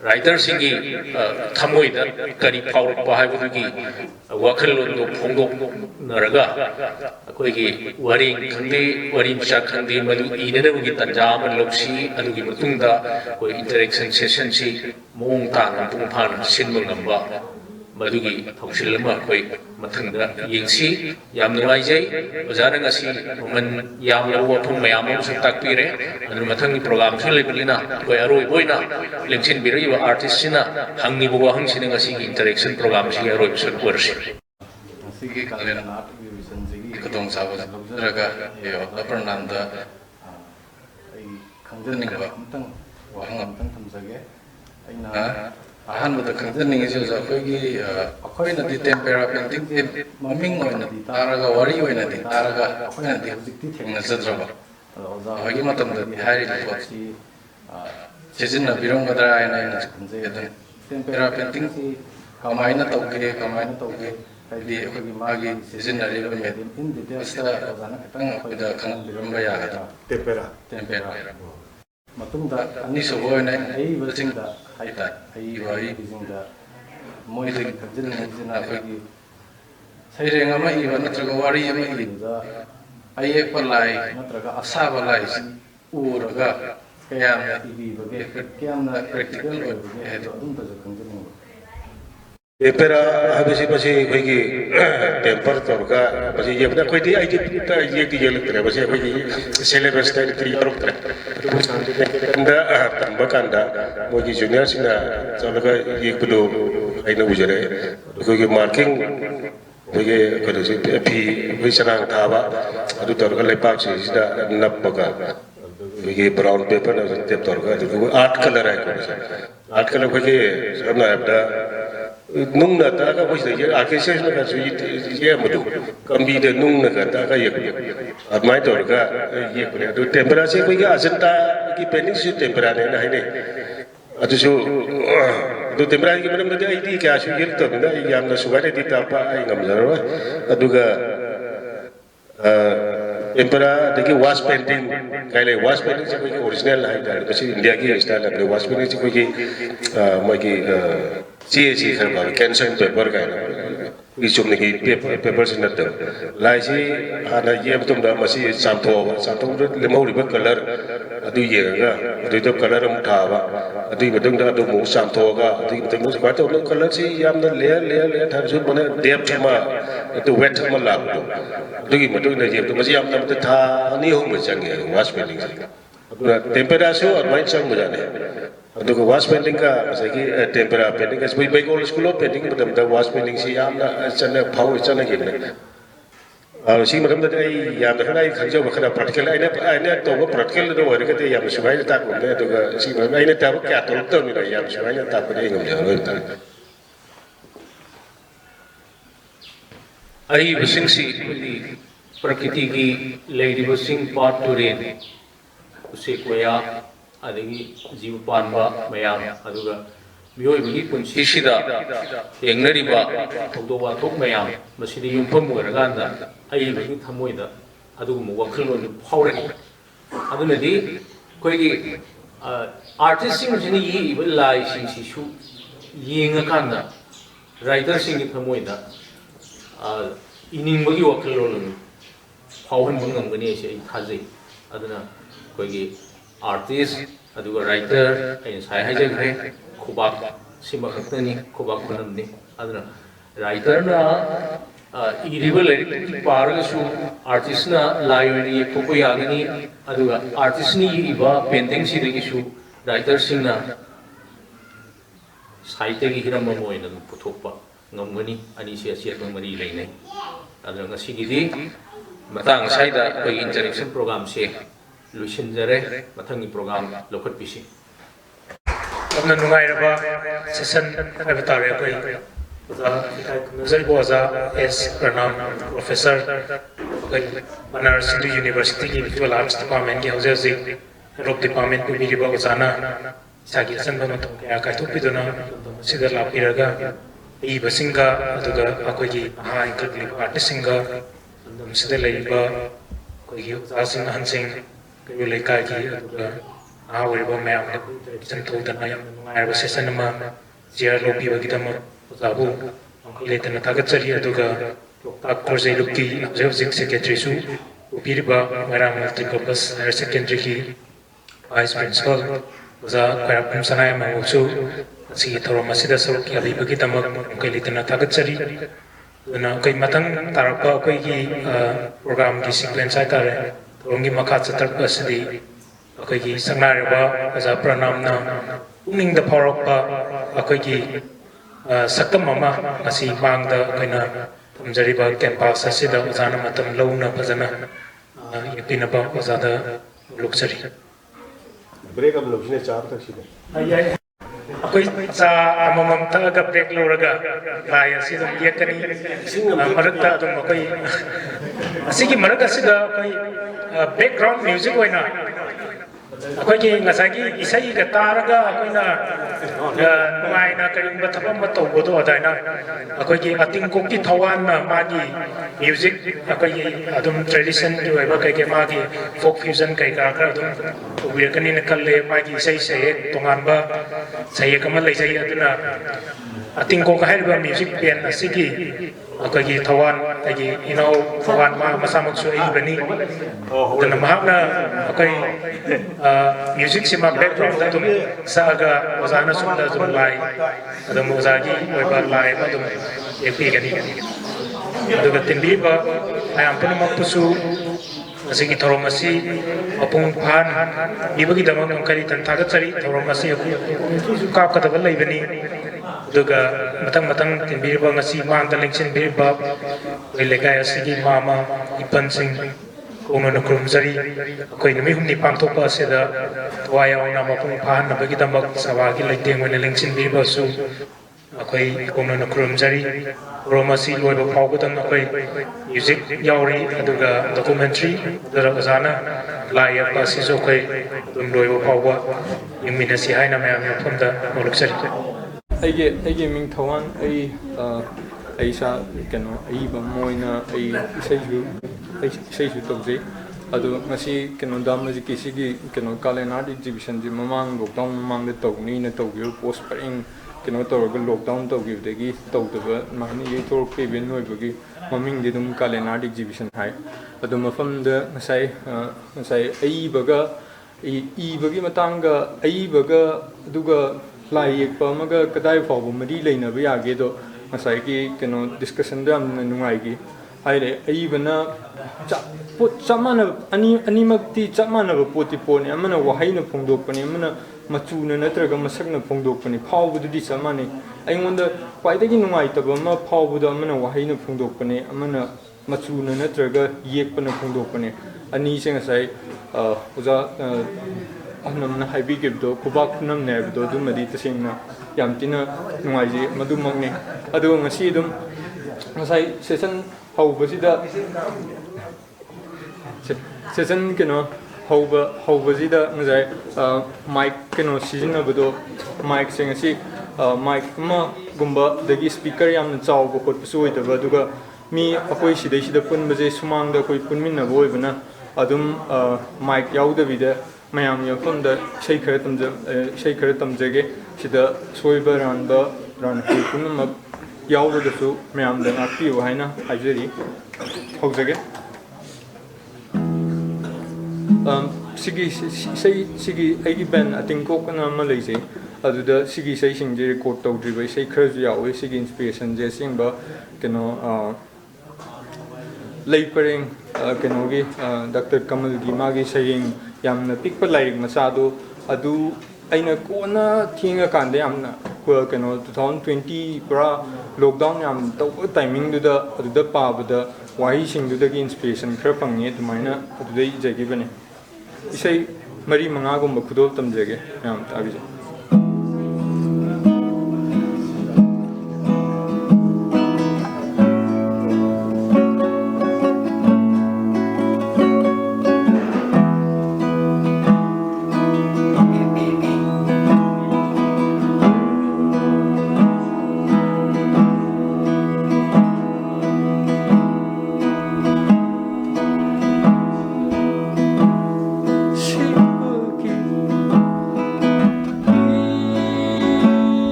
Speaker 2: राइटर सिंह थमोइद करी फाउरप हाइबदुगी वखलोंदो फोंदोकनरगा अखोगी वरिंग खंदे वरि मचा खंदे मदु इननबुगी तंजा अमन लौसी अदुगी मतुंगदा कोई इंटरेक्शन सेशन सी मोंग ताना पुंफान सिनबा ngamba मदुगी थौसिल अमा कोई मथंगदा येंगसी याम नुवाइजै ओजाना ngasi मन याम लव वफम मयाम अमसु ताकपिरे अदु मथंगी प्रोग्राम सु लेबलिना कोई अरोय बोइना लेंसिन बिरइबा आर्टिस्ट सिना हंगनि बुवा हंगसिना ngasi इंटरेक्शन प्रोग्राम सि अरोय सु वर्षि
Speaker 11: सिगी कालेन आर्ट एग्जिबिशन सिगी खदोंग साबा लबजरगा यो लपरनांदा आई खंजनिंगबा अमतंग वाहंग अमतंग थमजगे अइना अहनबद खंजनिंगसे अखोगी अखोइनदि टेम्पेरा पेंटिंग के ममिंग ओइनदि तारगा वरि ओइनदि तारगा अखोइनदि हुजिक्ति थेंगनजद्रबा ओजा होगी मतमदि हारि पोछि सेजिनना बिरंगदरा आइना खंजे अदन टेम्पेरा पेंटिंग सि कमाइना तौगे हाइदि अखोगी मागी सिजनरिबा मेडियम इन डिटेल्स ता ओजाना खतंग अखोइदा खनन बिरंगा यागदा टेम्पेरा मतुंदा अनि सोबोइना आई बसिंगदा हाइता आई वारी बिजिंगदा मोइदि खजननिजना अखोगी सैरेंग अमा इबा नत्रगा वारी अमा इबदा आइए पलाई नत्रगा असाबा लाई उरगा कयामना इबिबगे कयामना प्रैक्टिकल ओइबगे हेदो अदुम तज खंजनिंगो
Speaker 6: टेम्पेरा हाबेसी बसी कोई टेम्पर तौरका बसी ये अपना कोई दी आई ता ये की ये लगता है बसी कोई सिलेबस ता क्री तौर तो अंदा तंबकांदा मोगी जूनियर सिना चलगा ये कुदो आइना उजरे कोई मार्किंग कोई कदो से पी कोई सनांग थाबा अदु तौरका लेपाक से सिदा नपका कोई ब्राउन पेपर ना टेप तौरका तो आर्ट कलर है आर्ट कलर कोई सबना अपना nungna ta ka boi ye architect na ka su ye madu kambi de nungna ka ta ka ye admai tor ka ye ko do tempera se koi ga ajanta ki painting su tempera ne na ne adu su do tempera ki madam de ai ti kya su ye to na yam na su ga de ta pa ai ngam jaro adu ga tempera de ki wash painting kaile wash painting se koi original hai da kasi india ki style la wash painting se koi ki moi ki ची खर बाबी कैंसर पेपर का है चुमने की पेपर से नत लाई से हाना ये तुम दा मसी सांथो लेमौरिबा कलर अदु येगा अदु तो कलर हम थाबा अदु बदंग दा अदु मु सांथोगा अदु बदंग मु स्क्वाट तो कलर से यामना लेयर थार सु बने डेप्थ मा तो वेट मा लागो अदु की मदु ने ये तो मसी यामना मत था नि हो मचंगे वाश पेंटिंग से टेम्परेचर और माइंड संग मुजाने अदुग वाश पेंटिंग का सकी टेम्परा पेंटिंग का कोई बेगोल स्कूल ऑफ पेंटिंग मतलब द वाश पेंटिंग सी यामना चने फाउ चने गिने सी मतलब द यामना खना खंजो बखना प्रैक्टिकल आइना तो वो प्रैक्टिकल दो वर के याम सुबाइ ताक ने अदुग सी आइना ताब क्या तो नि याम सुबाइ ताक ने ngam jaro ta
Speaker 2: आई बसिंग सी प्रकृति की lady busing part two rain उसे कोया अदगी जीव पानबा मयाम अदुगा मियोइबगी पुंसिसिदा येंगनरिबा थौदोबा थोक मयाम मसिदि युमफम ओरगांदा अइबगी थमोइदा अदुगुम वखलोन फावरे अदुनदि कोइगी आर्टिस्ट सिंग जिनि इबा लाई सिंग सिसु येंगाकांदा राइटर सिंग थमोइदा इनिंगबगी वखलोन फावहन ngamgani से थाजै अदुना कोइगी आर्टिस्ट अदुगा राइटर अइन साइ हाइजग्रे खुबाक सिमा खतनी खुबाक बनमनि अदुना राइटर ना इरिबल पारगसु आर्टिस्ट ना लाइब्रेरी फोको यागनी अदुगा आर्टिस्ट नि इबा पेंटिंग सिदगिसु राइटर सिंगना साहित्य हिरम मोइना पुथोकपा ngамगनी अनि से सेट मरी लेनै अदुना ngasiगidi matang saida koi interaction program se लुसिनजरे मथंगी प्रोग्राम लोखत पिसी
Speaker 3: अपना नुगाइरबा सेशन है तारे कोई ओजा नजर बोजा एस प्रणाम प्रोफेसर बनारस हिंदू यूनिवर्सिटी की विजुअल आर्ट्स डिपार्टमेंट की हौजे हौजे रोप डिपार्टमेंट को भी ओजाना इसागी असंब मतम क्या कायथोपीदुना सिदा लापिरगा इबसिंगा अदुगा अखोगी हा इंक्लूडिंग आर्टिस्टसिंगा सिदा लेबा अखोगी ओजासिंग हंसिंग कई लेकाई की अदुगा हा ओरिबा मैम सन थोदना याम नुंगाइबा सेशन अमा जियर लोपी बगिदम ओजाबु लेतना थागतचरी अदुगा लोकताक कोर्जे लुकी हौजिक सेक्रेटरी सु उपीरिबा मैराम मल्टीपर्पस हायर सेकेंडरी की वाइस प्रिंसिपल ओजा खैरापुम सनाय मांगसु सी थोरम असिदा सरुक याबीबगी दमक कई लेतना थागतचरी दुना कई मतंग तारपा कोई की प्रोग्राम की सीक्वेंस हाइतारे थोरंगी मखा चतरप असदी कोई की संगनारबा ओजा प्रणामना पुनिंग द फौरकपा कोई की सक्तम अमा असी मांगदा कइना तमजरिबा कैंपस असिदा ओजाना मतम लौना फजना यकिनबा ओजादा लुक्सरी
Speaker 6: ब्रेक अब लोगने 4 तक सीधे
Speaker 3: कोई चा अममम तगा ब्रेक लौरगा लाय असिदम यकनी मरकता तुम कोई असिगी मरक असिदा कोई बैकग्राउंड म्यूजिक होइना अखोई ngасagi isai ga taraga akoina nuaina karimba thapam tawbodo adaina akhoi gi ating ko ki thawan na magi music akhoi adum tradition jo ba kai ke magi folk fusion kai ka adum ubirkani na kalle magi isai sai tongan ba sai kama lai sai aduna ating ko ka helba music pen asigi akhoi gi thawan kai gi inau thawan ma masamuk su ai bani dana mahna akhoi music sima background adum saga ozana sumda zum lai adum ozagi oiba lai adum epi gani aduga timbi ba ayam pun mapusu asigi thoromasi apung phan ibagi damang ngkari tan thagatari thoromasi aku kap ka tabal lai bani aduga matang timbi ba ngasi mang talingsin bir ba legai asigi mama ipan sing Uno na kurumzari koy nami humni pangtopa seda waya ona mapung phan na bagi dambak sawagi laiteng wala lengsin biba su koy uno na kurumzari romasi loiba pawgadam na koy music yauri aduga documentary dara azana laya pasi so koy dum loiba pawga yumina si haina mayam yopunda moluksari
Speaker 12: aige ming thawan ai sa kano ai ba moina ai isai ju tokje adu ngasi kano damaji kisigi kano kalena exhibition ji mamang lockdown mamang de tokni na tokyo post paring kano torga lockdown tokyo degi tokdaba mani ye tor pe ben noi bagi maming de dum kalena exhibition hai adu mafam de ngasai ai baga i bagi matanga ai baga duga lai yekpa maga kadai fabu mari leina ba yage do ngasai ki kano discussion da nungai gi haire ai bana pot chamana ani makti chamana ba poti pone amana wahaina phongdok pani amana machuna natraga masakna phongdok pani phawbu di chamani aingonda kwaidagi nungai taba ma phawbu da amana wahaina phongdok pani amana machuna natraga yekpana phongdok pani ani sing sai oza anamna haibi gibdo kubak nam nebdo dumadi tasingna yamtina nungai ji madumakne adu ngasi dum ngasai session hawbasida session keno hawbasida ngasai mic keno season abdo mic sing asi mic ma gumba dagi speaker yamna chawba khot pasu oidaba aduga mi akoi sidai sida punbaje sumang da koi punminna boibana adum mic yaudabida mayam yafamda sei khara tamjage sida soiba ranba ran punma yaudadasu mayam da ngakpiu haina haijari hawjage sigi aigi band atingko kana ma leise aduda sigi sei singje record tawdriba sei khara yawe sigi inspiration je singba keno leiparing keno gi Dr. Kamal gi magi saying yamna pikpa laik masado adu aina kona thinga kande yamna keno 2020 pra lockdown yam to timing du da adu pa bada wahi sing du da gi inspiration khara pangye tumaina adu dei jagi bane isai mari manga gum khudol tamjege yam tabi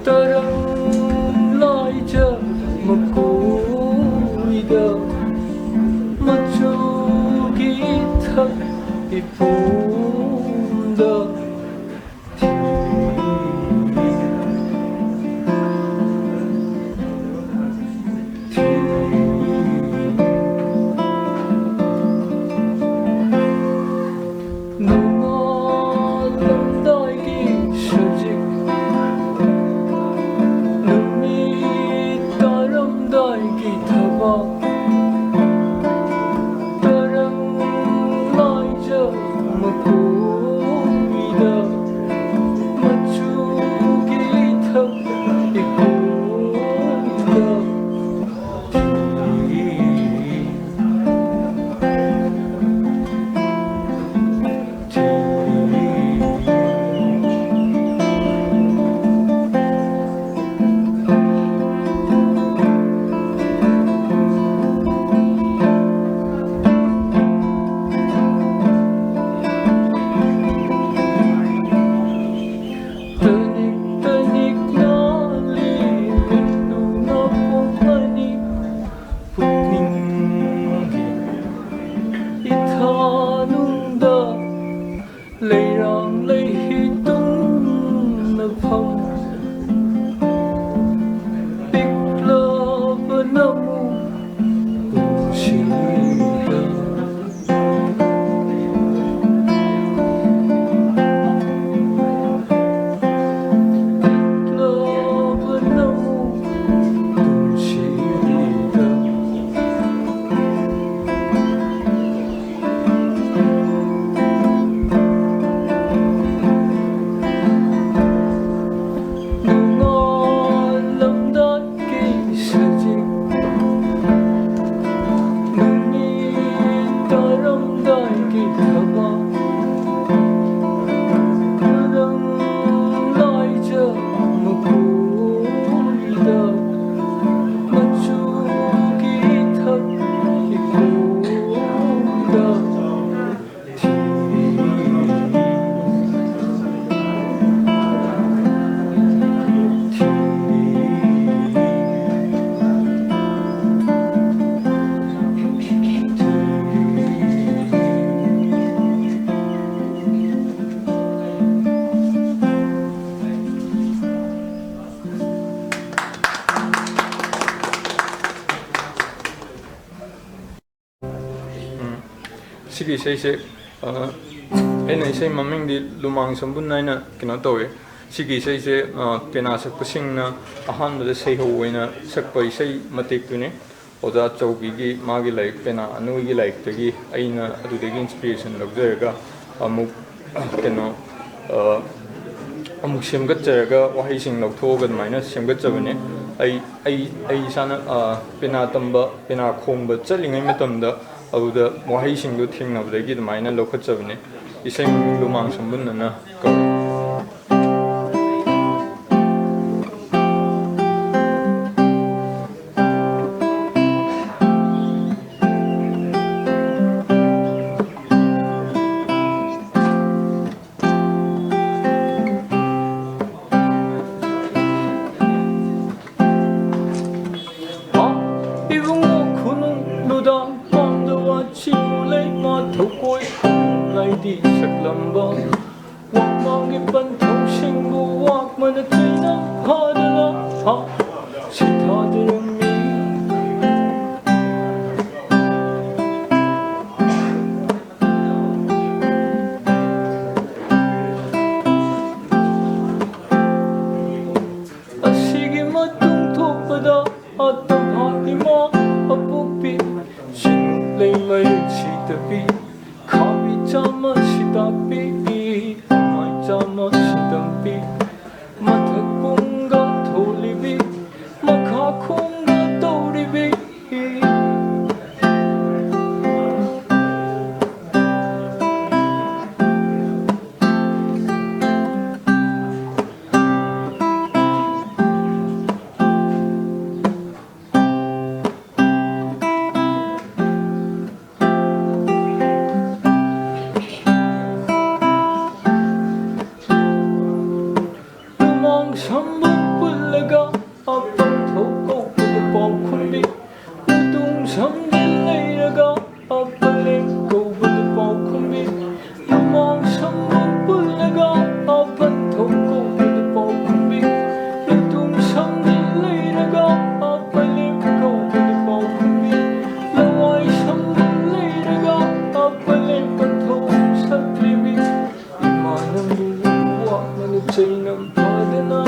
Speaker 12: Tarang laija makuida machugi thak ipunda Sigi say ena say maming di lumang sambun naina kina towe sigi say pena sak pasing na ahan da say hoina sak pai say matik tune oda chaubi gi magi like pena anu gi like tagi aina adu de inspiration lagjaga amuk keno amuk semgat jaga wahi sing lagthoga maina semgat jabane ai sana pena tamba pena khomba chalingai matamda aduda wahi singdu thingnabdagi maina lokhatchabane isai lumang sambunna ko अपन थोको पुद पौखुंबी लुदुंग समजिल लेरगा अपले को पुद पौखुंबी लुमांग समबुल पुलगा अपन थोको पुद पौखुंबी लुदुंग समजिल लेरगा अपले को पुद पौखुंबी लवाई समबुल लेरगा अपले पंथो सत्रिबी इमानंबु Vaman चैनम पादना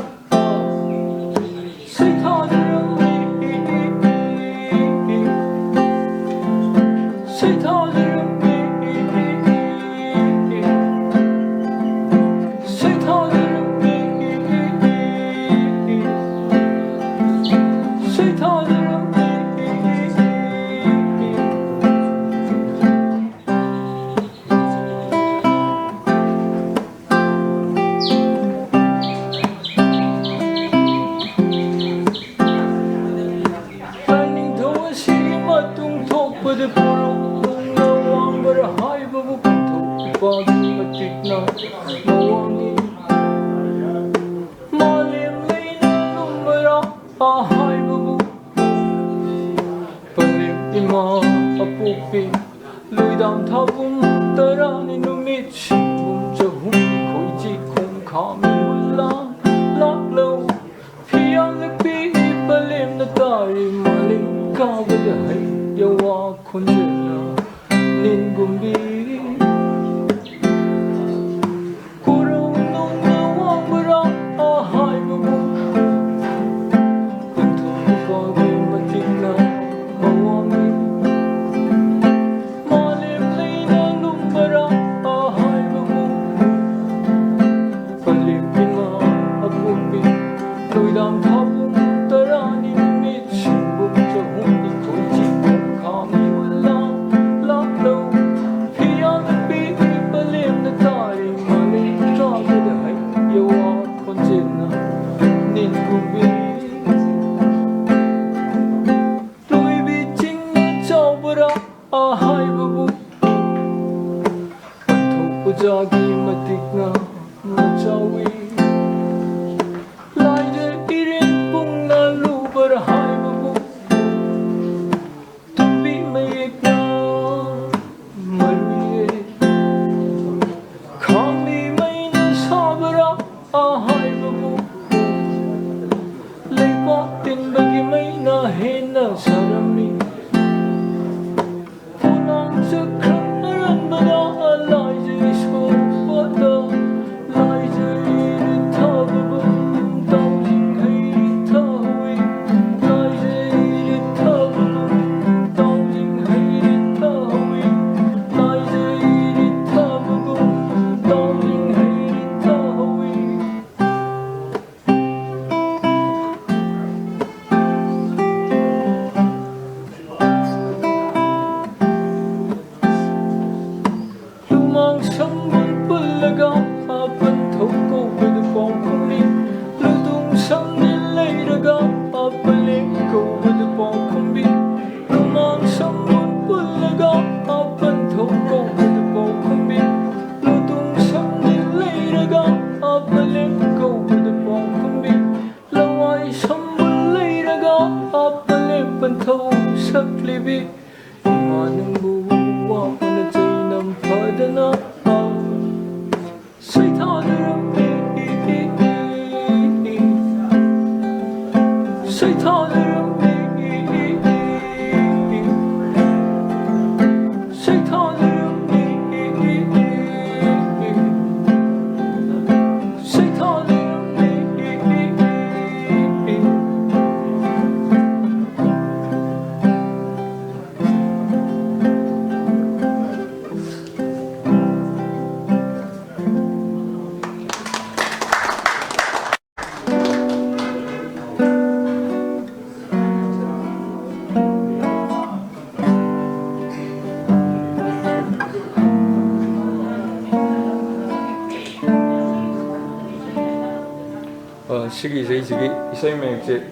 Speaker 12: 시기 이사이 맥제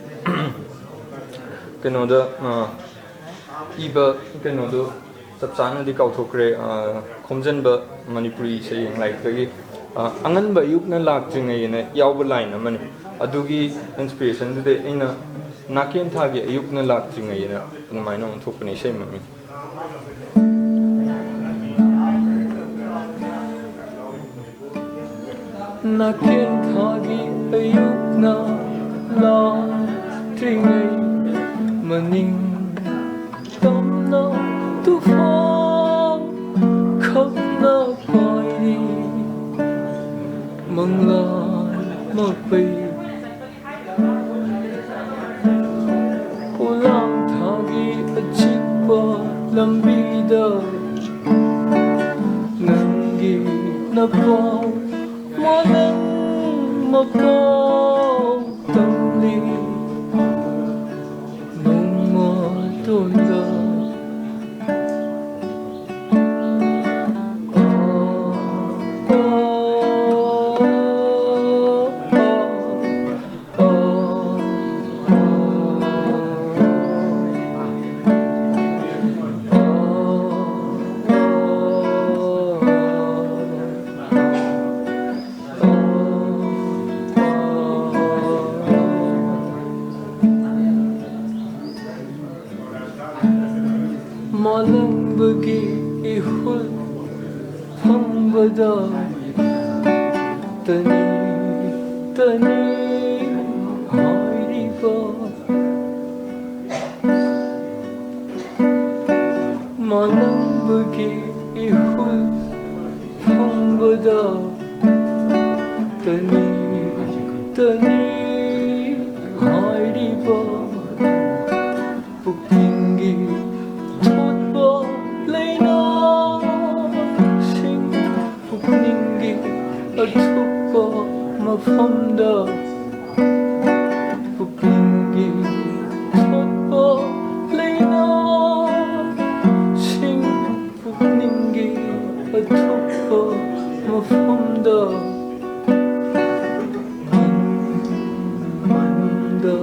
Speaker 12: 그노다 이바 그노도 tabsana di kau thokre khomjan ba manipuri se yang lai tagi angan ba yuk na lak jing ai ne yaw ba line amani अदुगी इंस्पिरेशन दुदे अइना नाकेन थागे अयुकना लाक्त्रिङैना अदुमाइना ओंथोकपनि इसे ममी नाकेन थागे अयुकना लाक्त्रिङै मनिङ तमना तूफान खपना पाइरी मंगला मपई उलाम थागी अचिक्वा लंबीदा नंगी नपाव Madan मपाव तमली नोंमा तोंदा Malambagi ihul hambada tani tani hairiba Malambagi ihul hambada tani tani hairiba Pukingi Athupa mafamda Pupingi Thotpa Leina Sing Pupningi Athupa mafamda Manda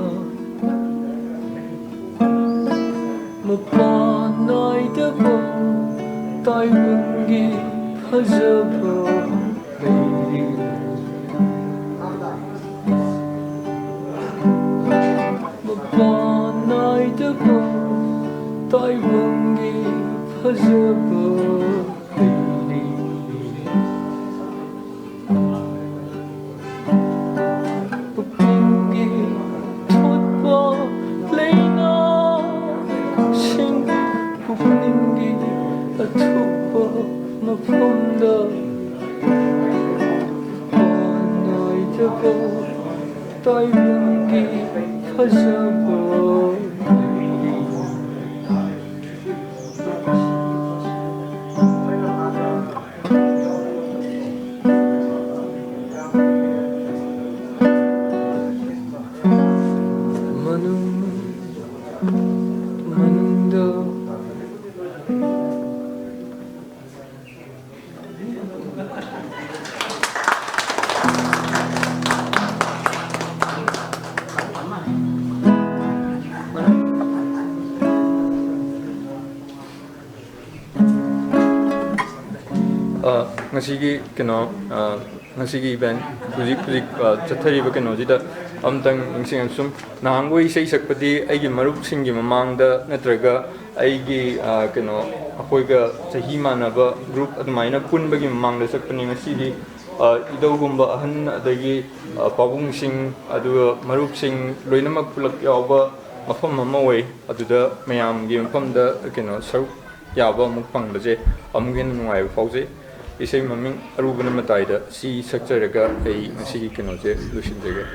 Speaker 12: Mapanay daba Taiwangi Phajaba Mapanay daba Taiwangi phajaba hairi Pupingi thotpa leina Sing pupningi athupa mafamda Mapanay daba Taiwangi phajaba ngasi keno ngasi event puzik chathari ba keno jida amtang ingsing sum nangoi sei sakpadi aigi marup singi mamangda natraga aigi keno akoiga chahi manaba group admaina punbagi mamangda sakpani ngasi di idogumba ahan adagi pabung sing adu marup sing loinamak pulak yawba mafam mamawai aduda mayam gi mafamda keno saruk yaba mukpang baje amgen nuai fauze isai maming arubana mataida si sakcharaga ai ngasi keno je lusin jega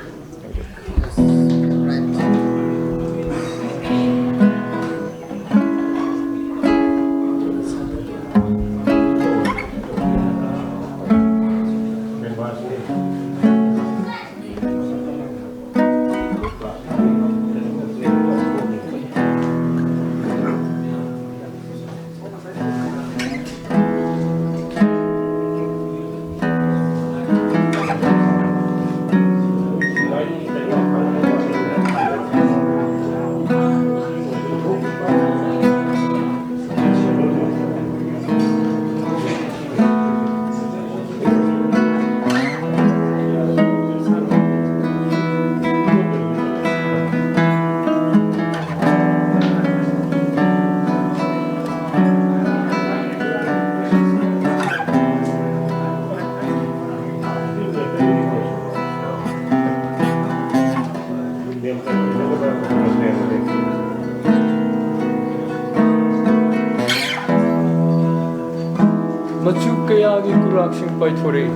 Speaker 12: kayagi kuraksing paithore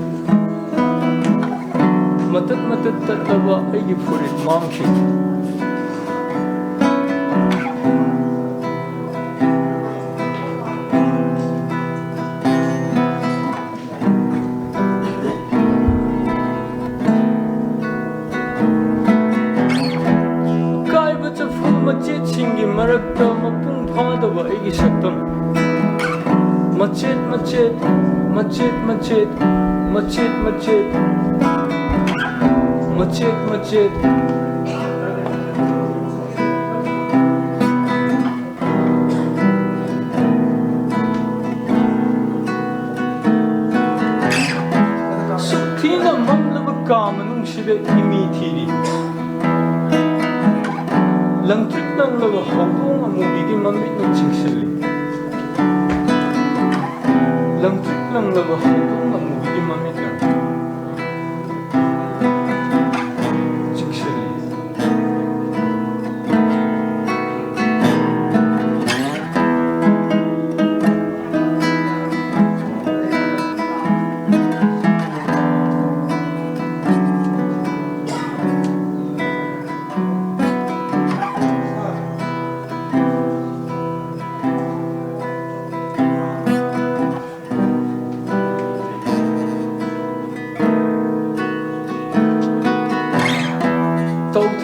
Speaker 12: matat matat tatlaba aigi furit mangshi marakta mapung phadaba aigi saktam machet machet machet machet machet machet machet machet sukthina mamlaba kamanung sida imi thiri langtrit lang laga hongkong amubigi mamit na chingsilli langtrit lang laga hongkong amubigi mamit na chingsilli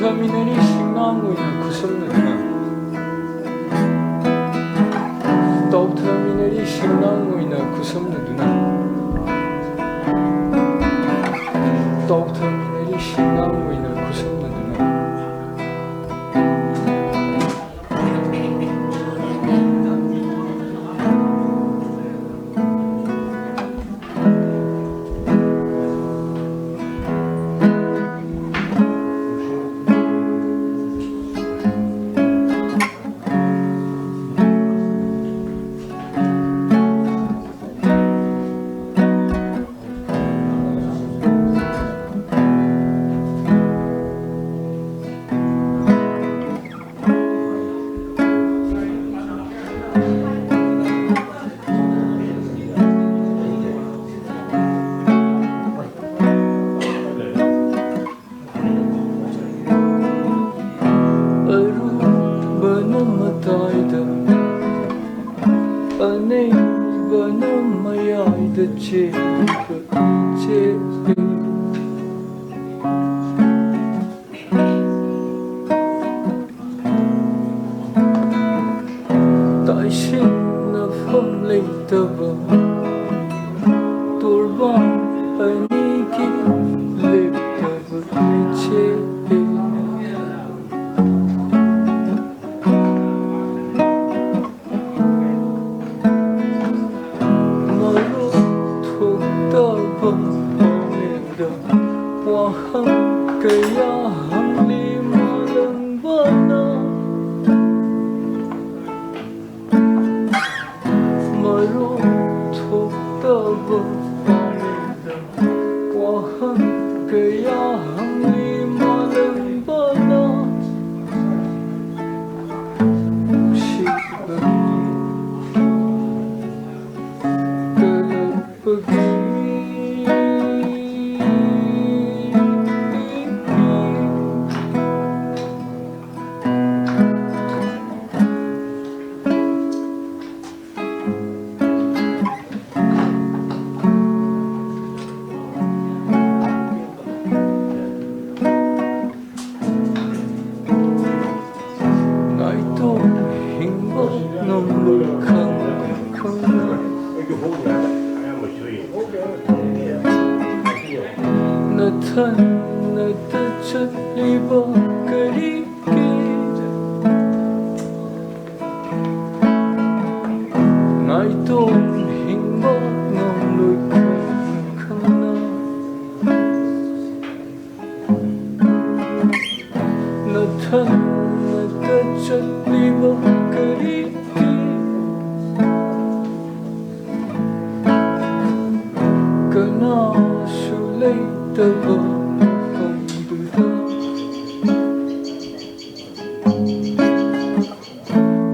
Speaker 12: Terminali sinanguina kusumnaduna Tau terminali sinanguina kusumnaduna Tau terminali sinanguina kusumnaduna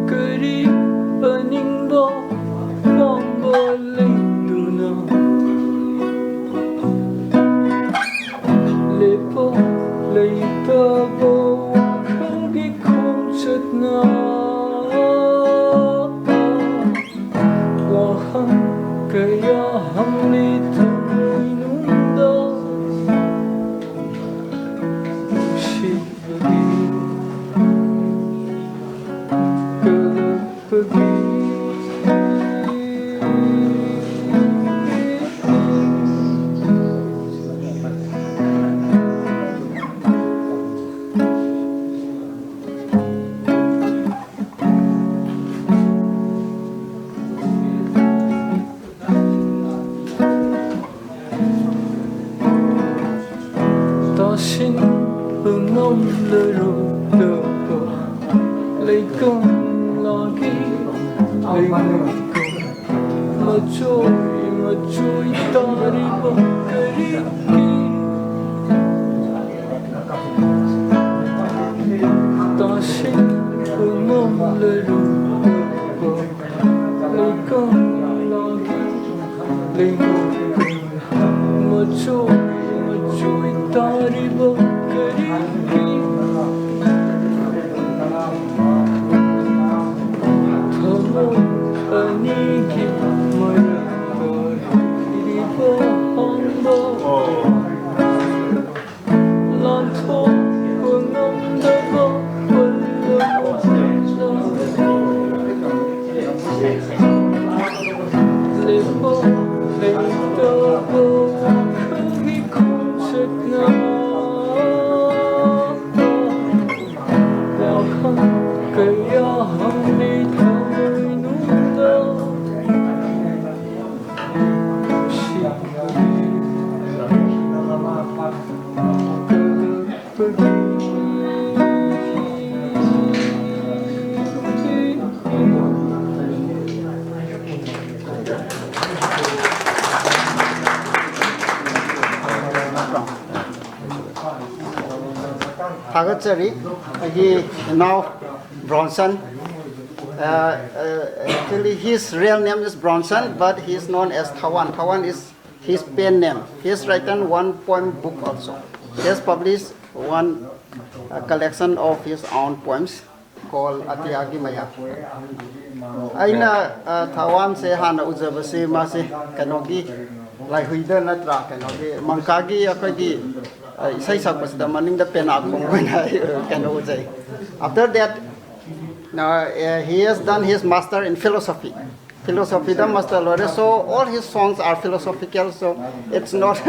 Speaker 12: Kari aning ba, bamba lay duna ꯂꯔꯨꯗꯕ ꯂꯩꯀꯪ ꯂꯥꯒꯤ ꯃꯆꯣꯏ ꯇꯥꯔꯤꯕ ꯀꯔꯤꯒꯤ ꯇꯥꯁꯤꯟꯕ ꯉꯝꯂꯔꯨꯗꯕ ꯂꯩꯀꯪ ꯂꯥꯒꯤ मचोई तारीब करीबी थमो अनी की मरकरीब हंबो लांथो नमदबो पल्लबो लेबो लेतबो
Speaker 13: Thagatsari, now Bronson. Actually, his real name is Bronson, but he is known as Thawan. Thawan is his pen name. He has written one poem book also. He has published one collection of his own poems called Atiyagi Maya. Aina Thawan se hana ujabasi masi kanogi like huida natra kanogi mangkagi akagi isai sakpas da maning da penak kano ujai. After that, he has done his master in philosophy. Philosophy da master lore. So all his songs are philosophical. So it's not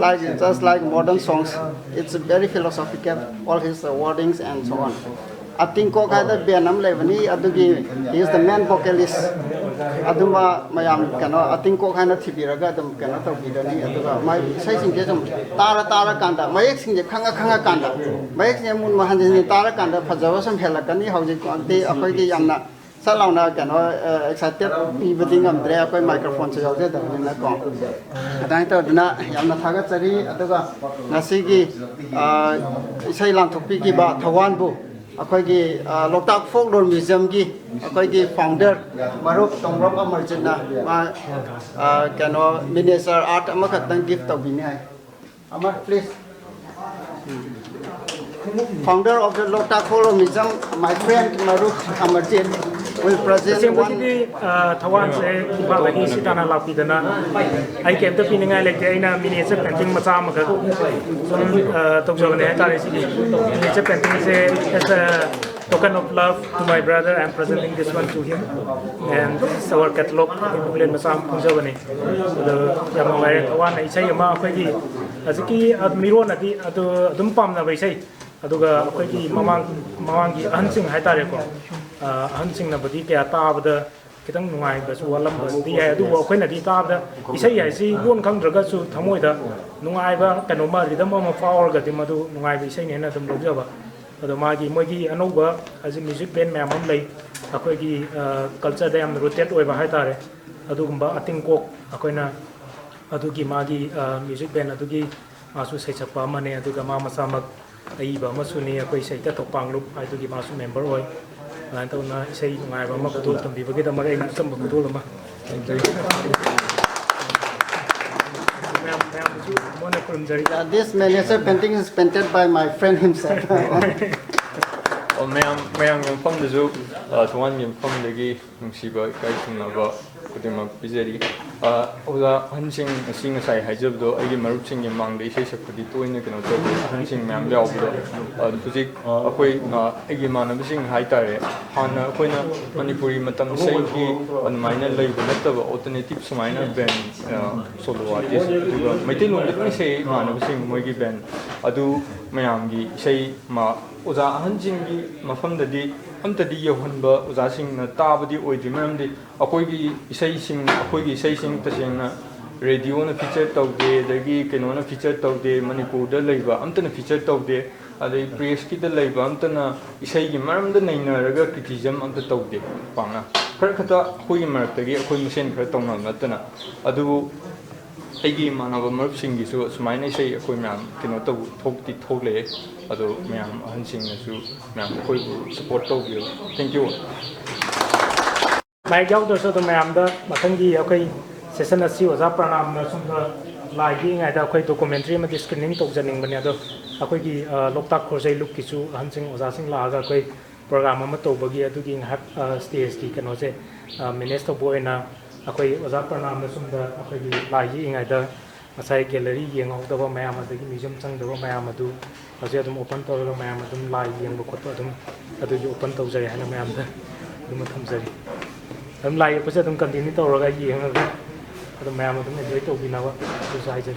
Speaker 13: like just like modern songs. It's very philosophical. All his wordings and so on. I think he is the main vocalist. Aduma mayam kano I think ko kana thibiraga dum kana to bidani aduga mai sai sing je jum tara kanda mayek sing je khanga kanda mayek je mun mahan je tara kanda phajawa sam helakani hauji ko ante akoi gi yamna salauna kano excited pi buding amdre akoi microphone se jawje da na ko adai to dina yamna thaga chari aduga ngasi gi isai lang thokpi gi ba Thawan bu अखोगी Loktak फोक लोर म्यूजियम की अखोगी फाउंडर मरुप तोंग्रम अमरजिना कैनो मिनिएचर आर्ट अमखतन गिफ्ट तौबिने है अमर please founder of the Loktak Folk Lore Museum, my friend Marup Amarjit will present one.
Speaker 3: Thawan se iba lagi sitana lapidana. I came to Pininga like Jaina miniature painting Matamaga. So Tokjone Tarisi miniature painting as a token of love to my brother. I'm presenting this one to him. And this is our catalog in Masam Punjabani. The Yamawari Thawan I say Yama Kwegi Aziki Admiro Nadi Dumpam Navai. अदुगा अखोगी ममांगी अहनसिंग हाइतारेको अहनसिंग नबदी क्या ताबदा खितंग नुंगाई बसु वलम बदी है अदु अखोइनदी ताबदा इसै हाइसि लोन खंद्रगसु थमोइदा नुंगाइबा कनोमा रिदम अमा फावरगदि मदु नुंगाइबा इसै नेना दम लौजबा अदु मागी मोगी अनौबा अजि म्यूजिक बैंड मैम हम लई अखोगी कल्चर दे हम रोटेट ओइबा हाइतारे अदुगुंबा अतिंगकोक अखोइना अदुगी मागी म्यूजिक बैंड अदुगी मासु सैचपा मने अदुगा मा मसामक अईबा मसुनी अखोई सैता तोपांग लुप आइदुगी मासु मेंबर होय लाइन तौना इसै नुंगाइबा मा कुदोल तंबीबगे दमर एना चंब कुदोल मा
Speaker 13: This miniature painting is painted by my friend himself.
Speaker 12: Ma'am मफमदसु थवान मफमदगी नुंसिबा इकाई खुंनाबा खुदिमक पिजरी ओजा हनसिंग असि ngасai हाइजबदो आइगे मरुपसिंग मांगदे इसै सकपदि तोइना केनो तो हनसिंग मैम यावबदो हुजिक अखोइ आइगे मानबसिंग हाइतारे हाना अखोइना मणिपुरी मतम सैगी अनमाइना लैब नतब अल्टरनेटिव समाइना बैंड सोलो आर्टिस्ट दुगा मैतेलों दे सै मानबसिंग मोइगी बैंड अदु मयामगी इसै मा ओजा अहनसिंगी मफमददी अमतदी यौहनबा ओजासिंगना ताबदी ओइदि मरमदि अखोइगी इसैसिंग तसेंगना रेडियोना फीचर तौदे दगी केनोना फीचर तौदे मणिपुरदा लैबा अमतना फीचर तौदे अदई प्रेस की लेब अमतना इसाई मरमद नैनरगा क्रिटिसिजम अमत तौदे पाना खर खता अखोई मरक्तगी अखोई मसेन खर तौना नतना अदुबु अगी मानव मरुपसिंगिसु सुमाइना इसाई अखोई मैम किनो तौ थोकती थोले अदो मैम अहनसिंगसु मैम अखोई सपोर्ट तौबियो थैंक यू
Speaker 3: माइक याउदरसो तो मैम दा मथंगी अखोई सेशन असि ओजा प्रणाम न सुंगा लाइगी ngaida अखोई डॉक्यूमेंट्री में स्क्रीनिंग तौजनिंग बने अदो अखोई की लोकताक खोजै लुक किसु अहनसिंग ओजा सिंग लागा अखोई प्रोग्राम अमा तौबगी अदुगी ngak स्टेज की कनो से मैनेज तौबोइना अखोई ओजा प्रणाम न सुंदा अखोई की लाइगी ngaida masai gallery yengawdaba mayam adagi museum changdaba mayam adu hause adum open tawraga mayam adum lai yengba khotba adum adugi open tawjari hana mayam da adum thamjari adum lai pose adum continue tawraga yengaga adum mayam adum enjoy tawbinawa du saijari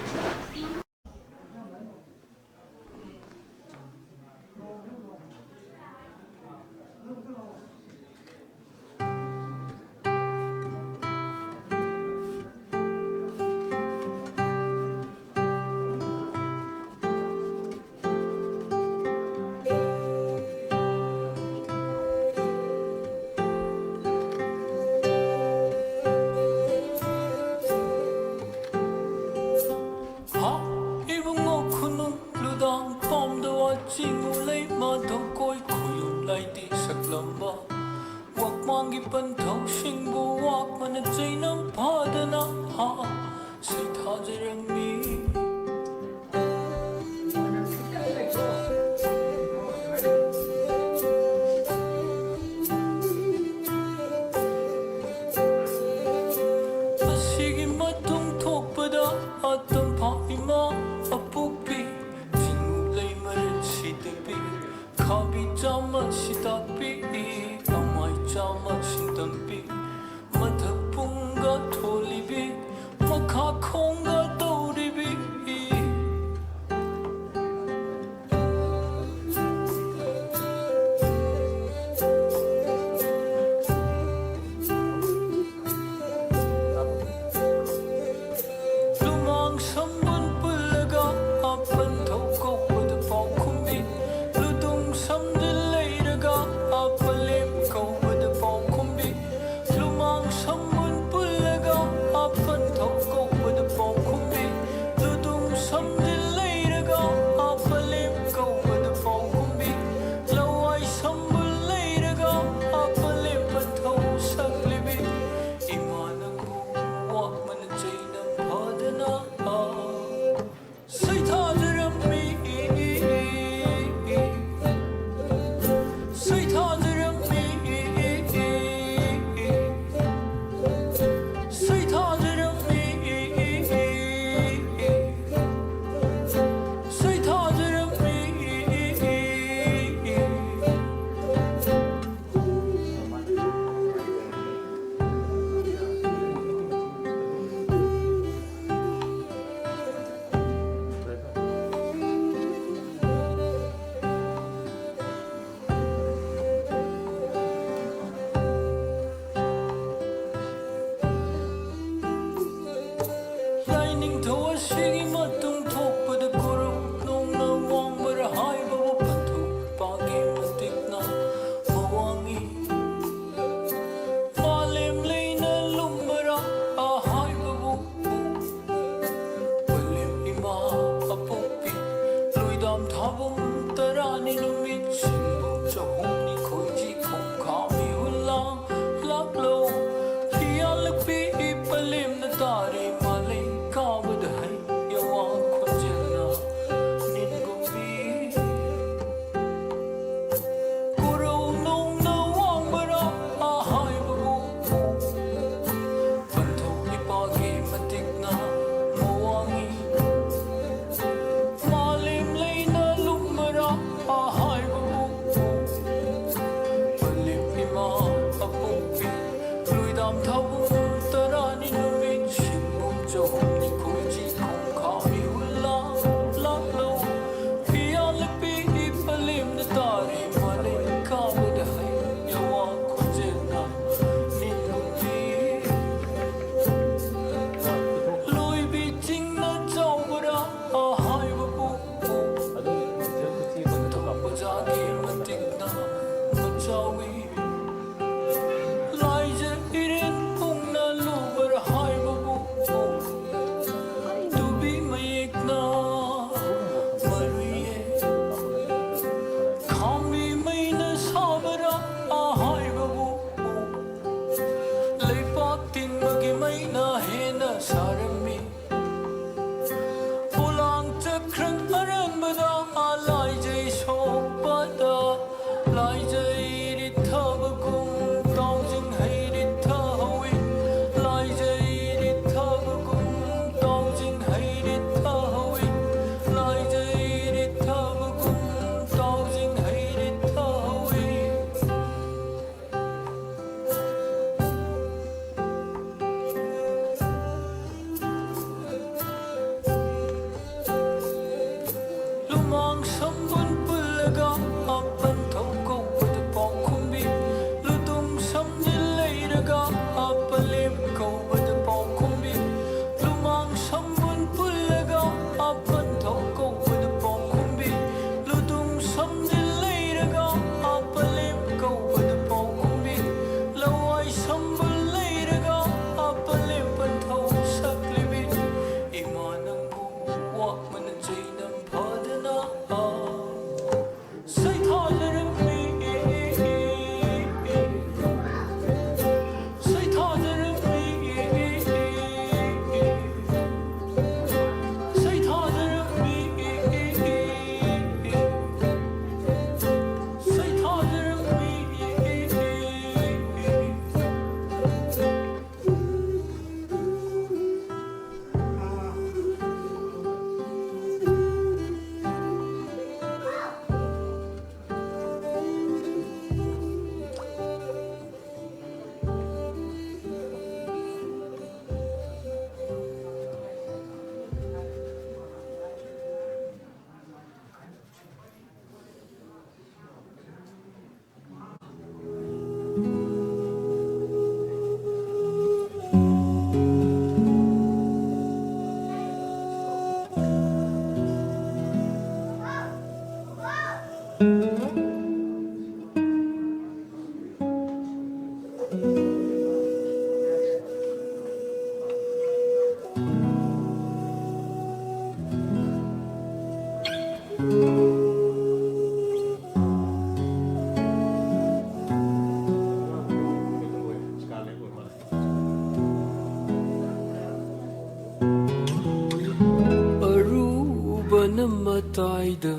Speaker 14: Taida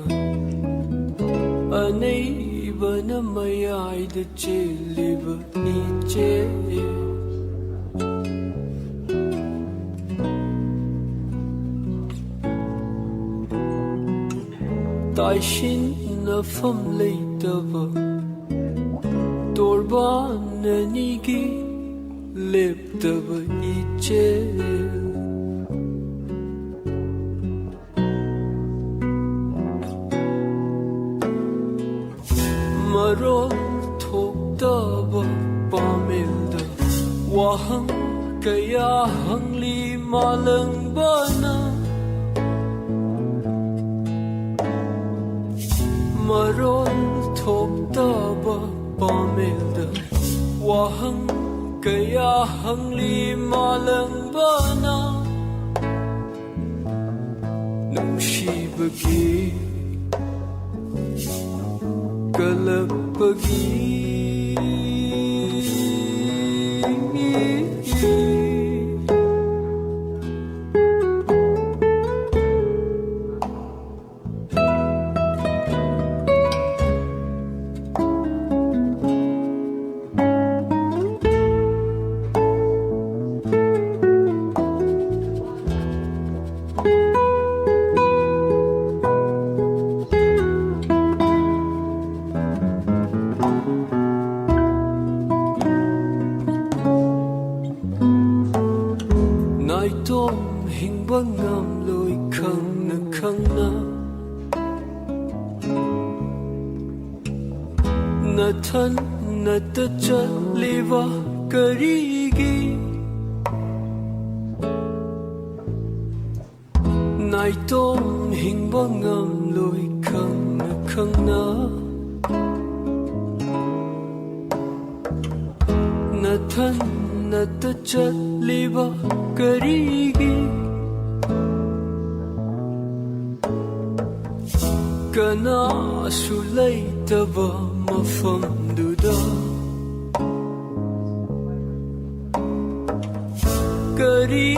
Speaker 14: Aneiba Namayida Chiliba Niche Taishin Nafam Leitava Torban Nigi Leptava Iche Marol Tokdaba Pamilda Wahang Kaya Hangli Malang Bana Marol Tokdaba Pamilda Wahang Kaya Hangli Malang Bana Nungshibagi Kalapagi Tom hingbang ngam loi khang na than na ta chaliva karigi nai tom hingbang ngam loi khang na nathannata chatliba karigi kanasu leitaba mafamduda kari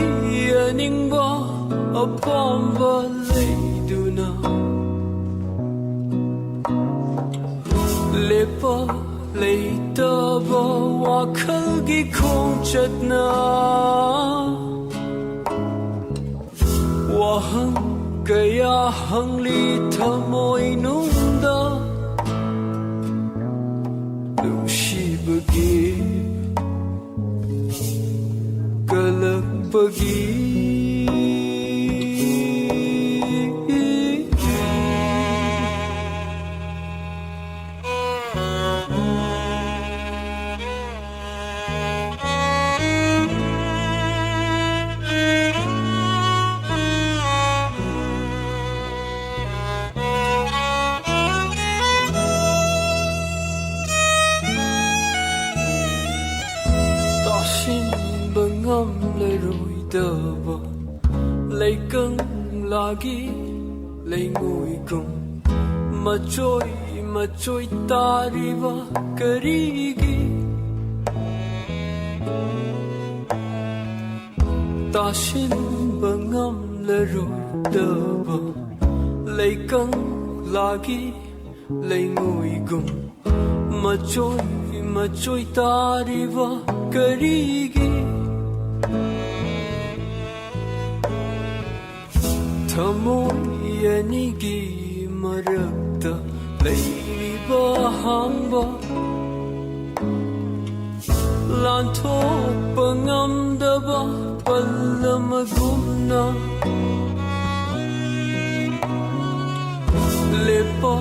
Speaker 14: aningba apamba leiduna lepa leitaba wakhalgi khongchatna wahang kaya hangli thamoy nungda nushibagi kalakpagi Dava Laikang lagi Laingui kung Machoy tariva karigi Tashin bangam laroy dava Laikang lagi Laingui kung Machoy tariva karigi Thamoy anigi marakta leiriba hangba Lanthokpa ngamdaba pallamagumna Lepa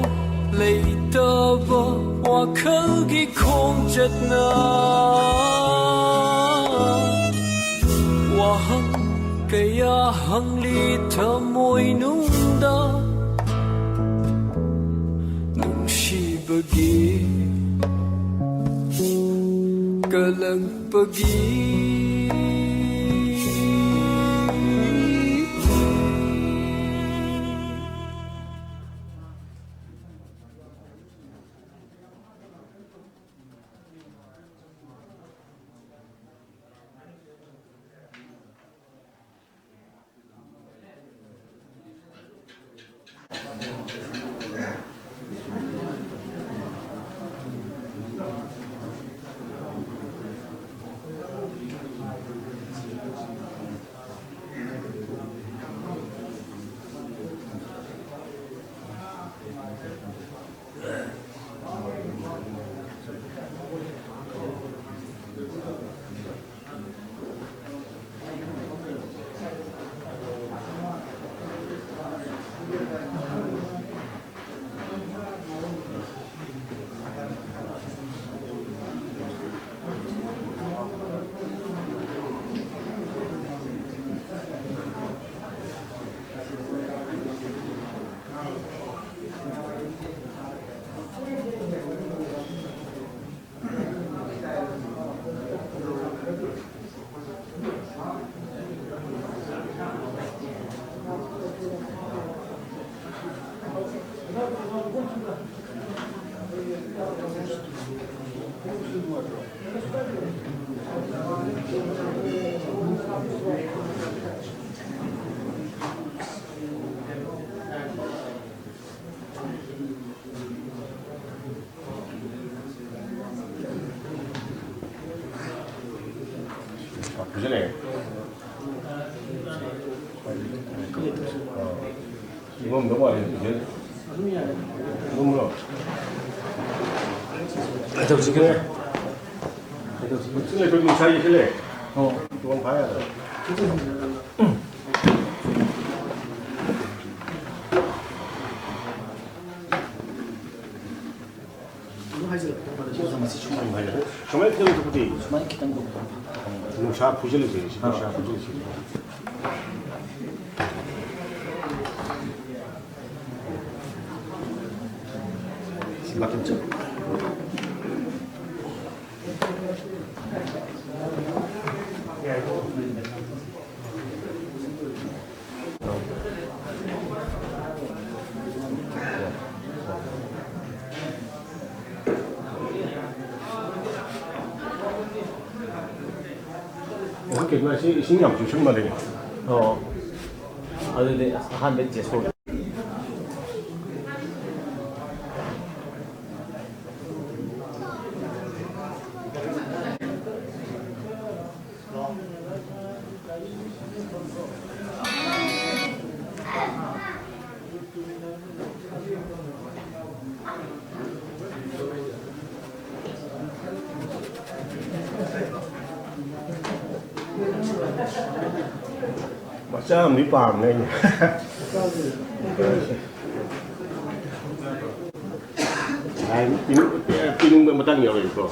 Speaker 14: leitaba wakhalgi khongchatna Wahang kaya hangli thamoy nungda nungshibagi kalagpagi
Speaker 6: 그전에 이건 넘어야 되는데 너무나 저 지금 저기 사이 실래 그건 봐야 돼. 정말 그때부터 수많이 기다린 거 샤 부실이지, 샤 부실이지. 맞겠죠? ꯀꯩꯅꯣ ꯁꯤ ꯏꯁꯤꯡ ꯌꯥꯝ ꯆꯨꯁꯟ ꯃꯥꯜꯂꯦ
Speaker 1: ꯑꯗꯨꯗꯤ ꯑꯍꯥꯟꯕ ꯖꯦꯁꯣ
Speaker 6: macam ni paham ni. Pinung matang ya itu.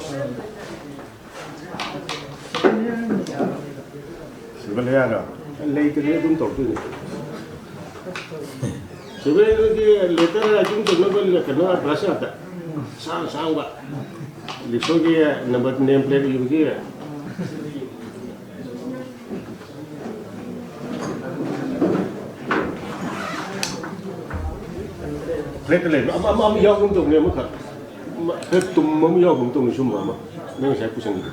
Speaker 6: Sebenarnya ada. Lei tu dia pun tahu tu. Sebenarnya dia letter aja tu nak kena berasa tak. Sang ba. Lihat dia number name plate itu dia. Plate lain, am yang untuk ni macam, tum am yang untuk ni semua mah, ni saya pusing itu.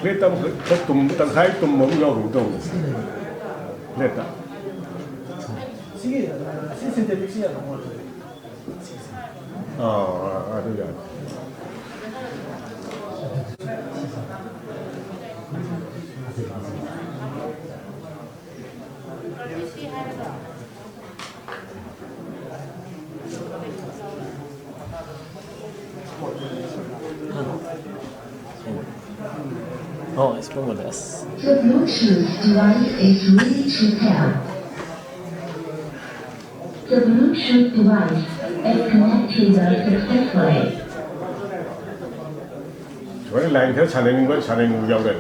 Speaker 6: Plate tam tum tangkai tum am yang untuk ni, plate tak. Si sintetik sih ada macam. Ada ya.
Speaker 1: Oh, it's more or less.
Speaker 15: The Bluetooth device is ready to pair. The Bluetooth device is connected successfully.
Speaker 6: Vậy là theo sản phẩm của sản phẩm dòng đấy.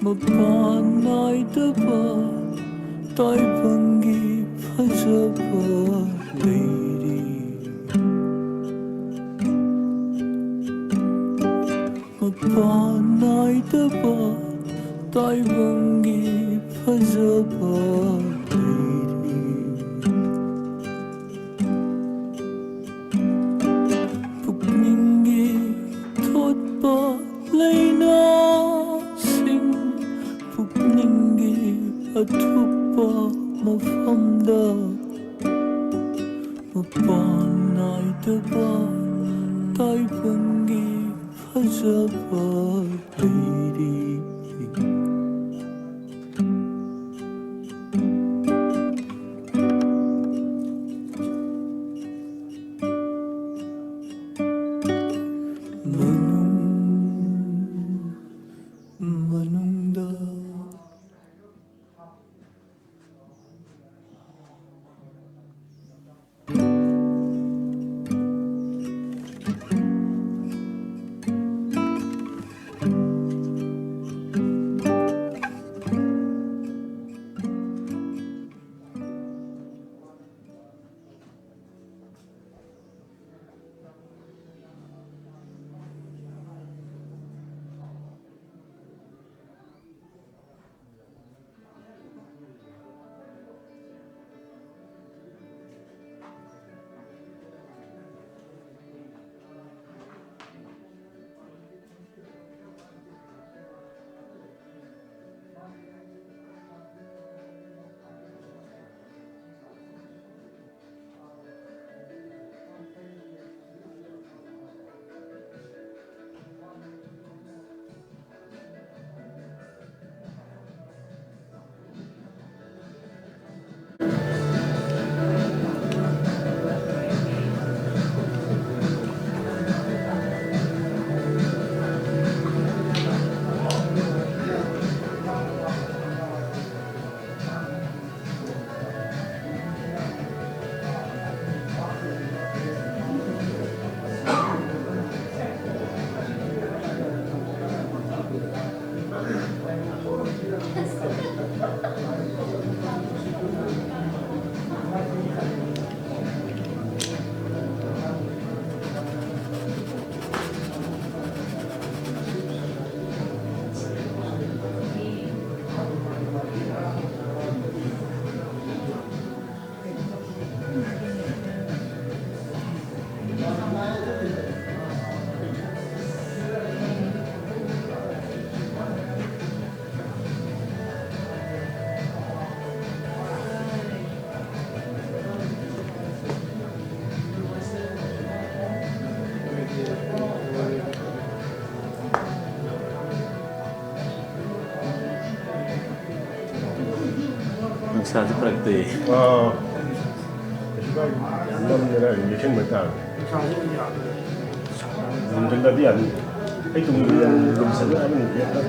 Speaker 14: Mapanaydaba ताइबंगी फजबा लेरी मपानाई दबा ताइबंगी फजबा लेरी पुकनिंगी थोटबा लेना सिंह पुकनिंगी अथुपा मफमदा मपानाई दबा ताइबंगी फजबा लेरी
Speaker 1: Sa praktik.
Speaker 6: Năm như là injection mới cả. Dùng chân đi ăn. Cái tùng đi ăn dùng sẵn ăn mình biết đó.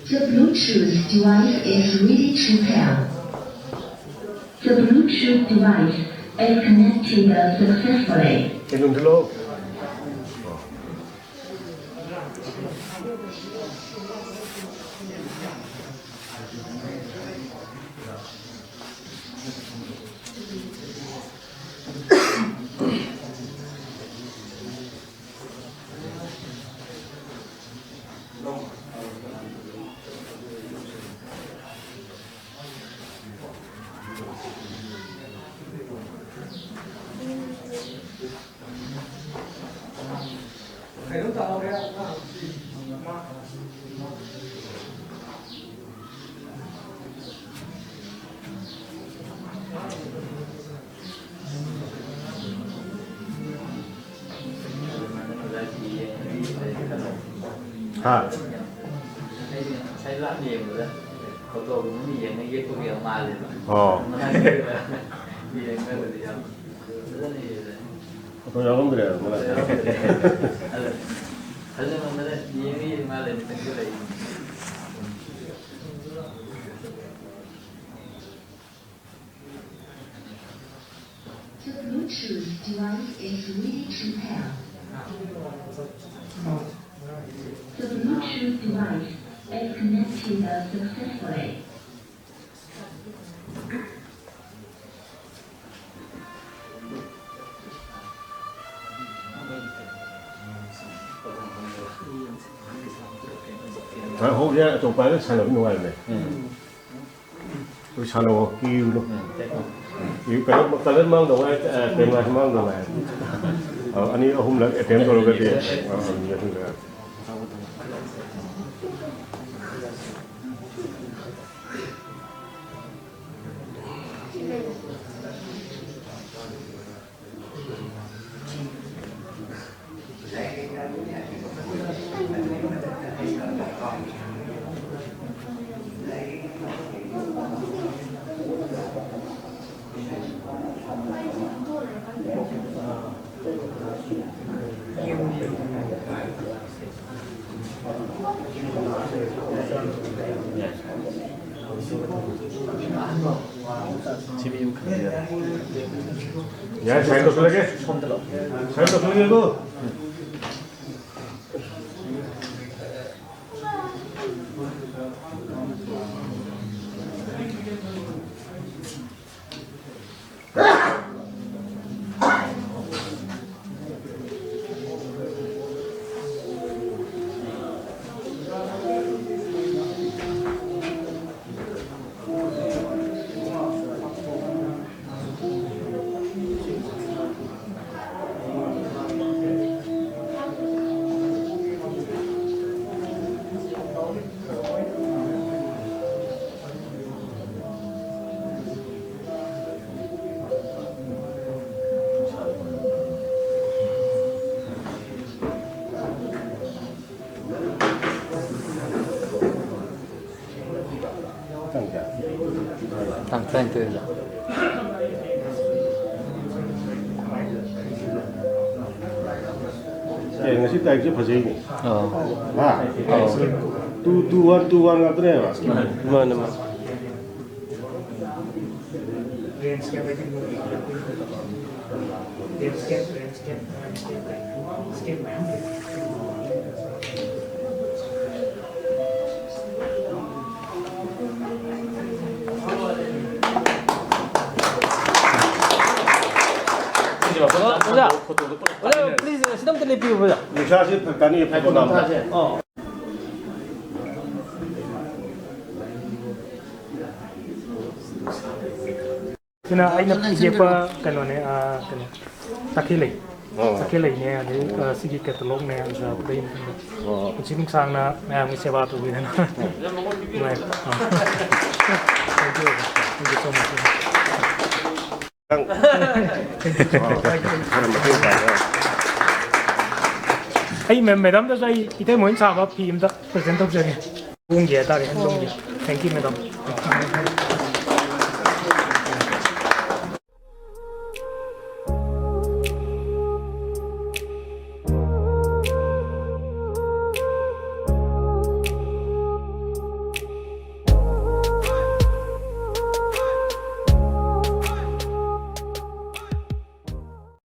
Speaker 15: The Bluetooth device is ready to pair. The Bluetooth device is connected successfully.
Speaker 6: हाँ
Speaker 16: thấy rất nhiều rồi đó, cô tôi cũng như vậy nó với cô kia mà liền.
Speaker 6: tôi nói không được mà
Speaker 15: The Bluetooth device is ready to pair. The Bluetooth device is connected successfully.
Speaker 6: hôm nay chụp bài rất sáng nổi ngoài này tôi sáng nổi kêu luôn kêu cái lớp mang đồ ấy tiền ngoài mang đồ này anh ấy hôm nay tiền tôi cái gì nhiều thứ nữa Ya, saya tutup lagi. Saya tutup lagi tu.
Speaker 16: Tăng từ là
Speaker 6: Yang ngasih tag je pasal ini. Tuan kata ni apa? Mana mana?
Speaker 16: boleh please sedang terlebih boleh.
Speaker 6: Bisa sih tani foto nama.
Speaker 16: Oh.
Speaker 3: Kena aina siapa kanone kena takilai. Takilai ni ada segi katalog ni ada beri. Macam sang na memang sewa tu ni. Thank you so much. Hey, madam, that's why it is more than 3 PM. Present of the. Thank you, madam.